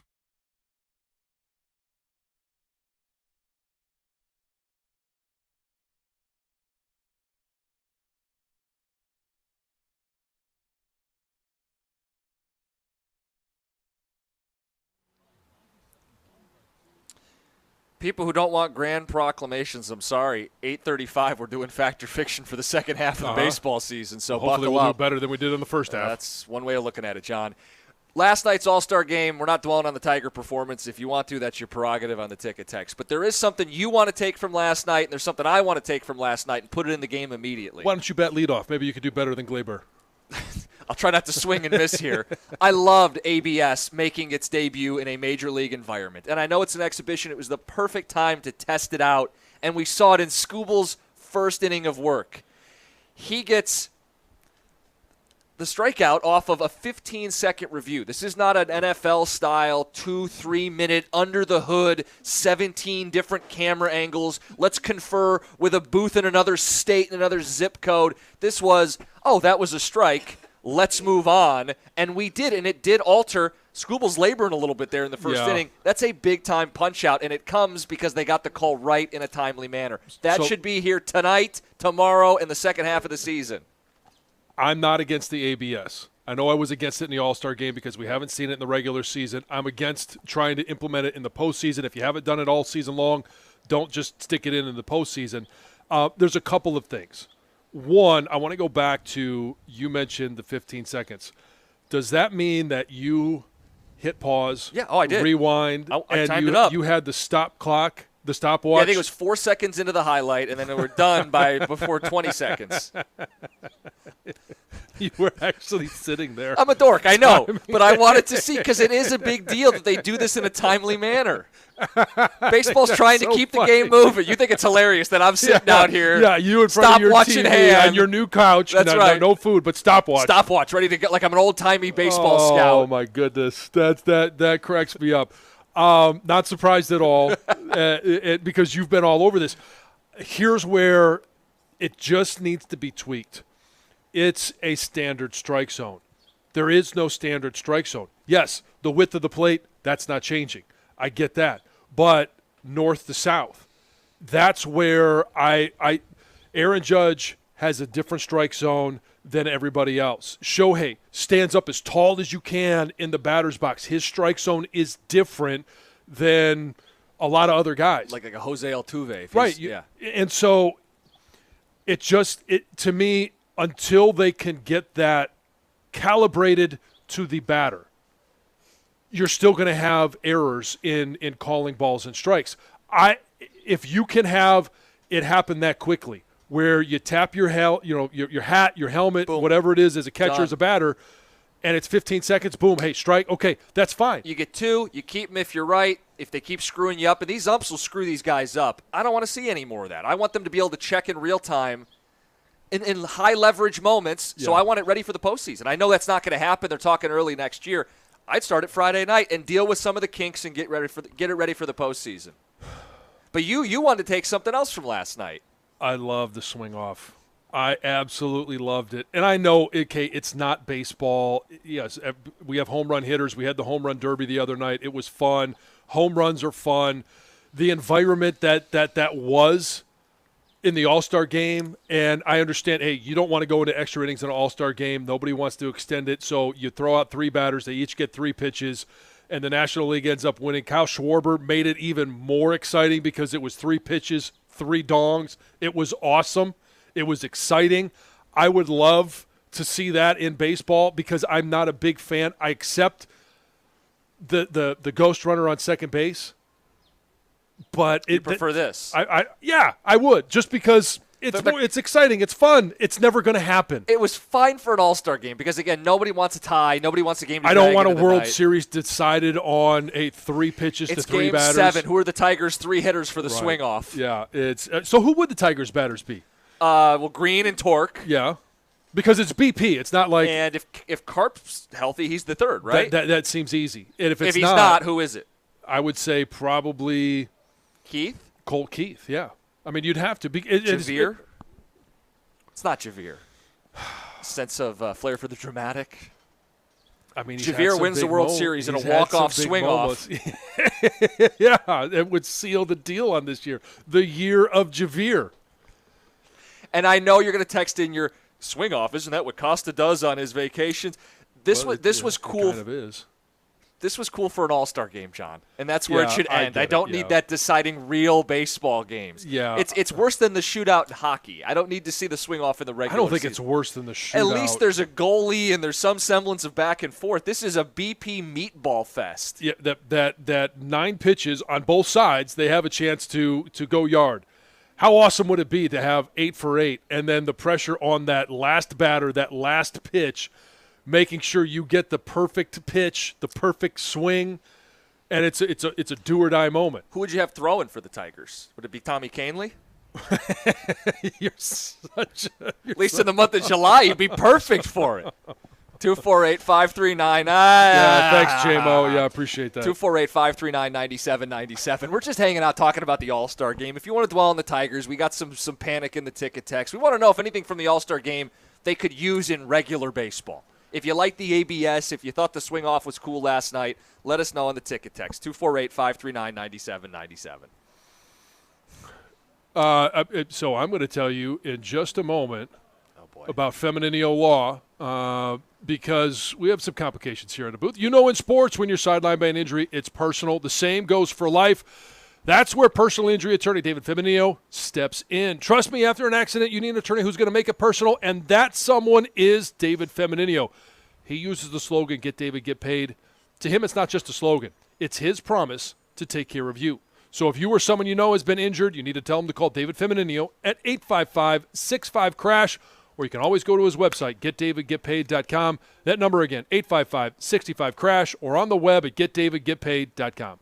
People who don't want grand proclamations, I'm sorry. 8:35, we're doing Fact or Fiction for the second half of the baseball season, so hopefully buckle we'll up. do better than we did in the first half. That's one way of looking at it, John. Last night's All-Star game, we're not dwelling on the Tiger performance. If you want to, that's your prerogative on the ticket text. But there is something you want to take from last night, and there's something I want to take from last night and put it in the game immediately. Why don't you bet leadoff? Maybe you could do better than Glaber. I'll try not to swing and miss here. I loved ABS making its debut in a major league environment. And I know it's an exhibition. It was the perfect time to test it out. And we saw it in Skubal's first inning of work. He gets the strikeout off of a 15-second review. This is not an NFL-style 2-3 minute under the hood, 17 different camera angles. Let's confer with a booth in another state and another zip code. This was, oh, that was a strike. Let's move on. And we did, and it did alter. Skubal's laboring a little bit there in the first inning. That's a big-time punch-out, and it comes because they got the call right in a timely manner. That should be here tonight, tomorrow, in the second half of the season. I'm not against the ABS. I know I was against it in the All-Star game because we haven't seen it in the regular season. I'm against trying to implement it in the postseason. If you haven't done it all season long, don't just stick it in the postseason. There's a couple of things. One, I want to go back to, you mentioned the 15 seconds. Does that mean that you hit pause, I did. Rewind, I timed it up. You had the stop clock, the stopwatch? Yeah, I think it was 4 seconds into the highlight, and then we were done before 20 seconds. You were actually sitting there. I'm a dork, I know, but I wanted to see because it is a big deal that they do this in a timely manner. Baseball's trying to keep the game moving. You think it's hilarious that I'm sitting out here. Yeah, you in front of your stopwatch in TV hand. on your new couch. That's right. No food, but stopwatch. Stopwatch, ready to get like I'm an old-timey baseball scout. Oh, my goodness. That cracks me up. Not surprised at all because you've been all over this. Here's where it just needs to be tweaked. It's a standard strike zone. There is no standard strike zone. Yes, the width of the plate, that's not changing. I get that. But north to south, that's where Aaron Judge has a different strike zone than everybody else. Shohei stands up as tall as you can in the batter's box. His strike zone is different than a lot of other guys. Like a Jose Altuve. Right. Yeah. And so to me, until they can get that calibrated to the batter, you're still going to have errors in calling balls and strikes. If you can have it happen that quickly, where you tap your your hat, your helmet, boom, whatever it is as a catcher, done, as a batter, and it's 15 seconds, boom, hey, strike, okay, that's fine. You get 2, you keep them if you're right. If they keep screwing you up, and these umps will screw these guys up, I don't want to see any more of that. I want them to be able to check in real time in high leverage moments, so I want it ready for the postseason. I know that's not going to happen. They're talking early next year. I'd start it Friday night and deal with some of the kinks and get it ready for the postseason. But you wanted to take something else from last night. I love the swing off. I absolutely loved it. And I know, okay, it's not baseball. Yes, we have home run hitters. We had the home run derby the other night. It was fun. Home runs are fun. The environment that was in the All-Star game, and I understand, hey, you don't want to go into extra innings in an All-Star game. Nobody wants to extend it, so you throw out 3 batters. They each get 3 pitches, and the National League ends up winning. Kyle Schwarber made it even more exciting because it was 3 pitches, 3 dongs. It was awesome. It was exciting. I would love to see that in baseball because I'm not a big fan. I accept the ghost runner on second base. But You prefer this? I would, just because it's exciting, it's fun. It's never going to happen. It was fine for an All-Star game because, again, nobody wants a tie. Nobody wants a game to I don't drag want a into the World night. Series decided on 3 pitches It's to 3 game batters. 7. Who are the Tigers' 3 hitters for the Right. swing off? Yeah, it's so who would the Tigers batters be? Well, Green and Torque. Yeah, because it's BP. It's not like And if Carp's healthy, he's the third, right? that seems easy. And if if he's not, not, who is it? I would say probably Keith? Colt Keith. Yeah, I mean you'd have to be Javier? It's not Javier. Sense of flair for the dramatic. I mean, he's Javier had some wins the big World moments. Series in a He's had some walk-off big swing-off. moments. Yeah, it would seal the deal on this year. The year of Javier. And I know you're going to text in your swing off. Isn't that what Costa does on his vacations? This was It cool. kind of is. This was cool for an All-Star game, John, and that's where it Yeah, should I end. get I don't it, need yeah. that deciding real baseball games. Yeah. it's worse than the shootout in hockey. I don't need to see the swing off in the I regular. don't think it's season. worse than the shootout. At least there's a goalie and there's some semblance of back and forth. This is a BP meatball fest. Yeah, that 9 pitches on both sides, they have a chance to go yard. How awesome would it be to have 8 for 8 and then the pressure on that last batter, that last pitch, making sure you get the perfect pitch, the perfect swing, and it's a do or die moment. Who would you have throwing for the Tigers? Would it be Tommy Canley? You're such a, At least in the month of July, he'd be perfect for it. 248-539. yeah, thanks, J-Mo. Yeah, I appreciate that. 248-539-9797. We're just hanging out talking about the All-Star game. If you want to dwell on the Tigers, we got some panic in the ticket text. We want to know if anything from the All-Star game they could use in regular baseball. If you like the ABS, if you thought the swing off was cool last night, let us know on the ticket text. 248-539-9797. So I'm going to tell you in just a moment Oh, boy. about Femininio law because we have some complications here in the booth. You know, in sports, when you're sidelined by an injury, it's personal. The same goes for life. That's where personal injury attorney David Femininio steps in. Trust me, after an accident, you need an attorney who's going to make it personal, and that someone is David Femininio. He uses the slogan, "Get David, Get Paid." To him, it's not just a slogan. It's his promise to take care of you. So if you or someone you know has been injured, you need to tell them to call David Femininio at 855-65-CRASH, or you can always go to his website, getdavidgetpaid.com. That number again, 855-65-CRASH, or on the web at getdavidgetpaid.com.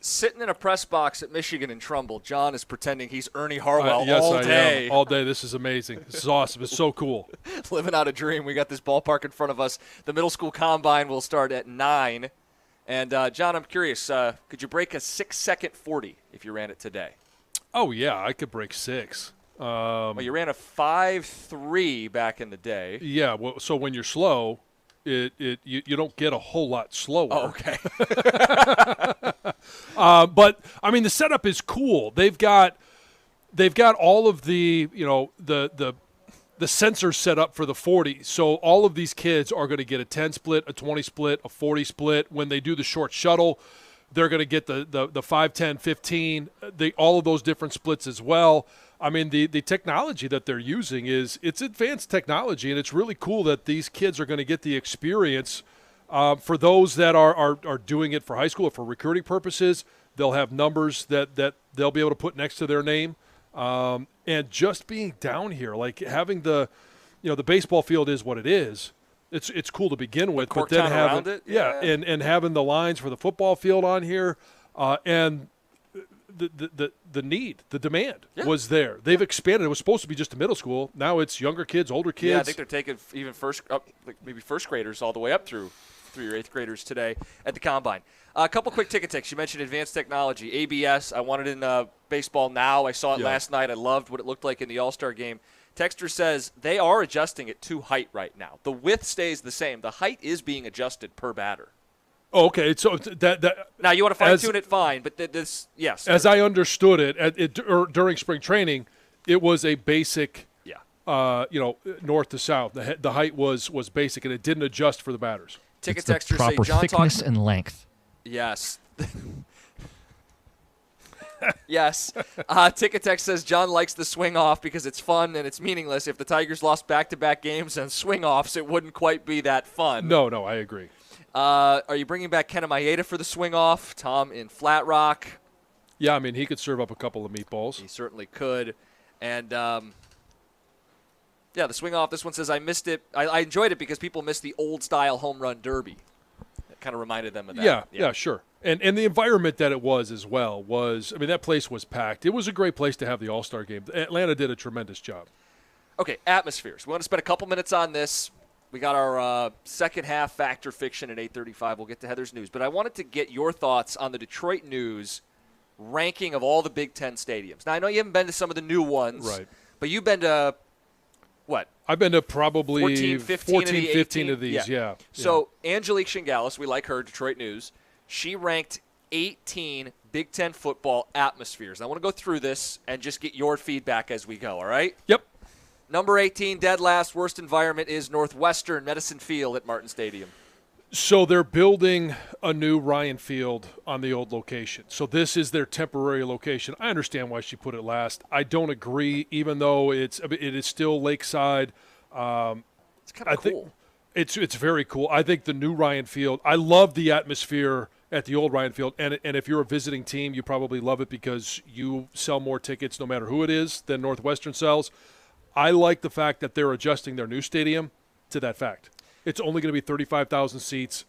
Sitting in a press box at Michigan in Trumbull, John is pretending he's Ernie Harwell Yes, all I day. am. All day. This is amazing. This is awesome. It's so cool. Living out a dream. We got this ballpark in front of us. The middle school combine will start at 9. And, John, I'm curious, could you break a 6-second 40 if you ran it today? Oh, yeah, I could break 6. Well, you ran a 5.3 back in the day. Yeah, well, so when you're slow, you don't get a whole lot slower. Oh, okay. But I mean, the setup is cool. They've got all of the the sensors set up for the 40. So all of these kids are going to get a 10 split, a 20 split, a 40 split. When they do the short shuttle, they're going to get the 5, 10, 15, all of those different splits as well. I mean, the technology that they're using it's advanced technology, and it's really cool that these kids are going to get the experience. For those that are doing it for high school or for recruiting purposes, they'll have numbers that they'll be able to put next to their name. And just being down here, like having the baseball field is what it is. It's cool to begin with, but then having it? Yeah, and having the lines for the football field on here, and the demand was there. They've expanded. It was supposed to be just a middle school. Now it's younger kids, older kids. Yeah, I think they're taking even maybe first graders all the way up through 3rd or 8th graders today at the Combine. A couple quick ticket texts. You mentioned advanced technology. ABS, I want it in Baseball Now. I saw it last night. I loved what it looked like in the All-Star game. Texter says they are adjusting it to height right now. The width stays the same. The height is being adjusted per batter. Oh, okay, so that now you want to fine-tune it, fine, but this, yes. As I understood it, during spring training, it was a basic, north to south. The height was basic, and it didn't adjust for the batters. Ticket It's the texters proper say John thickness talked. and length. Yes. Yes. Ticket text says John likes the swing off because it's fun and it's meaningless. If the Tigers lost back-to-back games and swing offs, it wouldn't quite be that fun. No, I agree. Are you bringing back Ken Maeda for the swing off? Tom in Flat Rock. Yeah, I mean, he could serve up a couple of meatballs. He certainly could. And, the swing off, this one says, I missed it. I enjoyed it because people missed the old-style home run derby. It kind of reminded them of that. Yeah, sure. And the environment that it was as well was, I mean, that place was packed. It was a great place to have the All-Star game. Atlanta did a tremendous job. Okay, atmospheres. We want to spend a couple minutes on this. We got our second half Factor Fiction at 8:35. We'll get to Heather's News. But I wanted to get your thoughts on the Detroit News ranking of all the Big Ten stadiums. Now, I know you haven't been to some of the new ones. Right. But you've been to, what? I've been to probably 14, 15 of these, yeah. So Angelique Shingalis, we like her, Detroit News. She ranked 18 Big Ten football atmospheres. I want to go through this and just get your feedback as we go, all right? Yep. Number 18, dead last, worst environment is Northwestern Medicine Field at Martin Stadium. So they're building a new Ryan Field on the old location. So this is their temporary location. I understand why she put it last. I don't agree, even though it is still lakeside. It's kind of cool. It's very cool. I think the new Ryan Field, I love the atmosphere at the old Ryan Field. And if you're a visiting team, you probably love it because you sell more tickets no matter who it is than Northwestern sells. I like the fact that they're adjusting their new stadium to that fact. It's only going to be 35,000 seats.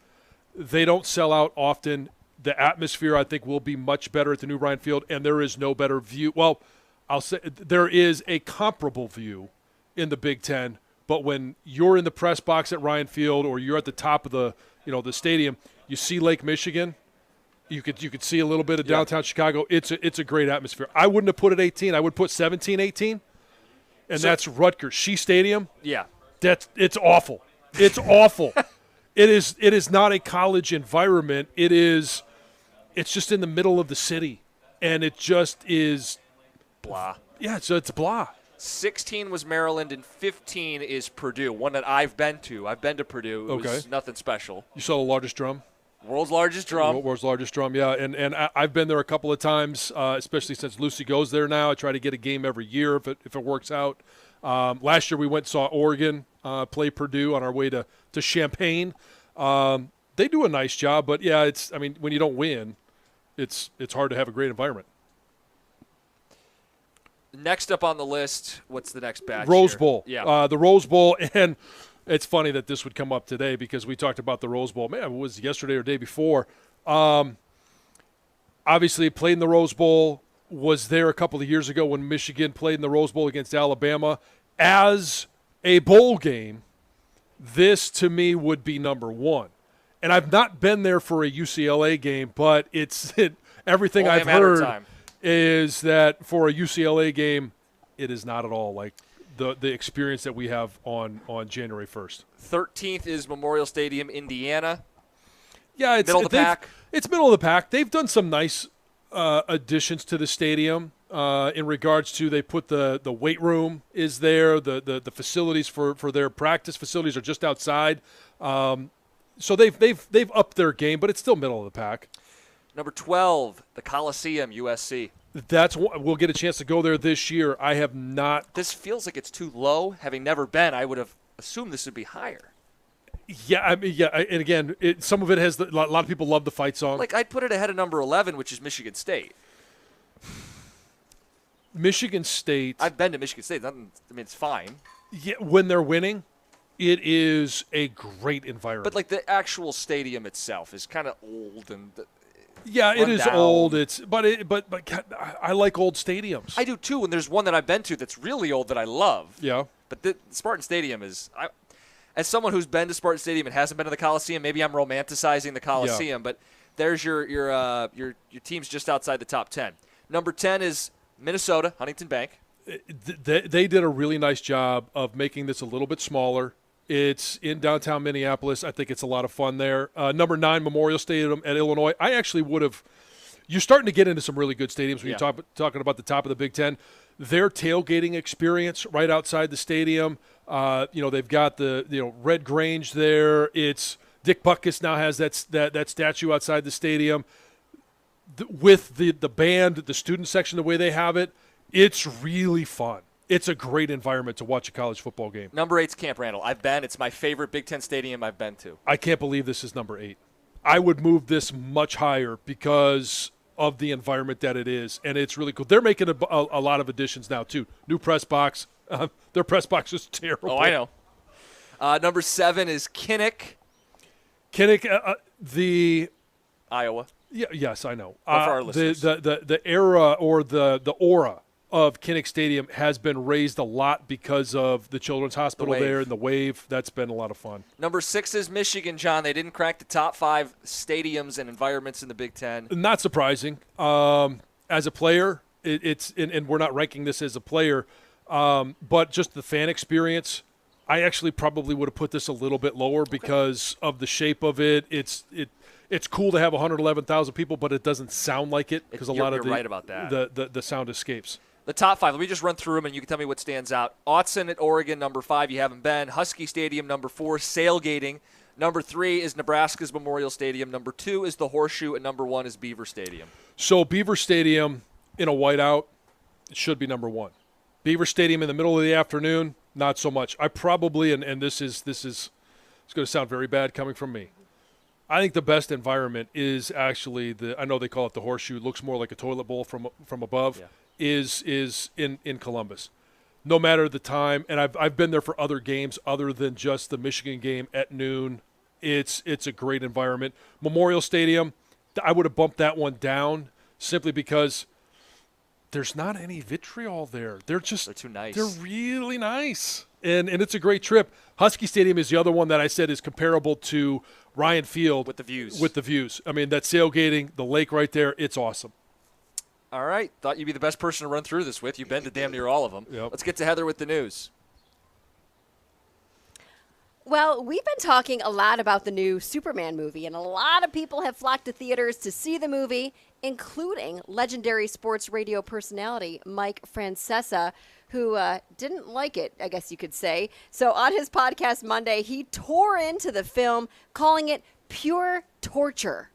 They don't sell out often. The atmosphere, I think, will be much better at the new Ryan Field, and there is no better view. Well, I'll say there is a comparable view in the Big Ten, but when you're in the press box at Ryan Field or you're at the top of the stadium, you see Lake Michigan. You could see a little bit of downtown Chicago. It's a great atmosphere. I wouldn't have put it 18. I would put 17, 18. And that's Rutgers Shea Stadium. Yeah. It's awful. It's awful. It is not a college environment. It's just in the middle of the city, and it just is blah. Yeah, so it's blah. 16 was Maryland, and 15 is Purdue, one that I've been to. I've been to Purdue. It was nothing special. You saw the largest drum? World's largest drum. World's largest drum, yeah. And I've been there a couple of times, especially since Lucy goes there now. I try to get a game every year if it works out. Last year we went and saw Oregon play Purdue on our way to Champaign. They do a nice job, but, yeah, when you don't win, it's hard to have a great environment. Next up on the list, what's the next batch? Rose here? Bowl. Yeah. The Rose Bowl, and it's funny that this would come up today because we talked about the Rose Bowl. Man, it was yesterday or day before. I obviously played in the Rose Bowl, was there a couple of years ago when Michigan played in the Rose Bowl against Alabama. As a bowl game, this to me would be number one. And I've not been there for a UCLA game, but everything Only a I've matter of heard time. is that for a UCLA game, it is not at all like the experience that we have on January 1st. 13th is Memorial Stadium, Indiana. Yeah, Middle of the pack. It's middle of the pack. They've done some nice additions to the stadium in regards to they put the weight room is there. The facilities for their practice facilities are just outside. So they've upped their game, but it's still middle of the pack. Number 12, the Coliseum, USC. We'll get a chance to go there this year. I have not. This feels like it's too low. Having never been, I would have assumed this would be higher. Yeah, I mean, yeah, and again, some of it has a lot of people love the fight song. Like, I'd put it ahead of number 11, which is Michigan State. Michigan State. I've been to Michigan State. It's fine. Yeah, when they're winning, it is a great environment. But, like, the actual stadium itself is kind of old and yeah, it is down. old. But God, I like old stadiums. I do too, and there's one that I've been to that's really old that I love. Yeah. But the Spartan Stadium is as someone who's been to Spartan Stadium and hasn't been to the Coliseum, maybe I'm romanticizing the Coliseum, but there's your team's just outside the top 10. Number 10 is Minnesota, Huntington Bank. They did a really nice job of making this a little bit smaller. It's in downtown Minneapolis. I think it's a lot of fun there. Number 9, Memorial Stadium at Illinois. I actually would have – you're starting to get into some really good stadiums when you're talking about the top of the Big Ten. Their tailgating experience right outside the stadium, they've got the Red Grange there. It's Dick Butkus now has that statue outside the stadium. With the band, the student section, the way they have it, it's really fun. It's a great environment to watch a college football game. Number 8's Camp Randall. I've been. It's my favorite Big Ten stadium I've been to. I can't believe this is number 8. I would move this much higher because of the environment that it is, and it's really cool. They're making a lot of additions now, too. New press box. Their press box is terrible. Oh, I know. Number 7 is Kinnick. The Iowa. Yeah, yes, I know. For our listeners. The era or the aura of Kinnick Stadium has been raised a lot because of the Children's Hospital there and the Wave. That's been a lot of fun. Number 6 is Michigan, John. They didn't crack the top 5 stadiums and environments in the Big Ten. Not surprising. As a player, and we're not ranking this as a player, but just the fan experience, I actually probably would have put this a little bit lower because of the shape of it. It's cool to have 111,000 people, but it doesn't sound like it because a lot of right about that. The sound escapes. The top 5, let me just run through them, and you can tell me what stands out. Autzen at Oregon, number 5, you haven't been. Husky Stadium, number 4, sailgating. Number 3 is Nebraska's Memorial Stadium. Number 2 is the Horseshoe, and number 1 is Beaver Stadium. So Beaver Stadium in a whiteout, it should be number 1. Beaver Stadium in the middle of the afternoon, not so much. I probably, and this is it's going to sound very bad coming from me. I think the best environment is actually I know they call it the Horseshoe. It looks more like a toilet bowl from above. Yeah. Is in Columbus. No matter the time, and I've been there for other games other than just the Michigan game at noon. It's a great environment. Memorial Stadium, I would have bumped that one down simply because there's not any vitriol there. They're too nice. They're really nice. And it's a great trip. Husky Stadium is the other one that I said is comparable to Ryan Field. With the views. I mean, that sailgating, the lake right there, it's awesome. All right. Thought you'd be the best person to run through this with. You've been to damn near all of them. Yep. Let's get to Heather with the news. Well, we've been talking a lot about the new Superman movie, and a lot of people have flocked to theaters to see the movie, including legendary sports radio personality Mike Francesa, who didn't like it, I guess you could say. So on his podcast Monday, he tore into the film, calling it pure torture.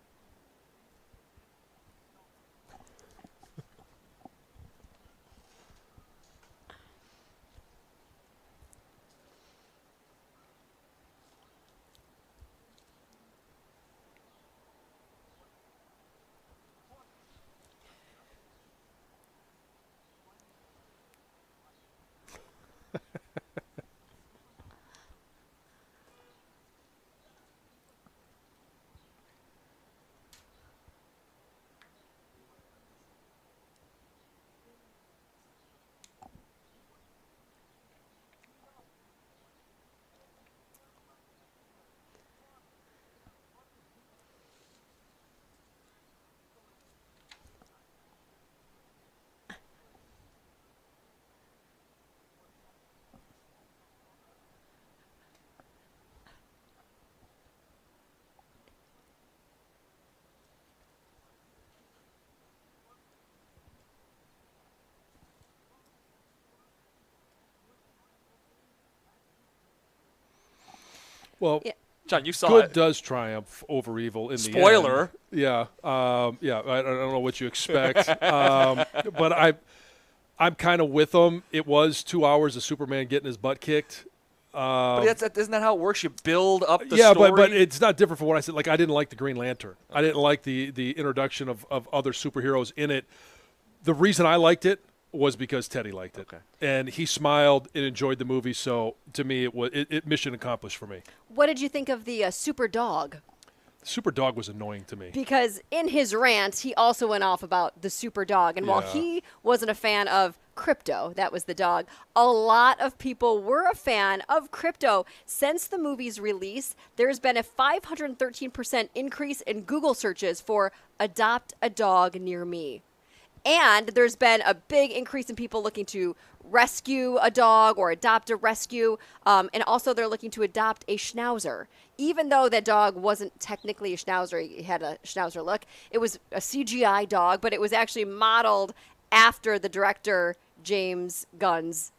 Well, Yeah. John, you saw good it. does triumph over evil in the end. Spoiler. Yeah. Yeah. I don't know what you expect. But I'm kind of with them. It was 2 hours of Superman getting his butt kicked. But isn't that how it works? You build up the Yeah, story. but it's not different from what I said. Like, I didn't like the Green Lantern. I didn't like the introduction of other superheroes in it. The reason I liked it was because Teddy liked it. Okay. And he smiled and enjoyed the movie. So to me, it mission accomplished for me. What did you think of the super dog? Super Dog was annoying to me. Because in his rant, he also went off about the super dog. And while Yeah. he wasn't a fan of Crypto, that was the dog, a lot of people were a fan of Crypto. Since the movie's release, there's been a 513% increase in Google searches for adopt a dog near me. And there's been a big increase in people looking to rescue a dog or adopt a rescue. And also they're looking to adopt a schnauzer. Even though that dog wasn't technically a schnauzer, he had a schnauzer look. It was a CGI dog, but it was actually modeled after the director James Gunn's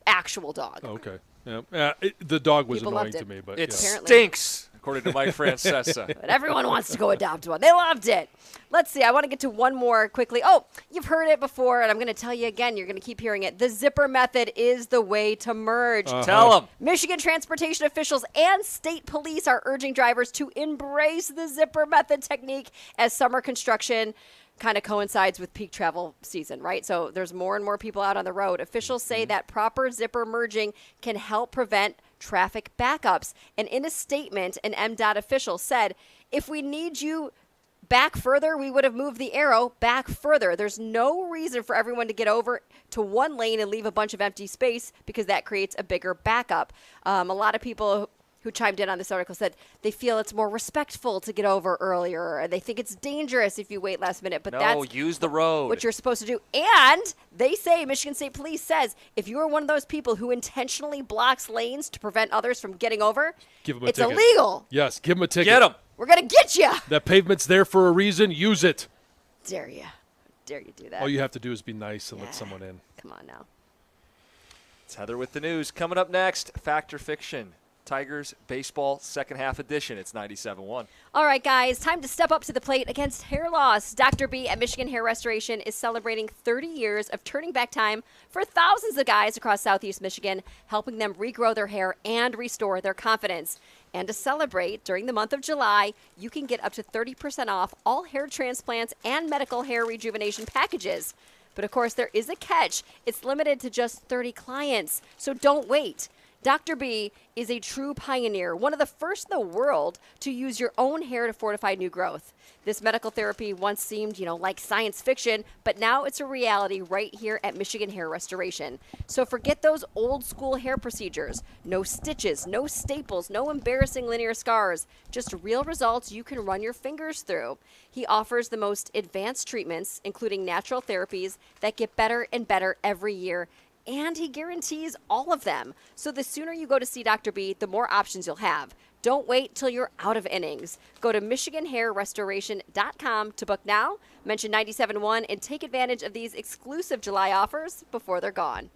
actual dog. Okay. Yeah. The dog was People annoying loved to it. me, but it yeah. Apparently. stinks, according to Mike Francesa. But everyone wants to go adopt one. They loved it. Let's see. I want to get to one more quickly. Oh, you've heard it before, and I'm going to tell you again. You're going to keep hearing it. The zipper method is the way to merge. Tell them. Michigan transportation officials and state police are urging drivers to embrace the zipper method technique as summer construction kind of coincides with peak travel season, right? So there's more and more people out on the road. Officials say that proper zipper merging can help prevent traffic backups. And in a statement, an MDOT official said, if we need you back further, we would have moved the arrow back further. There's no reason for everyone to get over to one lane and leave a bunch of empty space because that creates a bigger backup. A lot of people who chimed in on this article said they feel it's more respectful to get over earlier, or they think it's dangerous if you wait last minute. But No, that's use the road. what you're supposed to do. And they say, Michigan State Police says, if you are one of those people who intentionally blocks lanes to prevent others from getting over, Give 'em a it's ticket. illegal. Yes, give him a ticket. Get them. We're going to get you. That pavement's there for a reason. Use it. Dare you. Dare you do that. All you have to do is be nice and Yeah. let someone in. Come on now. It's Heather with the news. Coming up next, Fact or Fiction. Tigers Baseball Second Half Edition. It's 97.1. All right, guys, time to step up to the plate against hair loss. Dr. B at Michigan Hair Restoration is celebrating 30 years of turning back time for thousands of guys across Southeast Michigan, helping them regrow their hair and restore their confidence. And to celebrate, during the month of July, you can get up to 30% off all hair transplants and medical hair rejuvenation packages. But of course, there is a catch. It's limited to just 30 clients, so don't wait. Dr. B is a true pioneer, one of the first in the world to use your own hair to fortify new growth. This medical therapy once seemed, like science fiction, but now it's a reality right here at Michigan Hair Restoration. So forget those old school hair procedures. No stitches, no staples, no embarrassing linear scars, just real results you can run your fingers through. He offers the most advanced treatments, including natural therapies that get better and better every year. And he guarantees all of them. So the sooner you go to see Dr. B, the more options you'll have. Don't wait till you're out of innings. Go to MichiganHairRestoration.com to book now. Mention 97.1 and take advantage of these exclusive July offers before they're gone.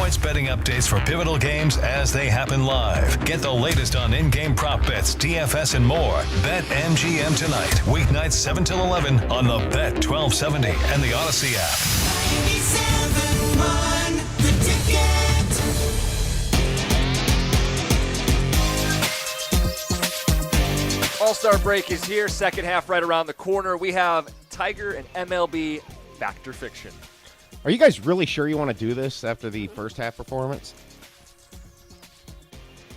sports betting updates for pivotal games as they happen live. Get the latest on in-game prop bets, DFS, and more. Bet MGM tonight, weeknights 7 till 11 on the Bet 1270 and the Odyssey app. 97.1 The Ticket. All-Star break is here. Second half right around the corner. We have Tiger and MLB Fact or Fiction. Are you guys really sure you want to do this after the first half performance?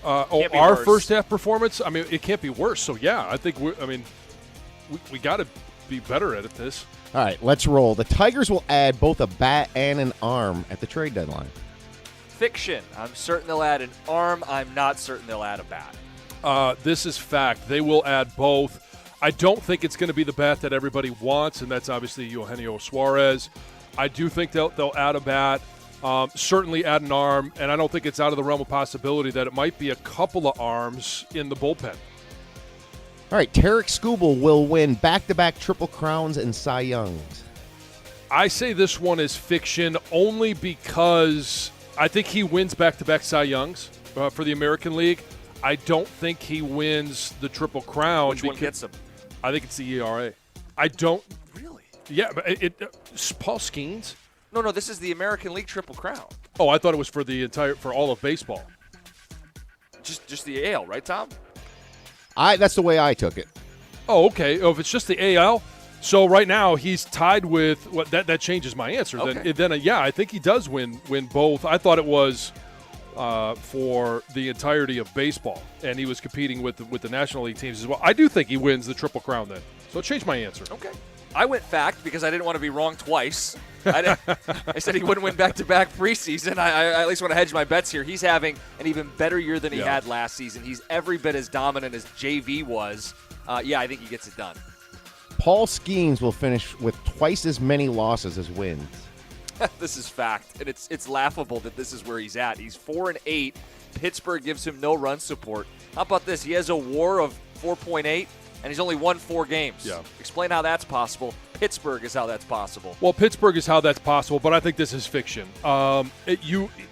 Can't be Our worse. first half performance, I mean, it can't be worse. So, yeah, I think we got to be better at this. All right, let's roll. The Tigers will add both a bat and an arm at the trade deadline. Fiction. I'm certain they'll add an arm. I'm not certain they'll add a bat. This is fact. They will add both. I don't think it's going to be the bat that everybody wants, and that's obviously Eugenio Suarez. I do think they'll add a bat, certainly add an arm, and I don't think it's out of the realm of possibility that it might be a couple of arms in the bullpen. All right, Tarek Skubal will win back-to-back Triple Crowns and Cy Youngs. I say this one is fiction only because I think he wins back-to-back Cy Youngs for the American League. I don't think he wins the Triple Crown. Which one gets him? I think it's the ERA. I don't. Really? Yeah, but Paul Skeens? No, this is the American League Triple Crown. Oh, I thought it was for all of baseball. Just the AL, right, Tom? That's the way I took it. Oh, okay. Oh, if it's just the AL, so right now he's tied with what that changes my answer. Okay. Then yeah, I think he does win both. I thought it was for the entirety of baseball, and he was competing with the National League teams as well. I do think he wins the Triple Crown then. So it changed my answer. Okay. I went fact because I didn't want to be wrong twice. I said he wouldn't win back-to-back preseason. I at least want to hedge my bets here. He's having an even better year than he had last season. He's every bit as dominant as JV was. Yeah, I think he gets it done. Paul Skeens will finish with twice as many losses as wins. This is fact, and it's laughable that this is where he's at. He's 4-8. Pittsburgh gives him no run support. How about this? He has a WAR of 4.8, and he's only won 4 games. Yeah. Explain how that's possible. Pittsburgh is how that's possible. Well, Pittsburgh is how that's possible, but I think this is fiction.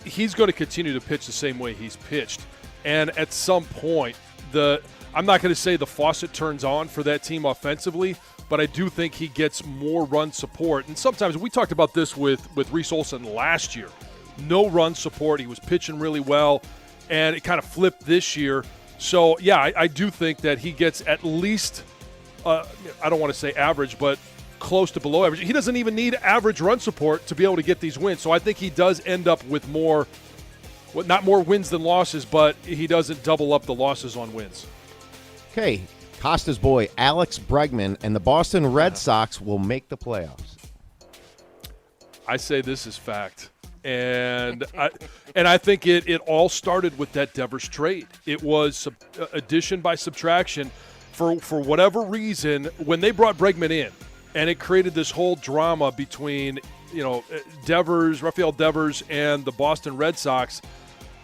He's going to continue to pitch the same way he's pitched, and at some point, I'm not going to say the faucet turns on for that team offensively, but I do think he gets more run support. And sometimes we talked about this with Reese Olson last year. No run support. He was pitching really well, and it kind of flipped this year. So, yeah, I do think that he gets at least, I don't want to say average, but close to below average. He doesn't even need average run support to be able to get these wins. So I think he does end up with more, well, not more wins than losses, but he doesn't double up the losses on wins. Okay, Costa's boy, Alex Bregman, and the Boston Red Sox will make the playoffs. I say this is fact. And I think it all started with that Devers trade. It was addition by subtraction. For whatever reason, when they brought Bregman in, and it created this whole drama between Rafael Devers, and the Boston Red Sox,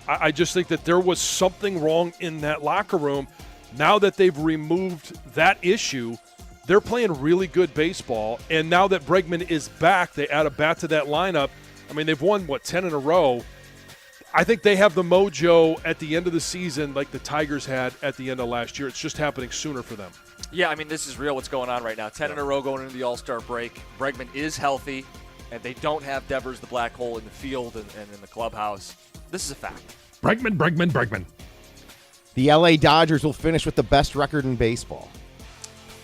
I just think that there was something wrong in that locker room. Now that they've removed that issue, they're playing really good baseball. And now that Bregman is back, they add a bat to that lineup. I mean, they've won, 10 in a row. I think they have the mojo at the end of the season like the Tigers had at the end of last year. It's just happening sooner for them. Yeah, I mean, this is real what's going on right now. 10 in a row going into the All-Star break. Bregman is healthy, and they don't have Devers, the black hole, in the field and in the clubhouse. This is a fact. Bregman. The LA Dodgers will finish with the best record in baseball.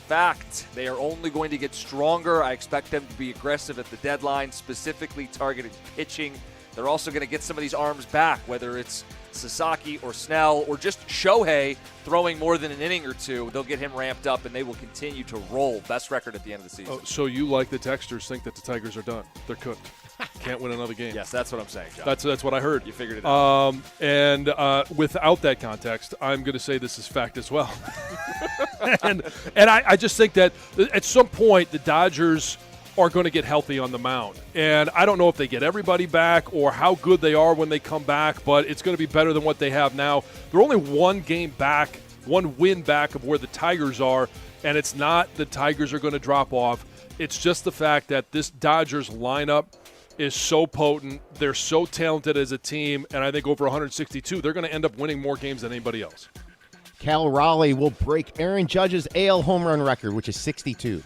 Fact. They are only going to get stronger. I expect them to be aggressive at the deadline, specifically targeting pitching. They're also going to get some of these arms back, whether it's Sasaki or Snell or just Shohei throwing more than an inning or two. They'll get him ramped up, and they will continue to roll. Best record at the end of the season. Oh, so you, like the texters, think that the Tigers are done. They're cooked. Can't win another game. Yes, that's what I'm saying, John. That's what I heard. You figured it out. And without that context, I'm going to say this is fact as well. and I just think that at some point the Dodgers are going to get healthy on the mound. And I don't know if they get everybody back or how good they are when they come back, but it's going to be better than what they have now. They're only one win back of where the Tigers are, and it's not the Tigers are going to drop off. It's just the fact that this Dodgers lineup is so potent. They're so talented as a team, and I think over 162, they're going to end up winning more games than anybody else. Cal Raleigh will break Aaron Judge's AL home run record, which is 62.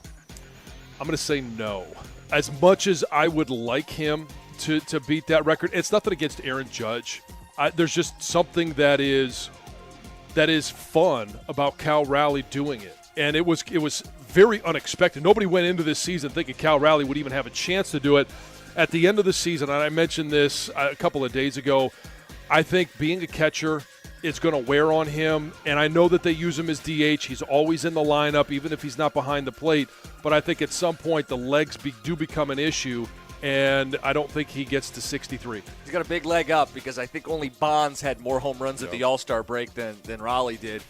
I'm going to say no. As much as I would like him to beat that record, it's nothing against Aaron Judge. There's just something that is fun about Cal Raleigh doing it, and it was very unexpected. Nobody went into this season thinking Cal Raleigh would even have a chance to do it. At the end of the season, and I mentioned this a couple of days ago, I think being a catcher, it's going to wear on him, and I know that they use him as DH. He's always in the lineup, even if he's not behind the plate, but I think at some point the legs do become an issue, and I don't think he gets to 63. He's got a big leg up because I think only Bonds had more home runs at the All-Star break than Raleigh did.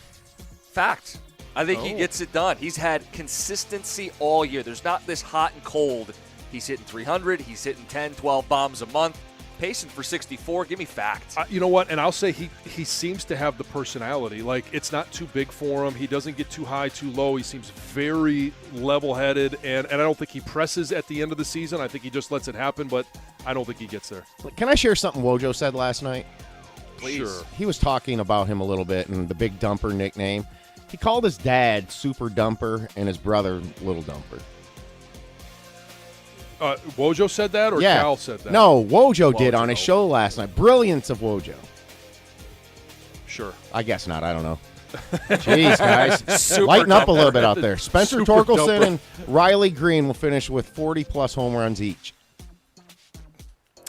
Fact. I think he gets it done. He's had consistency all year. There's not this hot and cold. He's hitting 300. He's hitting 10, 12 bombs a month. Pacing for 64. Give me facts. You know what? And I'll say he seems to have the personality. Like, it's not too big for him. He doesn't get too high, too low. He seems very level-headed, and I don't think he presses at the end of the season. I think he just lets it happen, but I don't think he gets there. Can I share something Wojo said last night? Please. Sure. He was talking about him a little bit and the Big Dumper nickname. He called his dad Super Dumper and his brother Little Dumper. Wojo said that, or Yeah. Cal said that? No, Wojo did on his show last night. Brilliance of Wojo. Sure. I guess not. I don't know. Jeez, guys. Super Lighten up a dumper. little bit out there. Spencer Super Torkelson dumper. and Riley Green will finish with 40-plus home runs each.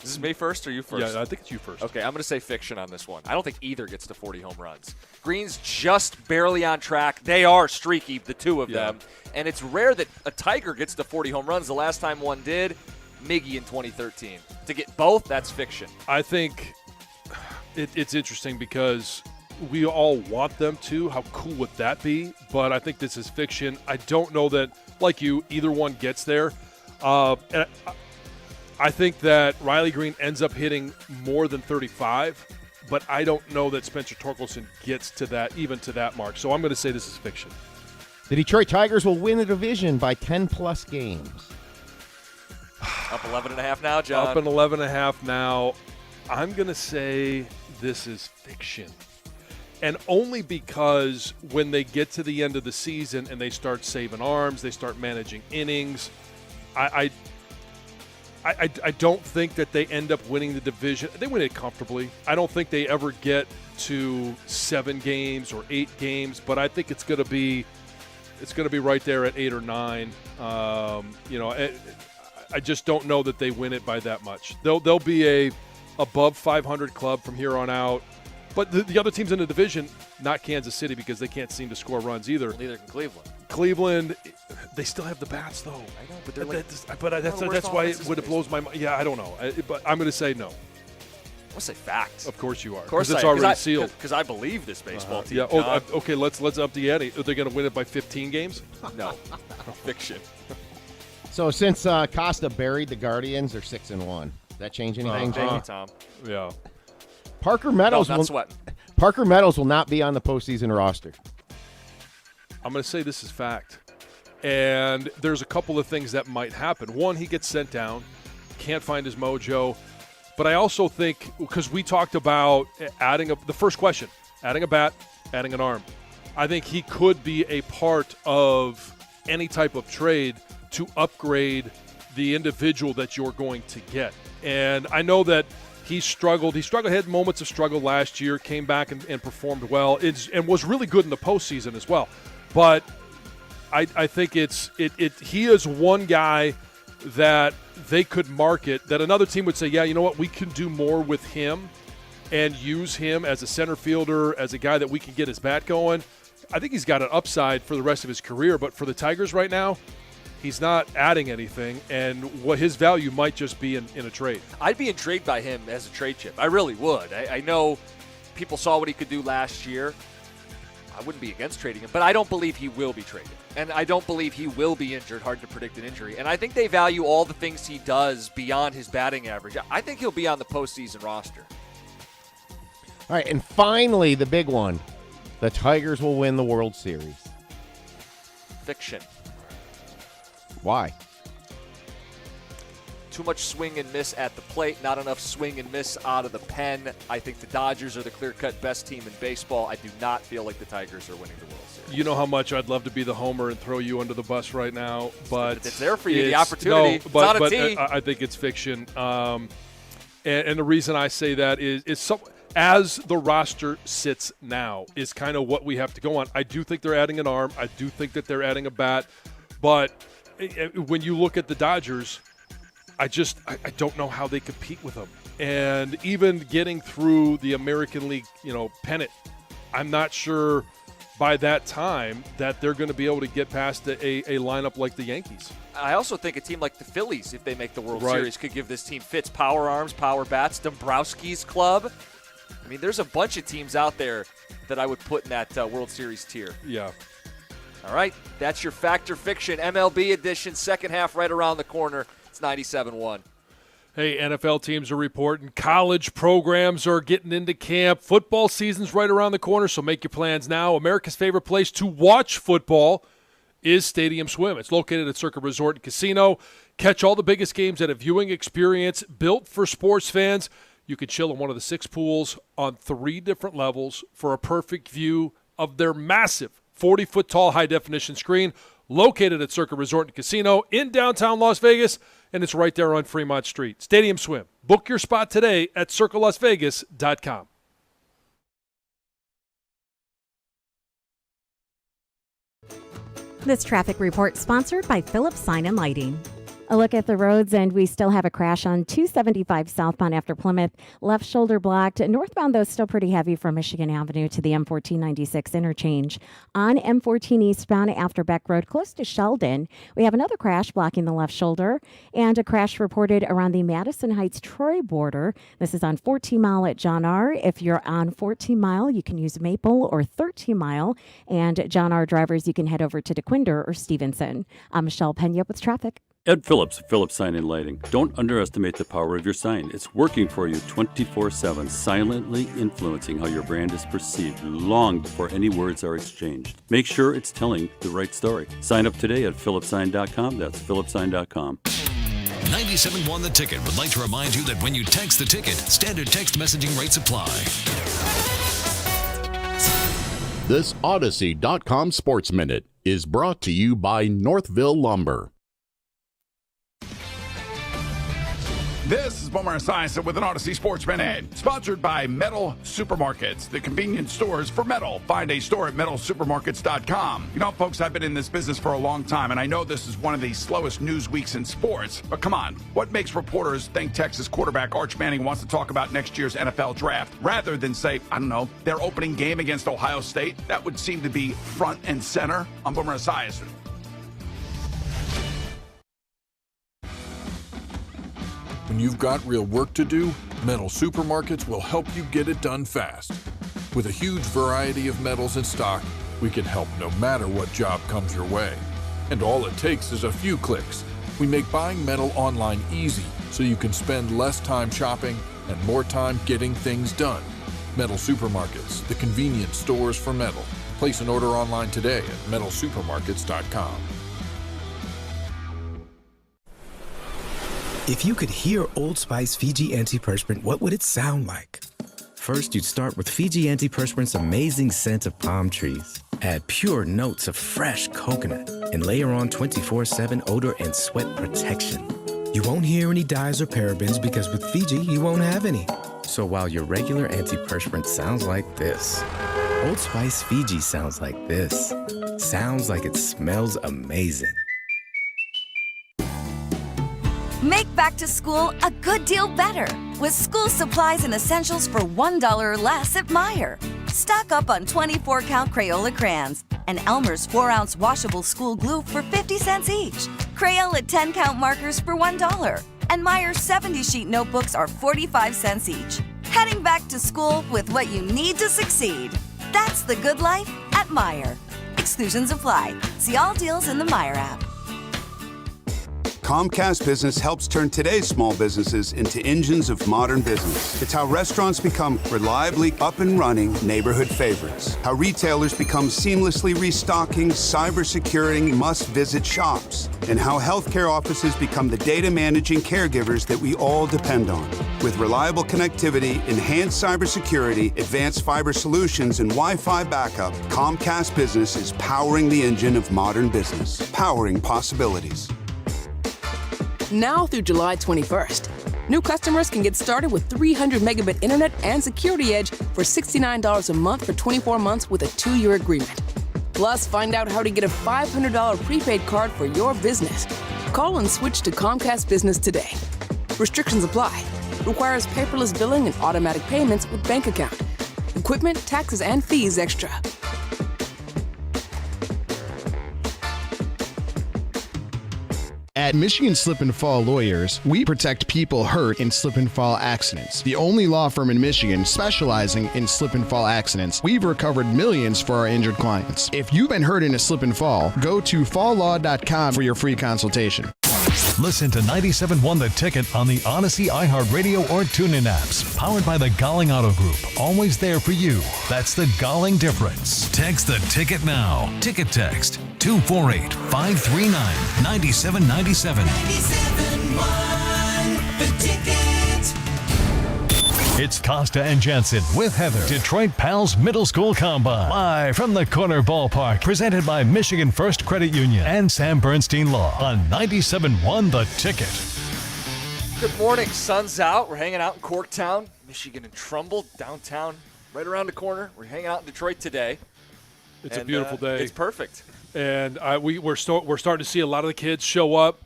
This is me first or you first? Yeah, I think it's you first. Okay, I'm going to say fiction on this one. I don't think either gets to 40 home runs. Green's just barely on track. They are streaky, the two of them. And it's rare that a Tiger gets to 40 home runs. The last time one did, Miggy in 2013. To get both, that's fiction. I think it's interesting because we all want them to. How cool would that be? But I think this is fiction. I don't know that, like you, either one gets there. And I think that Riley Green ends up hitting more than 35, but I don't know that Spencer Torkelson gets to that, even to that mark. So I'm going to say this is fiction. The Detroit Tigers will win the division by 10-plus games. Up 11.5 now, John. Up an 11.5 now. I'm going to say this is fiction. And only because when they get to the end of the season and they start saving arms, they start managing innings, I don't think that they end up winning the division. They win it comfortably. I don't think they ever get to 7 games or 8 games, but I think it's going to be right there at 8 or 9. I just don't know that they win it by that much. They'll be a above 500 club from here on out. But the other teams in the division, not Kansas City because they can't seem to score runs either. Neither can Cleveland. Cleveland, they still have the bats though. I know, but they're like, That's why it blows my mind. Yeah, I don't know. But I'm going to say no. I'm going to say facts. Of course you are. Of course it's already sealed. Because I believe this baseball team. Yeah. John. Okay. Let's up the ante. Are they going to win it by 15 games? No. Fiction. So since Costa buried the Guardians, they're 6-1. Does that change anything, Thank Jamie? you, Tom. Yeah. Parker Meadows not sweating. Parker Meadows will not be on the postseason roster. I'm going to say this is fact. And there's a couple of things that might happen. One, he gets sent down, can't find his mojo. But I also think, because we talked about the first question, adding a bat, adding an arm. I think he could be a part of any type of trade to upgrade the individual that you're going to get. And I know that he struggled. He had moments of struggle last year, came back and performed well, and was really good in the postseason as well. But I think he is one guy that they could market, that another team would say, yeah, you know what, we can do more with him and use him as a center fielder, as a guy that we can get his bat going. I think he's got an upside for the rest of his career, but for the Tigers right now, he's not adding anything, and what his value might just be in a trade. I'd be intrigued by him as a trade chip. I really would. I know people saw what he could do last year. I wouldn't be against trading him, but I don't believe he will be traded. And I don't believe he will be injured. Hard to predict an injury. And I think they value all the things he does beyond his batting average. I think he'll be on the postseason roster. All right, and finally, the big one. The Tigers will win the World Series. Fiction. Why? Too much swing and miss at the plate, not enough swing and miss out of the pen. I think the Dodgers are the clear-cut best team in baseball. I do not feel like the Tigers are winning the World Series. You know how much I'd love to be the homer and throw you under the bus right now, but it's there for you, the opportunity. No, but, it's on a tee. I think it's fiction. And the reason I say that is as the roster sits now is kind of what we have to go on. I do think they're adding an arm. I do think that they're adding a bat. But when you look at the Dodgers, I don't know how they compete with them. And even getting through the American League, pennant, I'm not sure by that time that they're going to be able to get past a lineup like the Yankees. I also think a team like the Phillies, if they make the World Series, could give this team fits, power arms, power bats, Dombrowski's club. I mean, there's a bunch of teams out there that I would put in that World Series tier. Yeah. All right, that's your Fact or Fiction MLB edition, second half right around the corner. It's 97-1. Hey, NFL teams are reporting. College programs are getting into camp. Football season's right around the corner, so make your plans now. America's favorite place to watch football is Stadium Swim. It's located at Circa Resort and Casino. Catch all the biggest games at a viewing experience built for sports fans. You can chill in one of the 6 pools on 3 different levels for a perfect view of their massive 40-foot-tall high-definition screen located at Circa Resort and Casino in downtown Las Vegas, and it's right there on Fremont Street. Stadium Swim. Book your spot today at circalasvegas.com. This traffic report sponsored by Phillips Sign and Lighting. A look at the roads, and we still have a crash on 275 southbound after Plymouth. Left shoulder blocked. Northbound, though, still pretty heavy from Michigan Avenue to the M1496 interchange. On M14 eastbound after Beck Road, close to Sheldon, we have another crash blocking the left shoulder, and a crash reported around the Madison Heights-Troy border. This is on 14 Mile at John R. If you're on 14 Mile, you can use Maple or 13 Mile. And John R. drivers, you can head over to DeQuinder or Stevenson. I'm Michelle Pena with traffic. Ed Phillips, Phillips Sign and Lighting. Don't underestimate the power of your sign. It's working for you 24/7, silently influencing how your brand is perceived long before any words are exchanged. Make sure it's telling the right story. Sign up today at phillipssign.com. That's phillipssign.com. 97.1 The Ticket would like to remind you that when you text the ticket, standard text messaging rates apply. This Odyssey.com Sports Minute is brought to you by Northville Lumber. This is Boomer Esiason with an Odyssey Sports Minute, sponsored by Metal Supermarkets, the convenience stores for metal. Find a store at metalsupermarkets.com. You know, folks, I've been in this business for a long time, and I know this is one of the slowest news weeks in sports, but come on, what makes reporters think Texas quarterback Arch Manning wants to talk about next year's NFL draft, rather than say, I don't know, their opening game against Ohio State? That would seem to be front and center. I'm Boomer Esiason. When you've got real work to do, Metal Supermarkets will help you get it done fast. With a huge variety of metals in stock, we can help no matter what job comes your way. And all it takes is a few clicks. We make buying metal online easy so you can spend less time shopping and more time getting things done. Metal Supermarkets, the convenience stores for metal. Place an order online today at metalsupermarkets.com. If you could hear Old Spice Fiji Antiperspirant, what would it sound like? First, you'd start with Fiji Antiperspirant's amazing scent of palm trees. Add pure notes of fresh coconut and layer on 24/7 odor and sweat protection. You won't hear any dyes or parabens because with Fiji, you won't have any. So while your regular antiperspirant sounds like this, Old Spice Fiji sounds like this. Sounds like it smells amazing. Make back to school a good deal better with school supplies and essentials for $1 or less at Meijer. Stock up on 24-count Crayola crayons and Elmer's 4-ounce washable school glue for 50 cents each. Crayola 10-count markers for $1. And Meijer 70-sheet notebooks are 45 cents each. Heading back to school with what you need to succeed. That's the good life at Meijer. Exclusions apply. See all deals in the Meijer app. Comcast Business helps turn today's small businesses into engines of modern business. It's how restaurants become reliably up and running neighborhood favorites. How retailers become seamlessly restocking, cyber-securing, must-visit shops. And how healthcare offices become the data managing caregivers that we all depend on. With reliable connectivity, enhanced cybersecurity, advanced fiber solutions, and Wi-Fi backup, Comcast Business is powering the engine of modern business. Powering possibilities. Now through July 21st, new customers can get started with 300 megabit internet and Security Edge for $69 a month for 24 months with a 2-year agreement. Plus, find out how to get a $500 prepaid card for your business. Call and switch to Comcast Business today. Restrictions apply. Requires paperless billing and automatic payments with bank account. Equipment, taxes, and fees extra. At Michigan Slip and Fall Lawyers, we protect people hurt in slip and fall accidents. The only law firm in Michigan specializing in slip and fall accidents, we've recovered millions for our injured clients. If you've been hurt in a slip and fall, go to falllaw.com for your free consultation. Listen to 97.1 The Ticket on the Odyssey, iHeartRadio, or TuneIn apps. Powered by the Galling Auto Group. Always there for you. That's the Galling difference. Text The Ticket now. Ticket text 248-539-9797. 97.1 The Ticket. It's Costa and Jensen with Heather. Detroit Pals Middle School Combine. Live from the Corner Ballpark. Presented by Michigan First Credit Union and Sam Bernstein Law on 97.1 The Ticket. Good morning. Sun's out. We're hanging out in Corktown, Michigan and Trumbull, downtown, right around the corner. We're hanging out in Detroit today. It's a beautiful day. It's perfect. And we're starting to see a lot of the kids show up,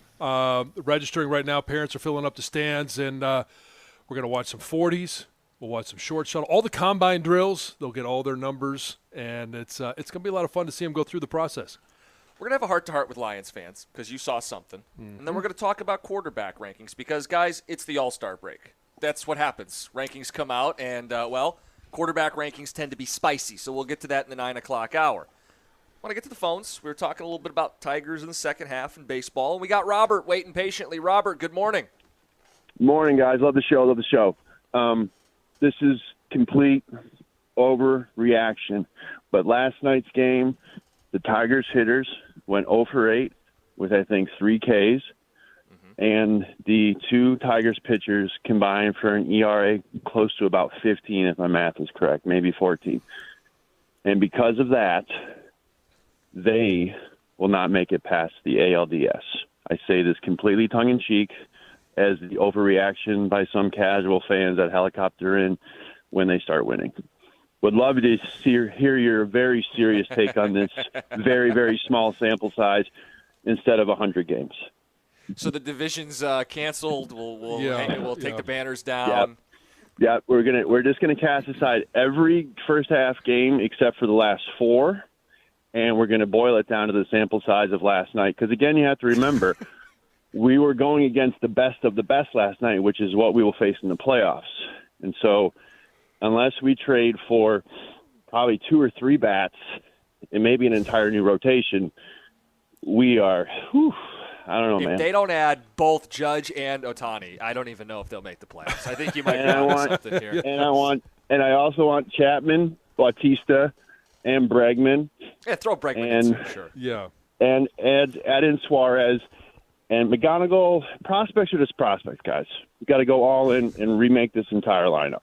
registering right now. Parents are filling up the stands, and we're going to watch some 40s. We'll watch some short shuttle. All the combine drills, they'll get all their numbers, and it's going to be a lot of fun to see them go through the process. We're going to have a heart-to-heart with Lions fans because you saw something. Mm-hmm. And then we're going to talk about quarterback rankings because, guys, it's the All-Star break. That's what happens. Rankings come out, and, quarterback rankings tend to be spicy, so we'll get to that in the 9 o'clock hour. I want to get to the phones. We were talking a little bit about Tigers in the second half and baseball, and we got Robert waiting patiently. Robert, good morning. Morning, guys. Love the show. This is complete overreaction. But last night's game, the Tigers hitters went 0 for 8 with, I think, 3 Ks. Mm-hmm. And the 2 Tigers pitchers combined for an ERA close to about 15, if my math is correct, maybe 14. And because of that, they will not make it past the ALDS. I say this completely tongue-in-cheek, as the overreaction by some casual fans that helicopter in when they start winning. Would love to hear your very serious take on this very, very small sample size instead of 100 games. So the division's canceled. We'll take the banners down. Yeah, we're just gonna cast aside every first half game except for the last 4, and we're gonna boil it down to the sample size of last night. Because again, you have to remember. We were going against the best of the best last night, which is what we will face in the playoffs. And so unless we trade for probably 2 or 3 bats and maybe an entire new rotation, we are, I don't know, man. If they don't add both Judge and Ohtani, I don't even know if they'll make the playoffs. I think you might be onto something here. And I also want Chapman, Bautista, and Bregman. Yeah, throw Bregman in too, sure. Yeah. And add in Suarez. And McGonigal, prospects are just prospects, guys. We've got to go all in and remake this entire lineup.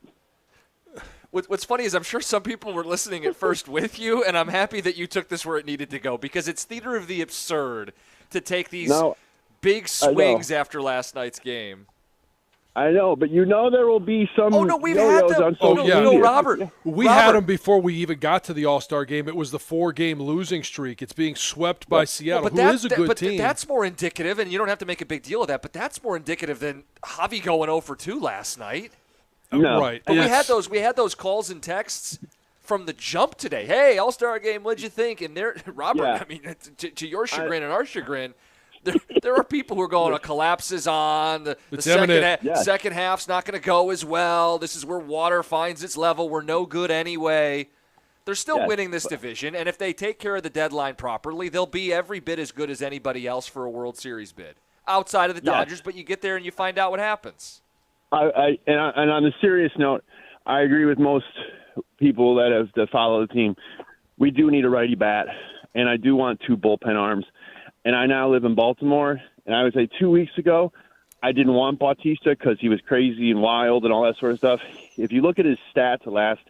What's funny is I'm sure some people were listening at first with you, and I'm happy that you took this where it needed to go because it's theater of the absurd to take these big swings after last night's game. I know, but there will be some. Oh no, we've had them. Robert. We had them before we even got to the All-Star game. It was the 4-game losing streak. It's being swept by Seattle, who is a good team. That's more indicative, and you don't have to make a big deal of that. But that's more indicative than Javi going 0 for 2 last night. No. Right. But we had those calls and texts from the jump today. Hey, All-Star game, what'd you think? And Robert. Yeah. I mean, to your chagrin and our chagrin. There are people who are going, a collapse is on. The second half's not going to go as well. This is where water finds its level. We're no good anyway. They're still winning this division, and if they take care of the deadline properly, they'll be every bit as good as anybody else for a World Series bid. outside of the Dodgers, but you get there and you find out what happens. And on a serious note, I agree with most people that follow the team. We do need a righty bat, and I do want 2 bullpen arms. And I now live in Baltimore, and I would say 2 weeks ago, I didn't want Bautista because he was crazy and wild and all that sort of stuff. If you look at his stats the last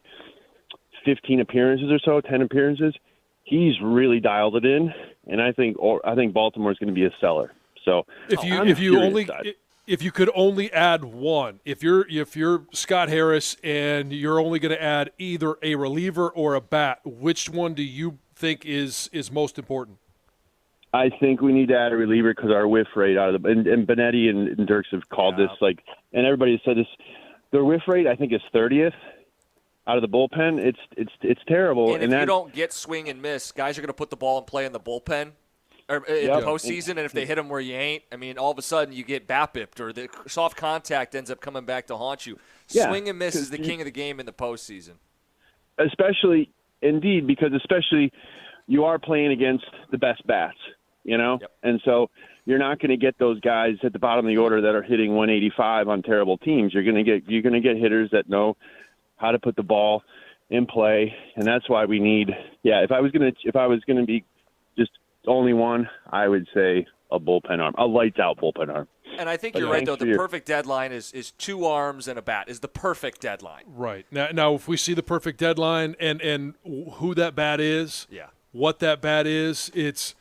15 appearances or so, 10 appearances, he's really dialed it in, and I think Baltimore is going to be a seller. So if you could only add one, if you're Scott Harris and you're only going to add either a reliever or a bat, which one do you think is most important? I think we need to add a reliever because our whiff rate and Benetti and Dirks have called this and everybody has said this. Their whiff rate I think is 30th out of the bullpen. It's terrible. And if you don't get swing and miss, guys are going to put the ball in play in the bullpen or in the postseason, and if they hit them where you ain't, I mean, all of a sudden you get BABIP'd or the soft contact ends up coming back to haunt you. Swing and miss is the king of the game in the postseason. Especially you are playing against the best bats, and so you're not going to get those guys at the bottom of the order that are hitting 185 on terrible teams. You're going to get hitters that know how to put the ball in play, and that's why we need. If I was going to be just only one, I would say a bullpen arm, a lights out bullpen arm. And I think you're right, though. The perfect deadline is 2 arms and a bat is the perfect deadline. Right. Now if we see the perfect deadline and who that bat is, what that bat is, it's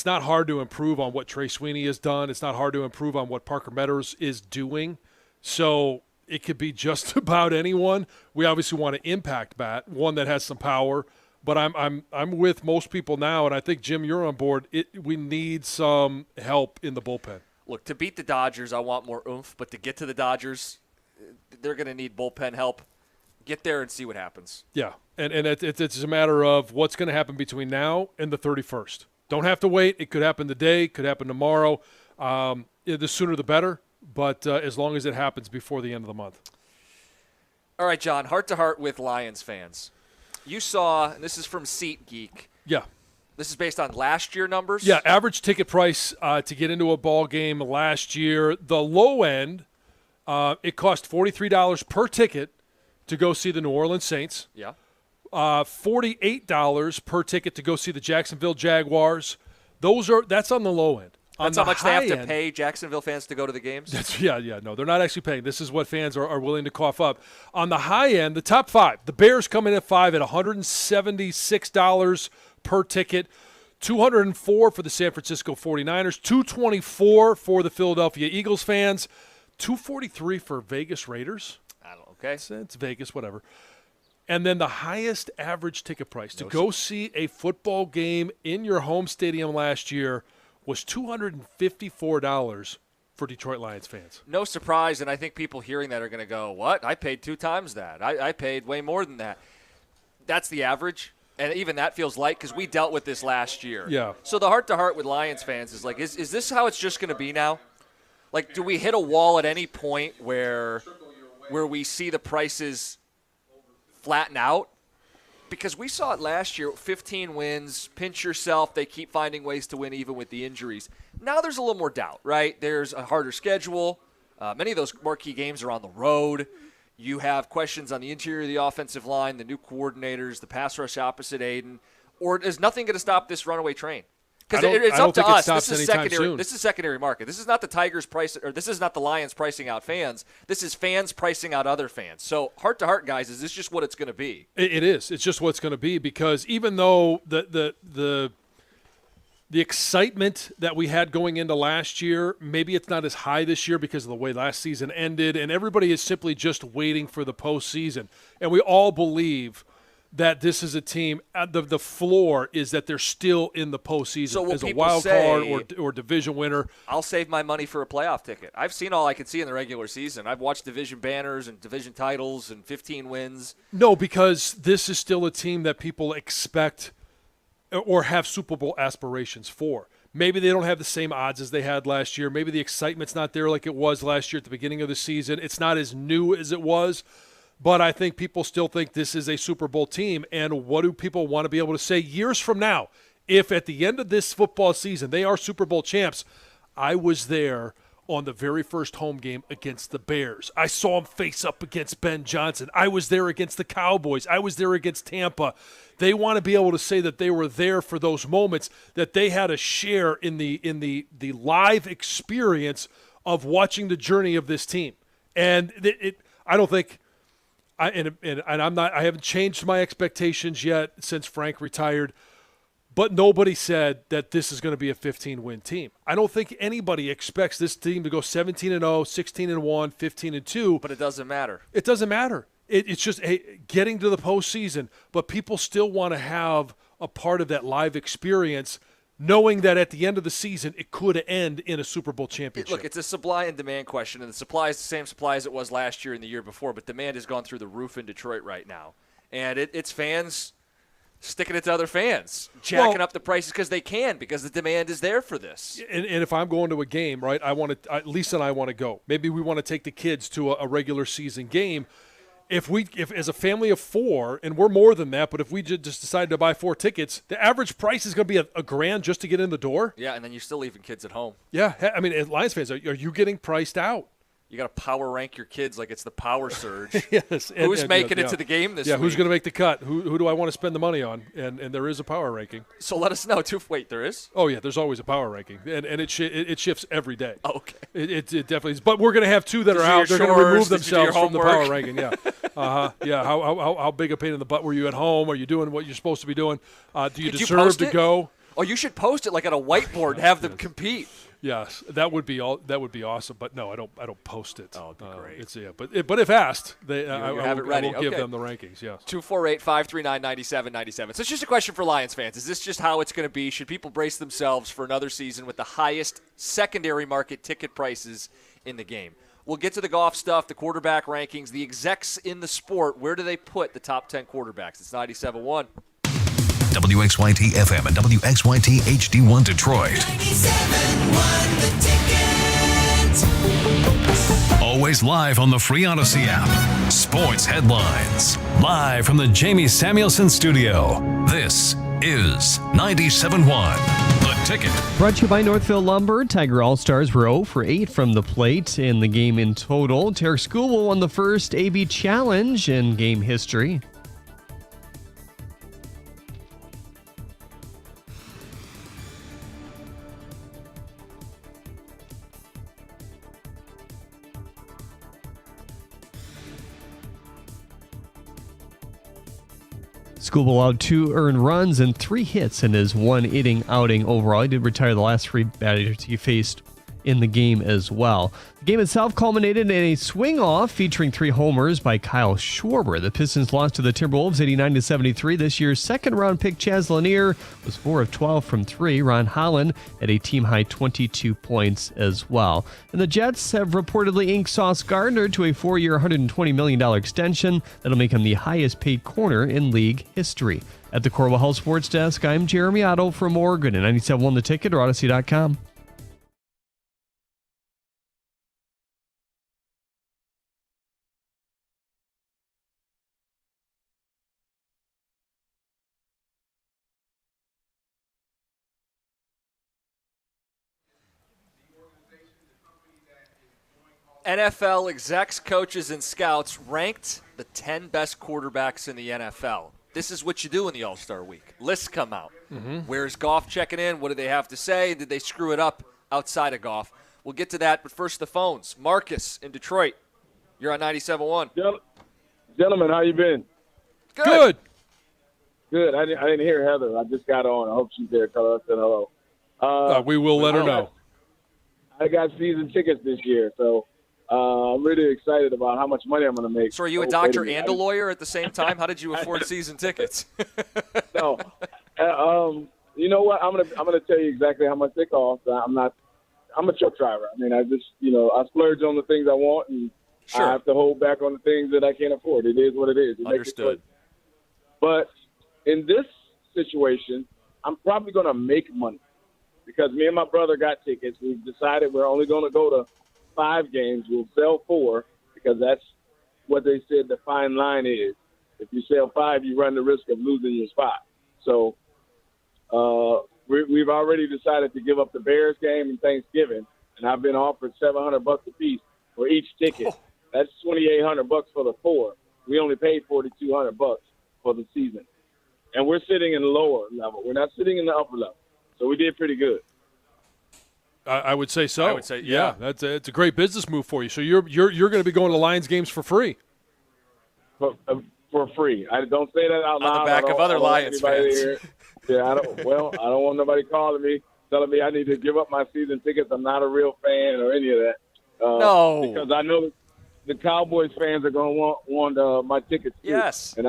not hard to improve on what Trey Sweeney has done. It's not hard to improve on what Parker Meadows is doing. So it could be just about anyone. We obviously want an impact bat, one that has some power. But I'm with most people now, and I think, Jim, you're on board. We need some help in the bullpen. Look, to beat the Dodgers, I want more oomph. But to get to the Dodgers, they're going to need bullpen help. Get there and see what happens. Yeah, and it's a matter of what's going to happen between now and the 31st. Don't have to wait. It could happen today. Could happen tomorrow. The sooner the better, but as long as it happens before the end of the month. All right, John, heart-to-heart with Lions fans. You saw, and this is from SeatGeek. Yeah. This is based on last year numbers? Yeah, average ticket price to get into a ball game last year. The low end, it cost $43 per ticket to go see the New Orleans Saints. Yeah. $48 per ticket to go see the Jacksonville Jaguars. That's on the low end. That's how much they have to pay Jacksonville fans to go to the games? No, they're not actually paying. This is what fans are willing to cough up. On the high end, the top 5, the Bears come in at 5 at $176 per ticket, $204 for the San Francisco 49ers, $224 for the Philadelphia Eagles fans, $243 for Vegas Raiders. I don't know. Okay. It's Vegas, whatever. And then the highest average ticket price to go see a football game in your home stadium last year was $254 for Detroit Lions fans. No surprise, and I think people hearing that are going to go, what? I paid 2 times that. I paid way more than that. That's the average, and even that feels light because we dealt with this last year. Yeah. So the heart-to-heart with Lions fans is like, is this how it's just going to be now? Like, do we hit a wall at any point where we see the prices flatten out? Because we saw it last year, 15 wins, pinch yourself. They keep finding ways to win even with the injuries. Now there's a little more doubt, right? There's a harder schedule. Many of those marquee games are on the road. You have questions on the interior of the offensive line, the new coordinators, the pass rush opposite Aiden. Or is nothing going to stop this runaway train? Because it's up to us. This is secondary. This is secondary market. This is not the Tigers price, or this is not the Lions pricing out fans. This is fans pricing out other fans. So heart to heart, guys, is this just what it's going to be? It is. It's just what it's going to be because even though the excitement that we had going into last year, maybe it's not as high this year because of the way last season ended, and everybody is simply just waiting for the postseason. And we all believe that this is a team, the floor is that they're still in the postseason as a wild card or division winner. I'll save my money for a playoff ticket. I've seen all I can see in the regular season. I've watched division banners and division titles and 15 wins. No, because this is still a team that people expect or have Super Bowl aspirations for. Maybe they don't have the same odds as they had last year. Maybe the excitement's not there like it was last year at the beginning of the season. It's not as new as it was. But I think people still think this is a Super Bowl team. And what do people want to be able to say years from now? If at the end of this football season they are Super Bowl champs, I was there on the very first home game against the Bears. I saw him face up against Ben Johnson. I was there against the Cowboys. I was there against Tampa. They want to be able to say that they were there for those moments, that they had a share in the live experience of watching the journey of this team. And I don't think I haven't changed my expectations yet since Frank retired. But nobody said that this is going to be a 15-win team. I don't think anybody expects this team to go 17-0, 16-1, 15-2. But it doesn't matter. It doesn't matter. It's just getting to the postseason. But people still want to have a part of that live experience, knowing that at the end of the season it could end in a Super Bowl championship. Look, it's a supply and demand question, and the supply is the same supply as it was last year and the year before, but demand has gone through the roof in Detroit right now. And it's fans sticking it to other fans, jacking up the prices because they can, because the demand is there for this. And if I'm going to a game, right, Lisa and I want to go. Maybe we want to take the kids to a regular season game. If as a family of four, and we're more than that, but if we just decided to buy 4 tickets, the average price is going to be a grand just to get in the door. Yeah, and then you're still leaving kids at home. Yeah, I mean, as Lions fans, are you getting priced out? You got to power rank your kids like it's the power surge. Yes. Who's making it to the game this week? Yeah, who's going to make the cut? Who do I want to spend the money on? And there is a power ranking. So let us know, too. Wait, there is? Oh, yeah, there's always a power ranking. And it shifts every day. Oh, okay. It definitely is. But we're going to have 2 that are out. They're going to remove themselves from the power ranking. Yeah. Yeah. How big a pain in the butt were you at home? Are you doing what you're supposed to be doing? Do you deserve to go? Oh, you should post it like on a whiteboard and have them compete. Yes, that would be awesome. But no, I don't post it. Oh, it'd be great. But if asked, I will give them the rankings. Yes. 248-539-9797. So it's just a question for Lions fans. Is this just how it's going to be? Should people brace themselves for another season with the highest secondary market ticket prices in the game? We'll get to the golf stuff, the quarterback rankings, the execs in the sport. Where do they put the top 10 quarterbacks? It's 97.1. WXYT FM and WXYT HD1 Detroit. 97.1 The Ticket. Always live on the free Odyssey app. Sports headlines. Live from the Jamie Samuelson studio. This is 97.1 The Ticket. Brought to you by Northville Lumber. Tiger All-Stars were 0 for 8 from the plate in the game in total. Tarek School won the first AB Challenge in game history. Skubal allowed 2 earned runs and 3 hits in his 1-inning outing overall. He did retire the last 3 batters he faced in the game as well. The game itself culminated in a swing-off featuring 3 homers by Kyle Schwarber. The Pistons lost to the Timberwolves 89-73. This year's second-round pick Chaz Lanier was 4 of 12 from 3. Ron Holland had a team-high 22 points as well. And the Jets have reportedly inked Sauce Gardner to a 4-year, $120 million extension that'll make him the highest-paid corner in league history. At the Corwell Health Sports Desk, I'm Jeremy Otto from Oregon at 97.1 The Ticket or Odyssey.com. NFL execs, coaches, and scouts ranked the 10 best quarterbacks in the NFL. This is what you do in the All-Star Week. Lists come out. Mm-hmm. Where's Goff checking in? What do they have to say? Did they screw it up outside of Goff? We'll get to that, but first the phones. Marcus in Detroit. You're on 97.1. Gentlemen, how you been? Good. Good. I didn't hear Heather. I just got on. I hope she's there. Tell her I said hello. We will let her know. I got season tickets this year, so I'm really excited about how much money I'm going to make. So are you a doctor and a lawyer at the same time? How did you afford season tickets? No. You know what? I'm gonna tell you exactly how much they cost. I'm a truck driver. I mean, I just, I splurge on the things I want, and Sure. I have to hold back on the things that I can't afford. It is what it is. Understood. But in this situation, I'm probably going to make money because me and my brother got tickets. We've decided we're only going to go to 5 games. We'll sell 4 because that's what they said the fine line is. If you sell 5, you run the risk of losing your spot. So we've already decided to give up the Bears game and Thanksgiving, and I've been offered $700 a piece for each ticket. That's $2,800 for the 4. We only paid $4,200 for the season, and we're sitting in the lower level. We're not sitting in the upper level, so we did pretty good. I would say so. I would say, yeah. It's a great business move for you. So you're going to be going to Lions games for free. For free. I don't say that out loud. On the back of other Lions fans. Yeah, I don't want nobody calling me, telling me I need to give up my season tickets. I'm not a real fan or any of that. No. Because I know the Cowboys fans are going to want my tickets too. Yes. And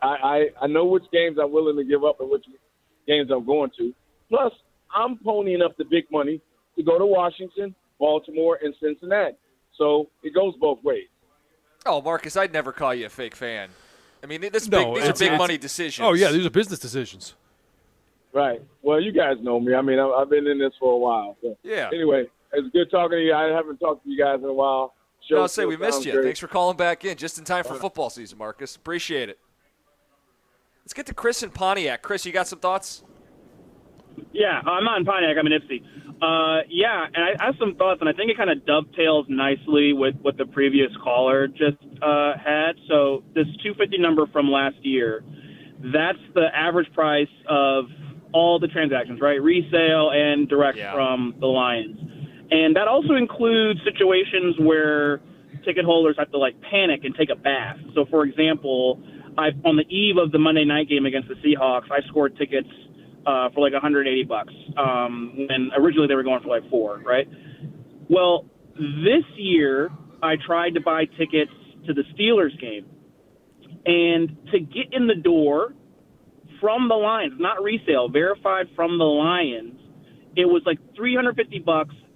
I know which games I'm willing to give up and which games I'm going to. Plus, I'm ponying up the big money to go to Washington, Baltimore, and Cincinnati. So it goes both ways. Oh, Marcus, I'd never call you a fake fan. I mean, these No, are big money decisions. Oh, yeah, these are business decisions. Right. Well, you guys know me. I mean, I've been in this for a while. So. Yeah. Anyway, it's good talking to you. I haven't talked to you guys in a while. I'll say we missed you. Thanks for calling back in just in time for football season, Marcus. Appreciate it. Let's get to Chris in Pontiac. Chris, you got some thoughts? Yeah, I'm not in Pontiac. I'm in Ipsy. Yeah, and I have some thoughts, and I think it kind of dovetails nicely with what the previous caller just had. So this 250 number from last year, that's the average price of all the transactions, right? Resale and direct from the Lions. And that also includes situations where ticket holders have to, like, panic and take a bath. So, for example, on the eve of the Monday night game against the Seahawks, I scored tickets for like $180, when originally they were going for like $4, right? Well, this year I tried to buy tickets to the Steelers game, and to get in the door from the Lions, not resale, verified from the Lions, it was like $350,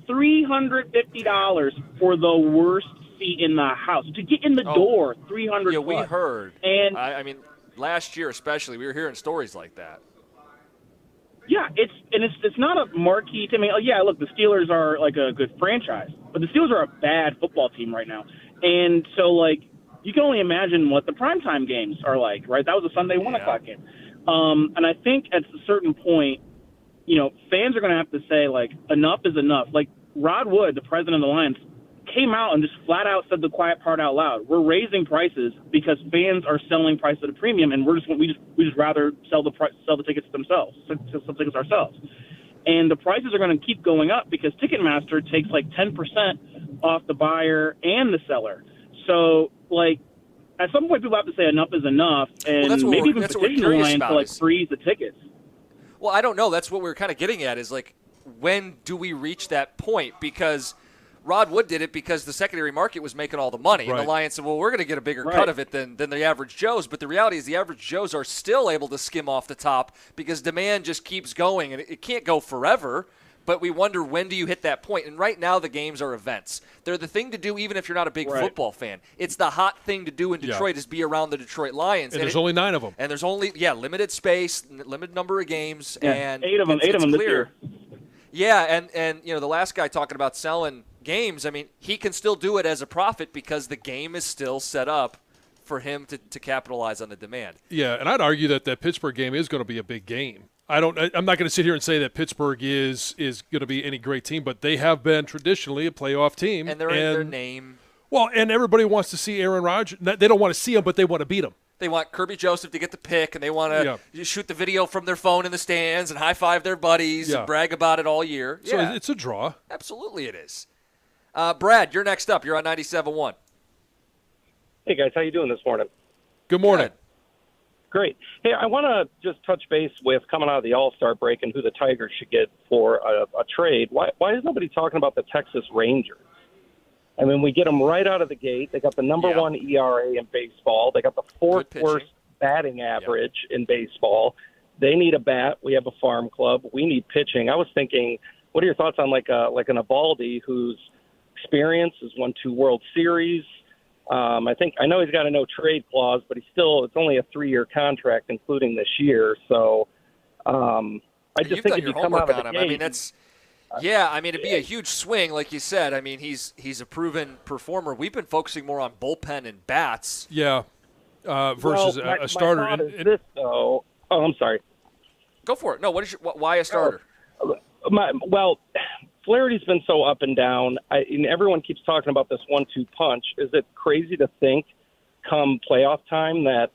$350 for the worst seat in the house. To get in the door, $300. Yeah, we heard. And I mean, last year especially, we were hearing stories like that. Yeah, it's not a marquee team. I mean, yeah, look, the Steelers are like a good franchise, but the Steelers are a bad football team right now. And so, like, you can only imagine what the primetime games are like, right? That was a Sunday 1 o'clock game. And I think at a certain point, you know, fans are going to have to say, like, enough is enough. Like, Rod Wood, the president of the Lions, came out and just flat out said the quiet part out loud. We're raising prices because fans are selling price at a premium, and we just rather sell the tickets themselves, sell tickets ourselves. And the prices are going to keep going up because Ticketmaster takes like 10% off the buyer and the seller. So, like, at some point people have to say enough is enough, and maybe even petition the Lions to, like, freeze the tickets. Well, I don't know. That's what we're kind of getting at is, like, when do we reach that point? Because Rod Wood did it because the secondary market was making all the money. Right. And the Lions said, well, we're going to get a bigger cut of it than the average Joes. But the reality is the average Joes are still able to skim off the top because demand just keeps going. And it can't go forever. But we wonder, when do you hit that point? And right now the games are events. They're the thing to do even if you're not a big football fan. It's the hot thing to do in Detroit is be around the Detroit Lions. And there's only 9 of them. And there's only, limited space, limited number of games. Yeah, and 8 of them this year. Yeah, and you know, the last guy talking about selling games, I mean, he can still do it as a profit because the game is still set up for him to capitalize on the demand. Yeah, and I'd argue that Pittsburgh game is going to be a big game. I'm not going to sit here and say that Pittsburgh is going to be any great team, but they have been traditionally a playoff team. And they're in their name. Well, and everybody wants to see Aaron Rodgers. They don't want to see him, but they want to beat him. They want Kirby Joseph to get the pick, and they want to shoot the video from their phone in the stands and high-five their buddies and brag about it all year. So it's a draw. Absolutely it is. Brad, you're next up. You're on 97.1. Hey, guys. How you doing this morning? Good morning. Good. Great. Hey, I want to just touch base with coming out of the All-Star break and who the Tigers should get for a trade. Why is nobody talking about the Texas Rangers? I mean, we get them right out of the gate. They got the number 1 ERA in baseball. They got the 4th worst batting average in baseball. They need a bat. We have a farm club. We need pitching. I was thinking, what are your thoughts on like an Eovaldi whose experience has won 2 World Series? I know he's got a no trade clause, but it's only a 3-year contract, including this year. So I just think if you come out of the gate, I mean, that's. Yeah, I mean, it'd be a huge swing, like you said. I mean, he's a proven performer. We've been focusing more on bullpen and bats. Yeah, versus a starter. My thought is this, though. Oh, I'm sorry. Go for it. No, why a starter? Well, Flaherty's been so up and down. And everyone keeps talking about this 1-2 punch. Is it crazy to think come playoff time that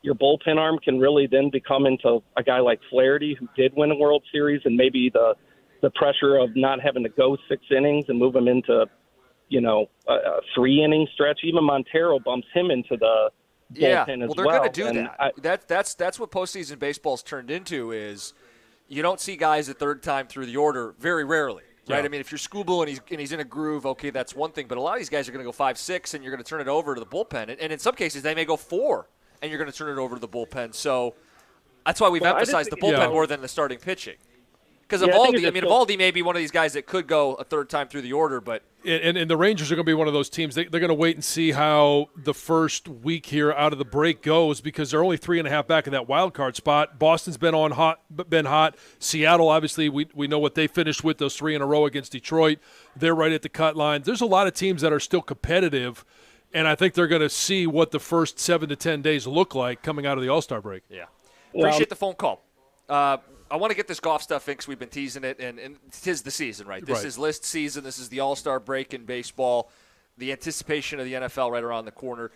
your bullpen arm can really then become into a guy like Flaherty who did win a World Series, and maybe the pressure of not having to go 6 innings and move him into, a 3-inning stretch? Even Montero bumps him into the bullpen as well. They're going to do that. That's what postseason baseball's turned into is you don't see guys a third time through the order very rarely. Right, Yeah. I mean, if you're Skubal and he's in a groove, okay, that's one thing. But a lot of these guys are going to go 5-6, and you're going to turn it over to the bullpen. And in some cases, they may go 4, and you're going to turn it over to the bullpen. So that's why we've emphasized the bullpen more than the starting pitching. Because Evaldi may be one of these guys that could go a third time through the order, but And the Rangers are going to be one of those teams. They're going to wait and see how the first week here out of the break goes because they're only 3.5 back in that wild card spot. Boston's been hot. Seattle, obviously, we know what they finished with, those 3 in a row against Detroit. They're right at the cut line. There's a lot of teams that are still competitive, and I think they're going to see what the first 7 to 10 days look like coming out of the All-Star break. Yeah. Appreciate the phone call. I want to get this golf stuff in because we've been teasing it, and it is the season, right? This is list season. This is the All-Star break in baseball, the anticipation of the NFL right around the corner.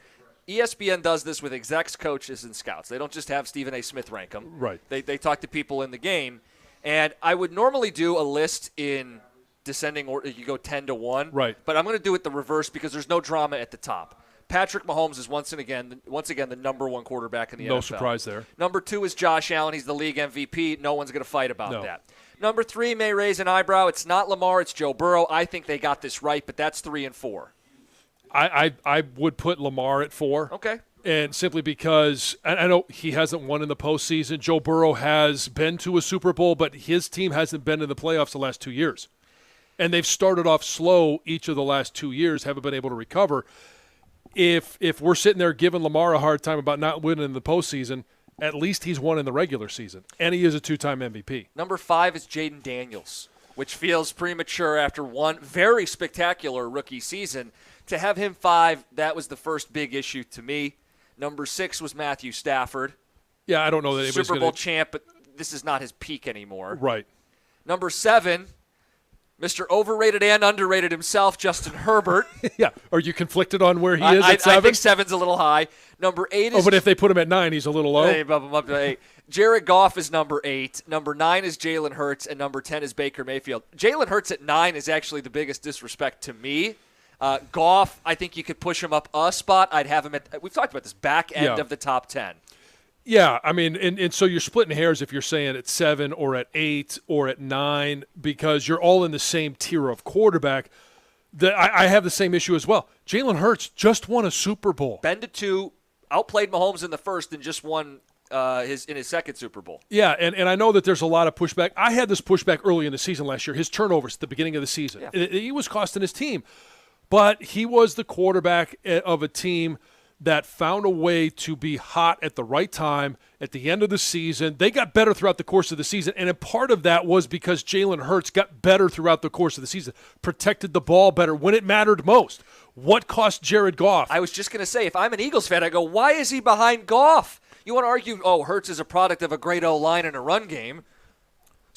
ESPN does this with execs, coaches, and scouts. They don't just have Stephen A. Smith rank them. Right. They talk to people in the game. And I would normally do a list in descending order. You go 10 to 1. Right. But I'm going to do it the reverse because there's no drama at the top. Patrick Mahomes is once again the number 1 quarterback in the NFL. No surprise there. Number 2 is Josh Allen. He's the league MVP. No one's going to fight about that. Number 3 may raise an eyebrow. It's not Lamar. It's Joe Burrow. I think they got this right, but that's 3 and 4. I would put Lamar at 4. Okay. And simply because I know he hasn't won in the postseason. Joe Burrow has been to a Super Bowl, but his team hasn't been in the playoffs the last 2 years. And they've started off slow each of the last 2 years, haven't been able to recover. If we're sitting there giving Lamar a hard time about not winning in the postseason, at least he's won in the regular season, and he is a 2-time MVP. Number 5 is Jaden Daniels, which feels premature after one very spectacular rookie season. To have him 5, that was the first big issue to me. Number 6 was Matthew Stafford. Yeah, I don't know that anybody's Super Bowl champ, but this is not his peak anymore. Right. Number 7, Mr. Overrated and underrated himself, Justin Herbert. Yeah. Are you conflicted on where he is at 7? I think 7's a little high. Number 8 is... Oh, but if they put him at 9, he's a little low? They bump him up to 8. Jared Goff is number 8. Number 9 is Jalen Hurts, and number 10 is Baker Mayfield. Jalen Hurts at 9 is actually the biggest disrespect to me. Goff, I think you could push him up a spot. I'd have him at... We've talked about this, back end of the top 10. Yeah, I mean, and so you're splitting hairs if you're saying at 7 or at 8 or at 9 because you're all in the same tier of quarterback. I have the same issue as well. Jalen Hurts just won a Super Bowl. Been to 2, outplayed Mahomes in the first, and just won his second Super Bowl. Yeah, and I know that there's a lot of pushback. I had this pushback early in the season last year, his turnovers at the beginning of the season. Yeah. He was costing his team. But he was the quarterback of a team that found a way to be hot at the right time at the end of the season. They got better throughout the course of the season, and a part of that was because Jalen Hurts got better throughout the course of the season, protected the ball better when it mattered most. What cost Jared Goff? I was just going to say, if I'm an Eagles fan, I go, why is he behind Goff? You want to argue, Hurts is a product of a great O-line and a run game.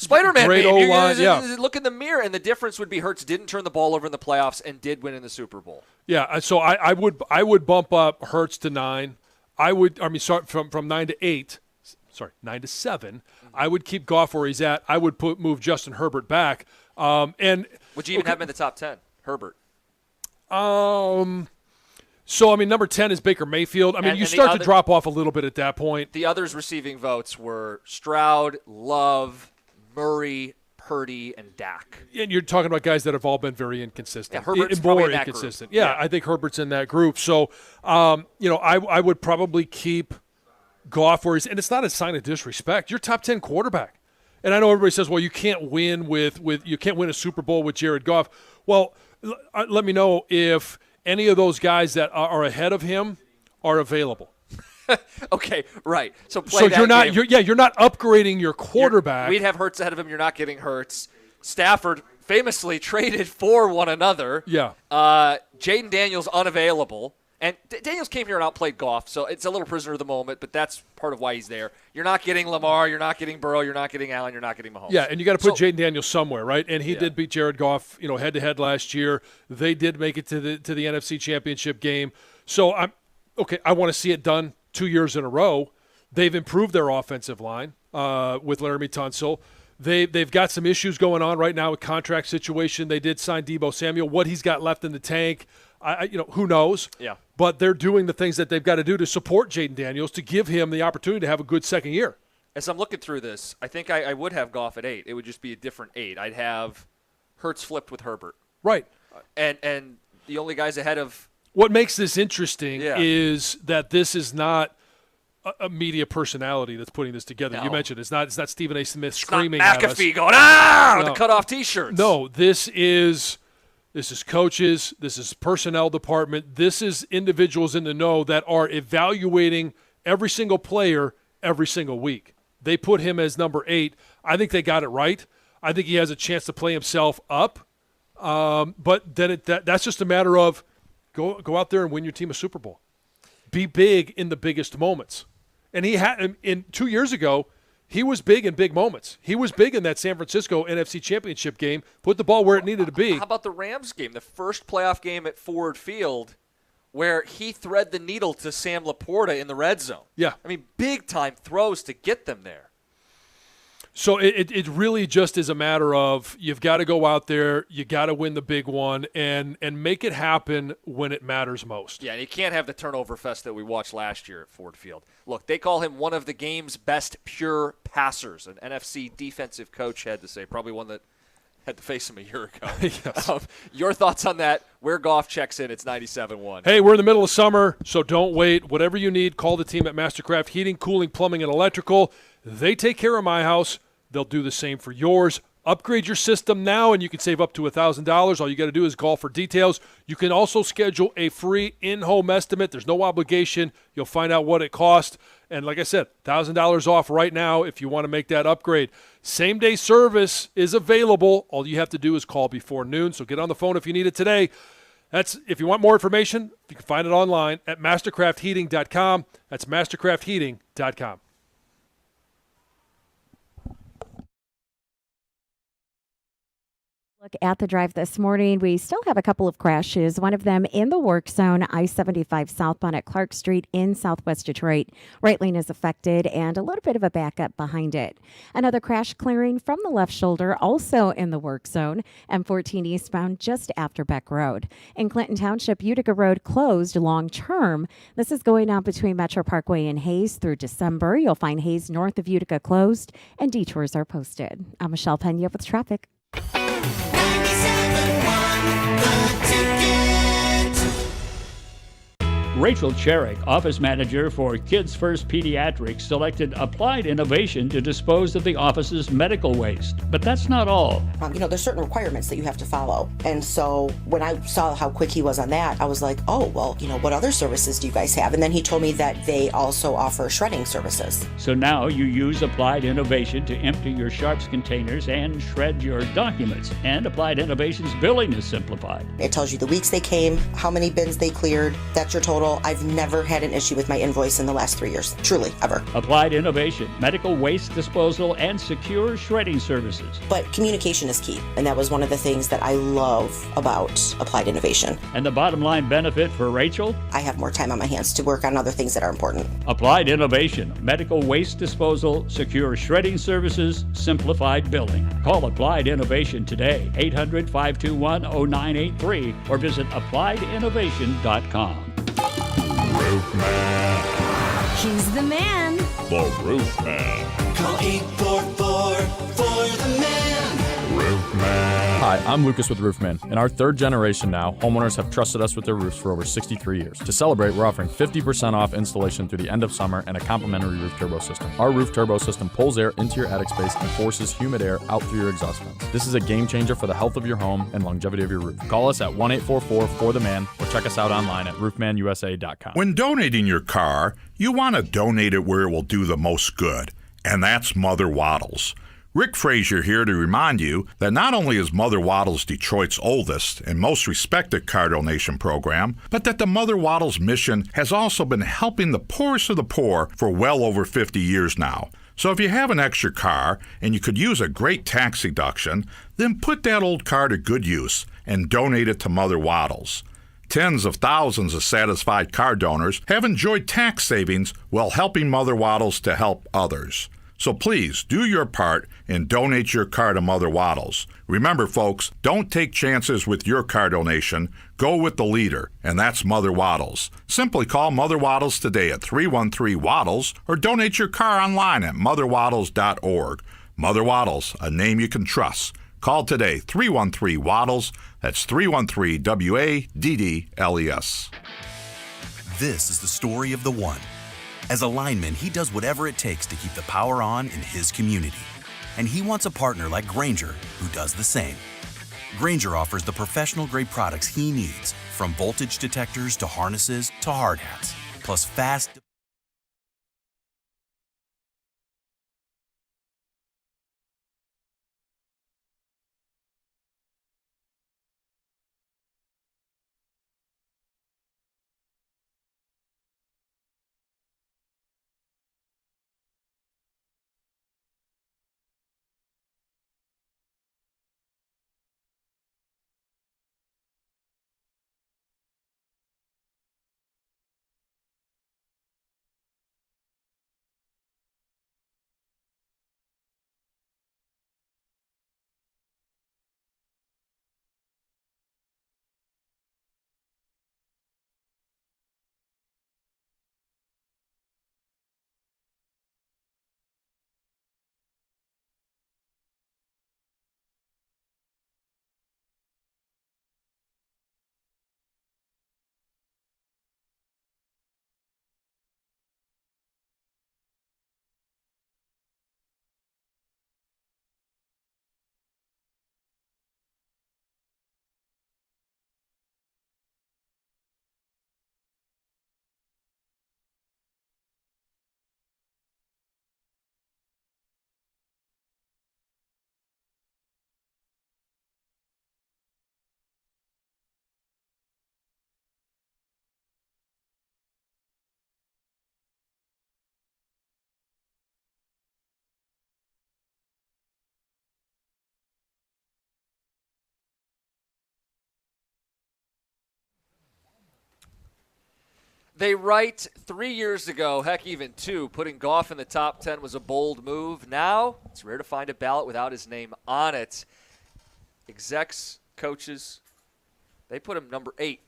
Spider-Man great game. O-line, yeah. Look in the mirror, and the difference would be Hurts didn't turn the ball over in the playoffs and did win in the Super Bowl. Yeah, so I would bump up Hurts to 9. From 9 to 8. Sorry, 9 to 7. Mm-hmm. I would keep Goff where he's at. I would move Justin Herbert back. And would you even have him in the top 10, Herbert? So, number 10 is Baker Mayfield. You start to drop off a little bit at that point. The others receiving votes were Stroud, Love, Murray, Purdy, and Dak. And you're talking about guys that have all been very inconsistent. Yeah, Herbert's probably in that inconsistent. group. Yeah, I think Herbert's in that group. So, I would probably keep Goff where he's, and it's not a sign of disrespect. You're top 10 quarterback. And I know everybody says, well, you can't win you can't win a Super Bowl with Jared Goff. Well, let me know if any of those guys that are ahead of him are available. Okay, right. So you're not upgrading your quarterback. We'd have Hurts ahead of him. You're not getting Hurts. Stafford famously traded for one another. Yeah. Jaden Daniels unavailable. And Daniels came here and outplayed Goff, so it's a little prisoner of the moment, but that's part of why he's there. You're not getting Lamar, you're not getting Burrow, you're not getting Allen, you're not getting Mahomes. Yeah, and you got to put Jaden Daniels somewhere, right? And he did beat Jared Goff, head-to-head last year. They did make it to the NFC Championship game. So I want to see it done 2 years in a row. They've improved their offensive line with Laramie Tunsil. They've got some issues going on right now with contract situation. They did sign Deebo Samuel. What he's got left in the tank, who knows? Yeah. But they're doing the things that they've got to do to support Jaden Daniels to give him the opportunity to have a good second year. As I'm looking through this, I think I would have Goff at 8. It would just be a different 8. I'd have Hurts flipped with Herbert. Right. And the only guys ahead of – what makes this interesting is that this is not a media personality that's putting this together. No. You mentioned it's not Stephen A. Smith screaming not at us. McAfee going, with the cutoff T-shirts. No, this is coaches. This is personnel department. This is individuals in the know that are evaluating every single player every single week. They put him as number 8. I think they got it right. I think he has a chance to play himself up. But then that's just a matter of go out there and win your team a Super Bowl. Be big in the biggest moments. And he had in 2 years ago, he was big in big moments. He was big in that San Francisco NFC Championship game, put the ball where it needed to be. How about the Rams game, the first playoff game at Ford Field, where he thread the needle to Sam Laporta in the red zone? Yeah. I mean, big-time throws to get them there. So it really just is a matter of you've got to go out there, you got to win the big one, and make it happen when it matters most. Yeah, and you can't have the turnover fest that we watched last year at Ford Field. Look, they call him one of the game's best pure passers. An NFC defensive coach had to say, probably one that had to face him a year ago. Yes. Your thoughts on that? Where Goff checks in, it's 97.1. Hey, we're in the middle of summer, so don't wait. Whatever you need, call the team at Mastercraft Heating, Cooling, Plumbing, and Electrical. They take care of my house. They'll do the same for yours. Upgrade your system now, and you can save up to $1,000. All you got to do is call for details. You can also schedule a free in-home estimate. There's no obligation. You'll find out what it costs. And like I said, $1,000 off right now if you want to make that upgrade. Same-day service is available. All you have to do is call before noon, so get on the phone if you need it today. If you want more information, you can find it online at mastercraftheating.com. That's mastercraftheating.com. Look at the drive this morning. We still have a couple of crashes, one of them in the work zone, I-75 southbound at Clark Street in southwest Detroit. Right lane is affected and a little bit of a backup behind it. Another crash clearing from the left shoulder, also in the work zone, M14 eastbound just after Beck Road. In Clinton Township, Utica Road closed long term. This is going on between Metro Parkway and Hayes through December. You'll find Hayes north of Utica closed and detours are posted. I'm Michelle Pena with traffic. Rachel Cherrick, office manager for Kids First Pediatrics, selected Applied Innovation to dispose of the office's medical waste. But that's not all. There's certain requirements that you have to follow. And so when I saw how quick he was on that, I was like, oh, well, what other services do you guys have? And then he told me that they also offer shredding services. So now you use Applied Innovation to empty your sharps containers and shred your documents. And Applied Innovation's billing is simplified. It tells you the weeks they came, how many bins they cleared. That's your total. I've never had an issue with my invoice in the last 3 years. Truly, ever. Applied Innovation, medical waste disposal, and secure shredding services. But communication is key, and that was one of the things that I love about Applied Innovation. And the bottom line benefit for Rachel? I have more time on my hands to work on other things that are important. Applied Innovation, medical waste disposal, secure shredding services, simplified billing. Call Applied Innovation today, 800-521-0983, or visit appliedinnovation.com. Roofman. He's the man. The Roofman. Call 844 for the man. Roofman. Hi, I'm Lucas with Roofman. In our third generation now, homeowners have trusted us with their roofs for over 63 years. To celebrate, we're offering 50% off installation through the end of summer and a complimentary roof turbo system. Our roof turbo system pulls air into your attic space and forces humid air out through your exhaust vents. This is a game changer for the health of your home and longevity of your roof. Call us at 1-844-4THE-MAN or check us out online at roofmanusa.com. When donating your car, you want to donate it where it will do the most good, and that's Mother Waddles. Rick Frazier here to remind you that not only is Mother Waddles Detroit's oldest and most respected car donation program, but that the Mother Waddles mission has also been helping the poorest of the poor for well over 50 years now. So if you have an extra car and you could use a great tax deduction, then put that old car to good use and donate it to Mother Waddles. Tens of thousands of satisfied car donors have enjoyed tax savings while helping Mother Waddles to help others. So please do your part and donate your car to Mother Waddles. Remember, folks, don't take chances with your car donation. Go with the leader, and that's Mother Waddles. Simply call Mother Waddles today at 313-WADDLES or donate your car online at motherwaddles.org. Mother Waddles, a name you can trust. Call today, 313-WADDLES. That's 313-WADDLES. This is the story of the one. As a lineman, he does whatever it takes to keep the power on in his community. And he wants a partner like Grainger who does the same. Grainger offers the professional-grade products he needs, from voltage detectors to harnesses to hard hats, plus fast... They write 3 years ago, heck, even 2, putting Goff in the top 10 was a bold move. Now, it's rare to find a ballot without his name on it. Execs, coaches, they put him number 8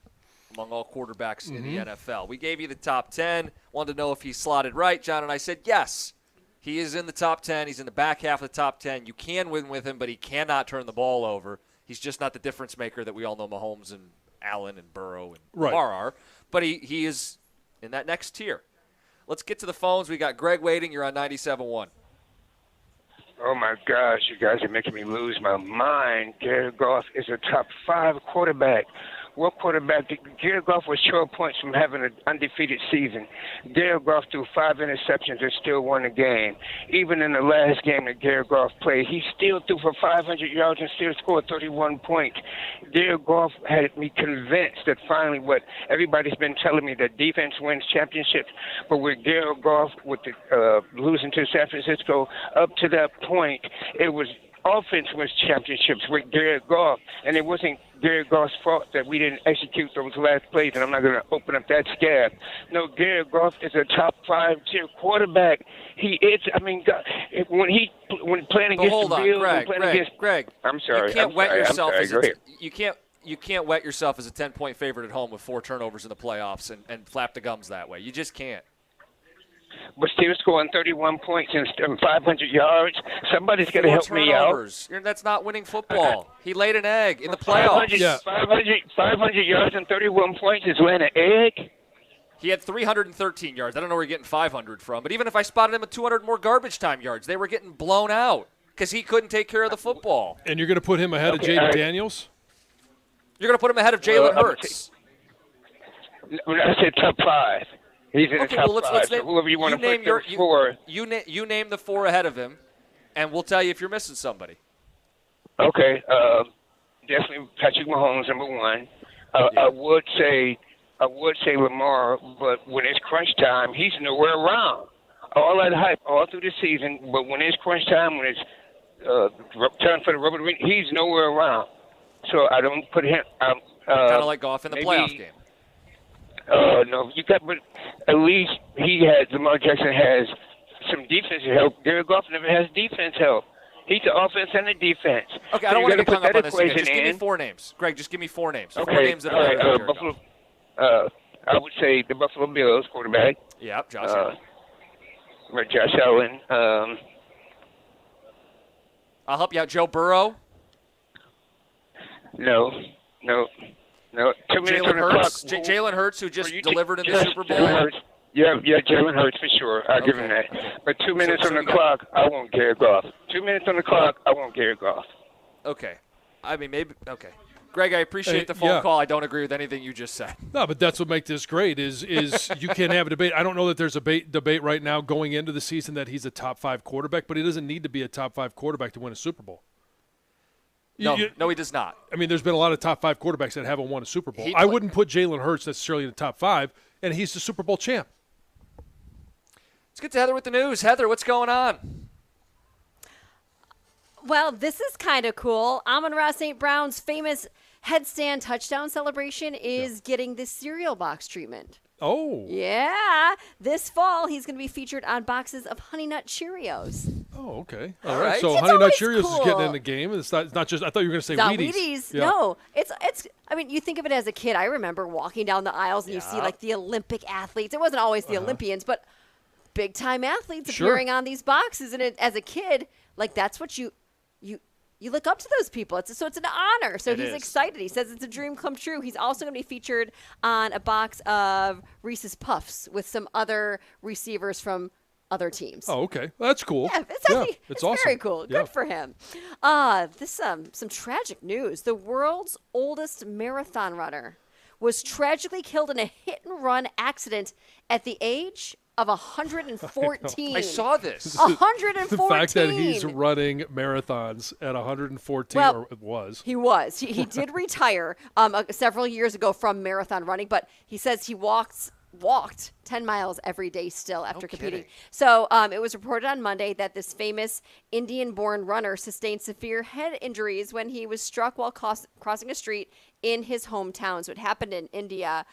among all quarterbacks in the NFL. We gave you the top 10. Wanted to know if he slotted right. John and I said, yes, he is in the top 10. He's in the back half of the top 10. You can win with him, but he cannot turn the ball over. He's just not the difference maker that we all know Mahomes and Allen and Burrow and Lamar are. But he is in that next tier. Let's get to the phones. We got Greg waiting. You're on 97.1. Oh, my gosh, you guys are making me lose my mind. Jared Goff is a top 5 quarterback. What quarterback? Jared Goff was 12 points from having an undefeated season. Jared Goff threw 5 interceptions and still won the game. Even in the last game that Jared Goff played, he still threw for 500 yards and still scored 31 points. Jared Goff had me convinced that finally what everybody's been telling me, that defense wins championships. But with Jared Goff, with the losing to San Francisco, up to that point, it was offense was championships with Jared Goff, and it wasn't Jared Goff's fault that we didn't execute those last plays, and I'm not going to open up that scab. No, Jared Goff is a top 5-tier quarterback. He is. I mean, when playing against the Bills, Greg, I'm sorry. You can't wet yourself as Go ahead. you can't wet yourself as a 10-point favorite at home with 4 turnovers in the playoffs and flap the gums that way. You just can't. But still scoring 31 points and 500 yards. Somebody's got to help me out. That's not winning football. He laid an egg in the playoffs. 500 yards and 31 points is laying an egg? He had 313 yards. I don't know where you're getting 500 from. But even if I spotted him with 200 more garbage time yards, they were getting blown out because he couldn't take care of the football. And you're going to put him ahead of Jaden Daniels? You're going to put him ahead of Jalen Hurts. I said top 5. He's in the top 5. Let's name, so whoever you want to put name your 4. You name the 4 ahead of him. and we'll tell you if you're missing somebody. Okay, definitely Patrick Mahomes, number one. I would say Lamar, but when it's crunch time, he's nowhere around. All that hype all through the season, but when it's crunch time, when it's time for the rubber to ring, he's nowhere around. So I don't put him. Kind of like Goff in the playoff game. No, you got, but at least Lamar Jackson has some defensive help. Jared Goff never has defense help. He's the offense and the defense. Okay, so I don't want to get hung up on this again. equation Just give me in. 4 names. Greg, just give me 4 names. Okay, 4 names that are better than Jared Buffalo. Goff. I would say the Buffalo Bills quarterback. Yep, Josh Allen. Josh Allen. I'll help you out. Joe Burrow. No. 2 minutes on the clock. Jalen Hurts, who just delivered in the Super Bowl. Jalen Hurts. Yeah, Jalen Hurts for sure. I'll give him that. But 2 minutes on the clock, I won't Jared Goff. 2 minutes on the clock, I won't Jared Goff. Okay. I mean, maybe. Okay. Greg, I appreciate the phone call. I don't agree with anything you just said. No, but that's what makes this great is you can have a debate. I don't know that there's a debate right now going into the season that he's a top 5 quarterback, but he doesn't need to be a top 5 quarterback to win a Super Bowl. No, he does not. I mean, there's been a lot of top 5 quarterbacks that haven't won a Super Bowl. I wouldn't put Jalen Hurts necessarily in the top 5, and he's the Super Bowl champ. Let's get to Heather with the news. Heather, what's going on? Well, this is kind of cool. Amon-Ra St. Brown's famous headstand touchdown celebration is getting the cereal box treatment. Oh. Yeah. This fall, he's going to be featured on boxes of Honey Nut Cheerios. Oh, okay. All right. So It's Honey Nut always Cheerios cool. is getting in the game. It's not just. I thought you were going to say It's not Wheaties. Wheaties. Yeah. No. It's. I mean, you think of it as a kid. I remember walking down the aisles and you see like the Olympic athletes. It wasn't always the Olympians, but big time athletes appearing on these boxes. And as a kid, like that's what you look up to those people. So it's an honor. So he's excited. He says it's a dream come true. He's also going to be featured on a box of Reese's Puffs with some other receivers from other teams. Oh, okay. That's cool. Yeah, it's awesome. very cool. Good for him. This some tragic news. The world's oldest marathon runner was tragically killed in a hit-and-run accident at the age of 114. I saw this. 114. The fact that he's running marathons at 114, or it was. He was. He did retire several years ago from marathon running, but he says he walked 10 miles every day still after competing. So it was reported on Monday that this famous Indian-born runner sustained severe head injuries when he was struck while crossing a street in his hometown. So it happened in India.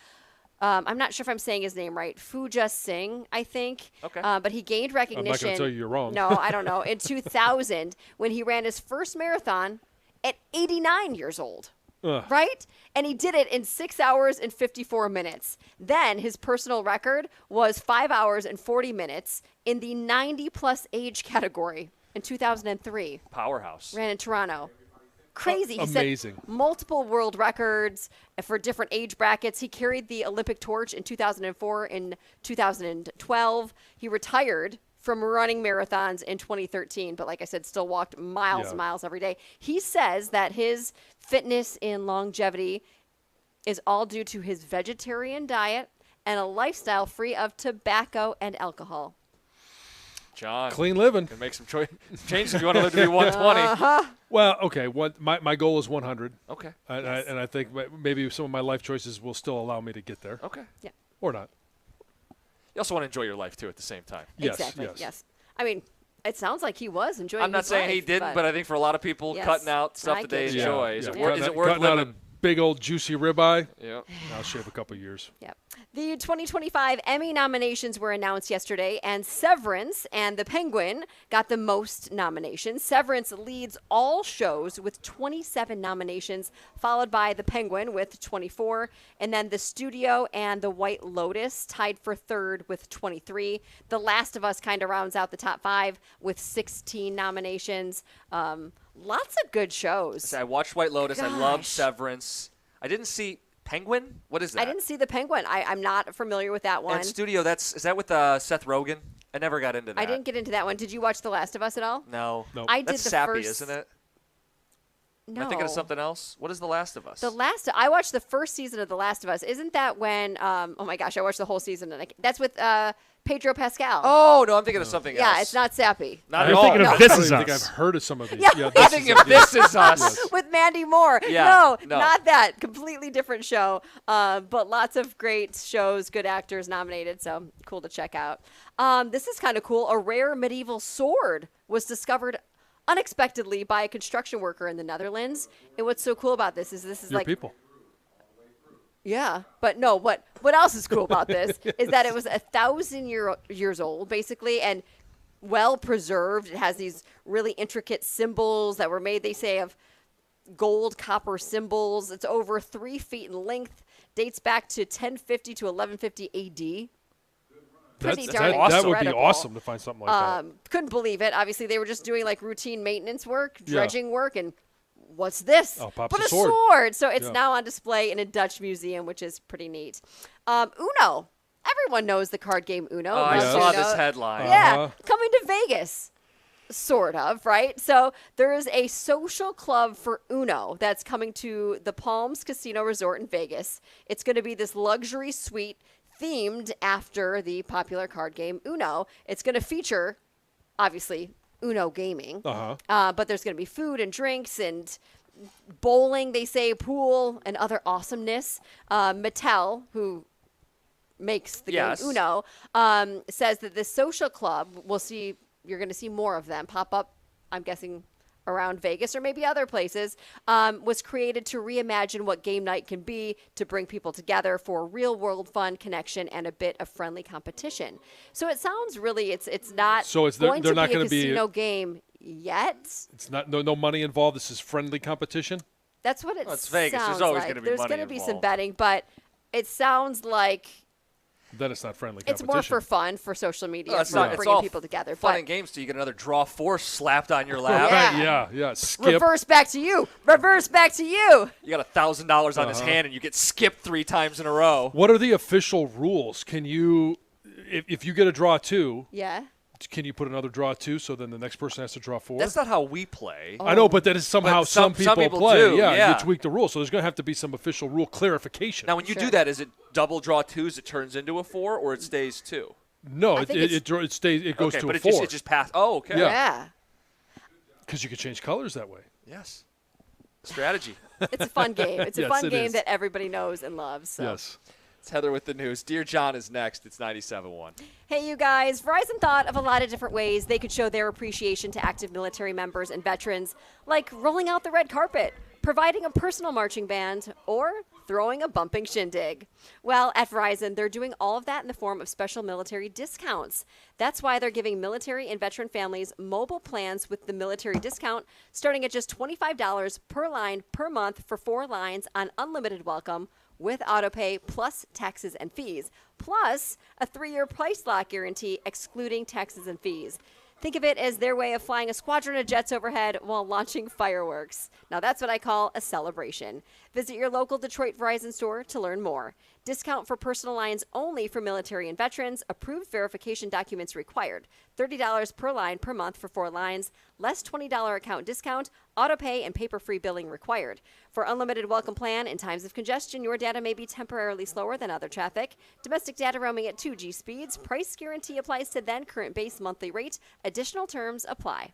I'm not sure if I'm saying his name right. Fuja Singh, I think. Okay. But he gained recognition. I'm not going to tell you you're wrong. No, I don't know. In 2000, when he ran his first marathon at 89 years old. Right? And he did it in 6 hours and 54 minutes. Then his personal record was 5 hours and 40 minutes in the 90-plus age category in 2003. Powerhouse. Ran in Toronto. Crazy. He amazing. set multiple world records for different age brackets. He carried the Olympic torch in 2004 and 2012. He retired from running marathons in 2013, but like I said, still walked miles and miles every day. He says that his fitness and longevity is all due to his vegetarian diet and a lifestyle free of tobacco and alcohol. John. Clean living. Can make some changes if you want to live to be 120. Well, okay. My goal is 100. Okay. And I think maybe some of my life choices will still allow me to get there. Okay. Yeah. Or not. You also want to enjoy your life, too, at the same time. Yes, exactly. Yes. I mean, it sounds like he was enjoying I'm not his saying life, he didn't, but I think for a lot of people, cutting out stuff that they enjoy. Is it worth cutting out living? a big old juicy ribeye? Yeah. I'll shave a couple years. Yep. The 2025 Emmy nominations were announced yesterday, and Severance and The Penguin got the most nominations. Severance leads all shows with 27 nominations, followed by The Penguin with 24, and then The Studio and The White Lotus tied for third with 23. The Last of Us kind of rounds out the top 5 with 16 nominations. Lots of good shows. I watched White Lotus. I love Gosh. Severance. I didn't see Penguin. What is that? I didn't see The Penguin. I'm not familiar with that one. And Studio, is that with Seth Rogen? I never got into that. I didn't get into that one. Did you watch The Last of Us at all? No. I did That's the sappy, first, isn't it? No. Am I thinking of something else? What is The Last of Us? I watched the first season of The Last of Us. Isn't that when? Oh my gosh, I watched the whole season, and that's with Pedro Pascal. Oh no, I'm thinking of something else. Yeah, it's not Sappy. Not You're at all. thinking of No. This Is Us. I think I've heard of some of these. Yeah, I'm thinking of This Is Us. with Mandy Moore. Yeah, No, not that. Completely different show. But lots of great shows, good actors nominated. So cool to check out. This is kind of cool. A rare medieval sword was discovered unexpectedly by a construction worker in the Netherlands. And what's so cool about this is Your like people. Yeah, but no. What else is cool about this is that it was 1,000 years old, basically, and well preserved. It has these really intricate symbols that were made, they say, of gold copper symbols. It's over 3 feet in length. Dates back to 1050 to 1150 AD. Pretty darn that would be incredible. awesome to find something like that. Couldn't believe it. Obviously, they were just doing like routine maintenance work, Yeah. dredging work, and what's this? Oh, pops but a a sword. So it's Yeah. now on display in a Dutch museum, which is pretty neat. Uno. Everyone knows the card game Uno. Oh, I Most saw Uno. this headline. Yeah, coming to Vegas. Sort of, right? So there is a social club for Uno that's coming to the Palms Casino Resort in Vegas. It's going to be this luxury suite themed after the popular card game Uno. It's going to feature, obviously, Uno gaming. But there's going to be food and drinks and bowling, they say, pool, and other awesomeness. Mattel, who makes the Yes. game Uno, says that this social club, you're going to see more of them pop up, I'm guessing, around Vegas or maybe other places, was created to reimagine what game night can be, to bring people together for real-world fun, connection, and a bit of friendly competition. So it sounds really, it's not So going they're to not be a gonna be- casino game yet. It's not no money involved. This is friendly competition. That's what it Well, it's sounds Vegas. There's always like. gonna be There's money gonna be some involved. betting, but it sounds like Then it's not friendly it's competition. more for fun, for social media, No, it's for not. It's bringing all people together. fun But and games till you get another draw 4 slapped on your lap. Yeah. Skip. reverse back to you. Reverse back to you. You got $1,000 on his hand and you get skipped 3 times in a row. What are the official rules? Can you, if you get a draw 2, Yeah. can you put another draw 2 so then the next person has to draw 4? That's not how we play. I know, but that is somehow But some people play. do, Yeah, you tweak the rules. So there's going to have to be some official rule clarification. Now, when you do that, is it double draw 2s, it turns into a 4, or it stays 2? No, I it think stays. It goes Okay, to but a it 4. just passed. Oh, okay. Yeah. Because you could change colors that way. Yes. Strategy. It's a fun game. It's a Yes, fun it game is. that everybody knows and loves. So. Yes. It's Heather with the news. Dear John is next. It's 97.1. Hey, you guys. Verizon thought of a lot of different ways they could show their appreciation to active military members and veterans, like rolling out the red carpet, providing a personal marching band, or throwing a bumping shindig. Well, at Verizon, they're doing all of that in the form of special military discounts. That's why they're giving military and veteran families mobile plans with the military discount, starting at just $25 per line per month for 4 lines on unlimited welcome, with autopay plus taxes and fees, plus a 3-year price lock guarantee excluding taxes and fees. Think of it as their way of flying a squadron of jets overhead while launching fireworks. Now that's what I call a celebration. Visit your local Detroit Verizon store to learn more. Discount for personal lines only for military and veterans. Approved verification documents required. $30 per line per month for 4 lines. Less $20 account discount. Autopay and paper-free billing required. For unlimited welcome plan in times of congestion, your data may be temporarily slower than other traffic. Domestic data roaming at 2G speeds. Price guarantee applies to then current base monthly rate. Additional terms apply.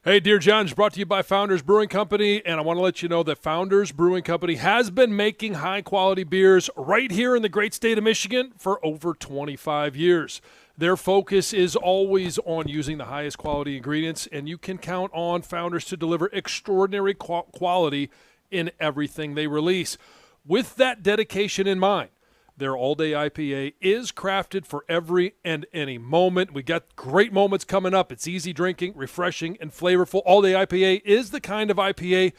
Hey, Dear John is brought to you by Founders Brewing Company, and I want to let you know that Founders Brewing Company has been making high-quality beers right here in the great state of Michigan for over 25 years. Their focus is always on using the highest quality ingredients, and you can count on Founders to deliver extraordinary quality in everything they release. With that dedication in mind, their all-day IPA is crafted for every and any moment. We got great moments coming up. It's easy drinking, refreshing, and flavorful. All-day IPA is the kind of IPA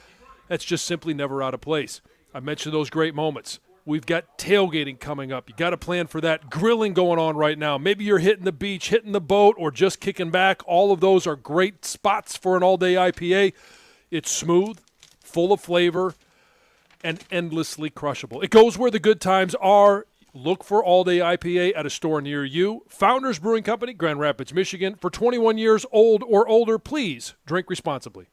that's just simply never out of place. I mentioned those great moments. We've got tailgating coming up. You got to plan for that. Grilling going on right now. Maybe you're hitting the beach, hitting the boat, or just kicking back. All of those are great spots for an all-day IPA. It's smooth, full of flavor, and endlessly crushable. It goes where the good times are. Look for All Day IPA at a store near you. Founders Brewing Company, Grand Rapids, Michigan. For 21 years old or older, please drink responsibly.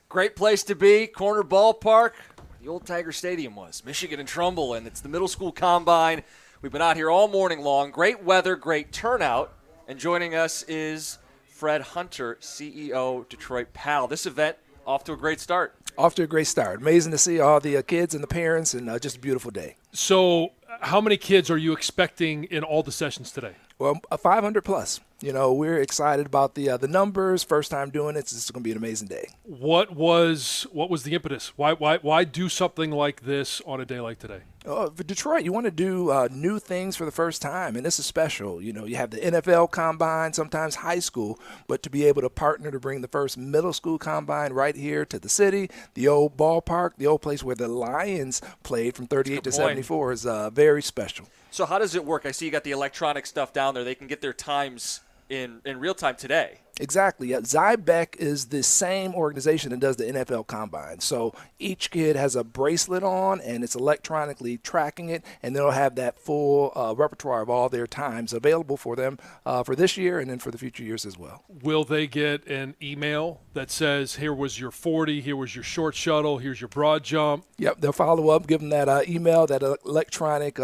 Great place to be, corner ballpark. The old Tiger Stadium was. Michigan and Trumbull, and it's the middle school combine. We've been out here all morning long. Great weather, great turnout. And joining us is Fred Hunter, CEO, Detroit Pal. This event off to a great start. Off to a great start. Amazing to see all the kids and the parents, and just a beautiful day. So how many kids are you expecting in all the sessions today? Well, 500 plus. You know, we're excited about the numbers. First time doing it. It's going to be an amazing day. What was the impetus? Why do something like this on a day like today? For Detroit, you want to do new things for the first time, and this is special. You know, you have the NFL combine, sometimes high school, but to be able to partner to bring the first middle school combine right here to the city, the old ballpark, the old place where the Lions played from 38 to 74 is very special. So how does it work? I see you got the electronic stuff down there. They can get their times in real time today. Exactly. Yeah. Zybeck is the same organization that does the NFL Combine. So each kid has a bracelet on, and it's electronically tracking it, and they'll have that full repertoire of all their times available for them for this year and then for the future years as well. Will they get an email that says, here was your 40, here was your short shuttle, here's your broad jump? Yep. They'll follow up, give them that email, that electronic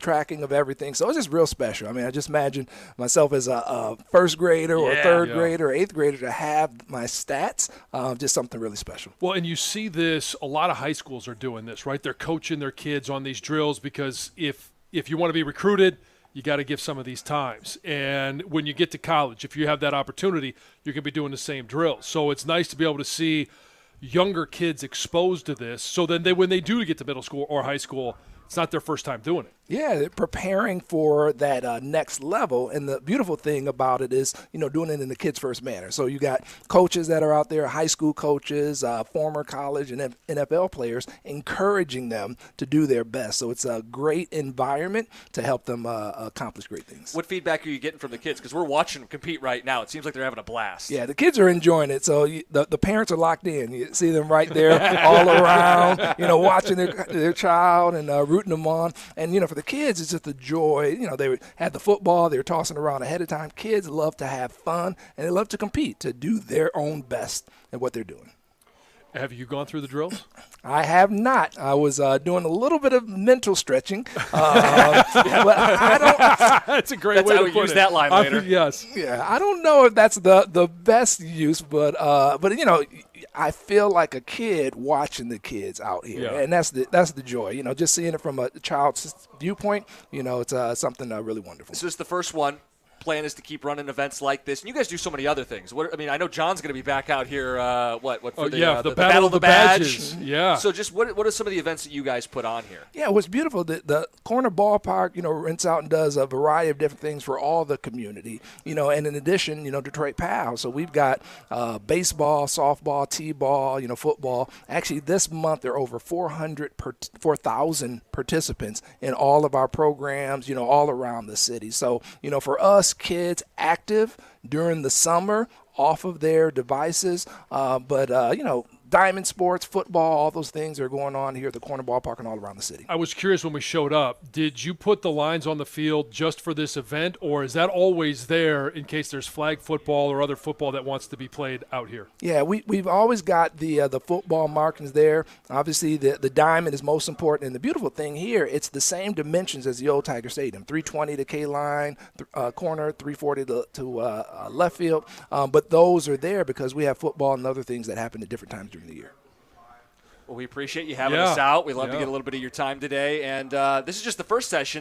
tracking of everything. So it's just real special. I mean, I just imagine myself as a first grader or third grader or eighth grader to have my stats, just something really special. Well, and you see this, a lot of high schools are doing this, right? They're coaching their kids on these drills because if you want to be recruited, you got to give some of these times. And when you get to college, if you have that opportunity, you're going to be doing the same drills. So it's nice to be able to see younger kids exposed to this so then when they do get to middle school or high school, it's not their first time doing it. Yeah, they're preparing for that next level. And the beautiful thing about it is, doing it in the kids' first manner. So you got coaches that are out there, high school coaches, former college and NFL players, encouraging them to do their best. So it's a great environment to help them accomplish great things. What feedback are you getting from the kids? Because we're watching them compete right now. It seems like they're having a blast. Yeah, the kids are enjoying it. So the parents are locked in. You see them right there all around, watching their child and rooting them on. And, for the kids, it's just the joy. They had the football. They were tossing around ahead of time. Kids love to have fun, and they love to compete, to do their own best at what they're doing. Have you gone through the drills? I have not. I was doing a little bit of mental stretching. But I don't. That's a great way to put it. Use that line later. Yes. Yeah, I don't know if that's the best use, but I feel like a kid watching the kids out here, and that's the joy. Just seeing it from a child's viewpoint. It's something really wonderful. So this is the first one. Plan is to keep running events like this, and you guys do so many other things. I know John's going to be back out here. For the Battle of the Badges. Yeah. So just what are some of the events that you guys put on here? Yeah, what's beautiful, the corner ballpark, rents out and does a variety of different things for all the community. And in addition, Detroit Pal. So we've got baseball, softball, t-ball, football. Actually, this month there are over 4,000 participants in all of our programs, all around the city. So, for us, kids active during the summer off of their devices, but diamond sports, football, all those things are going on here at the corner ballpark and all around the city. I was curious when we showed up, did you put the lines on the field just for this event, or is that always there in case there's flag football or other football that wants to be played out here? Yeah, we've always got the football markings there. Obviously, the diamond is most important, and the beautiful thing here, it's the same dimensions as the old Tiger Stadium, 320 to K-line, corner, 340 to left field, but those are there because we have football and other things that happen at different times during the year. Well, we appreciate you having us out. We love to get a little bit of your time today. And this is just the first session.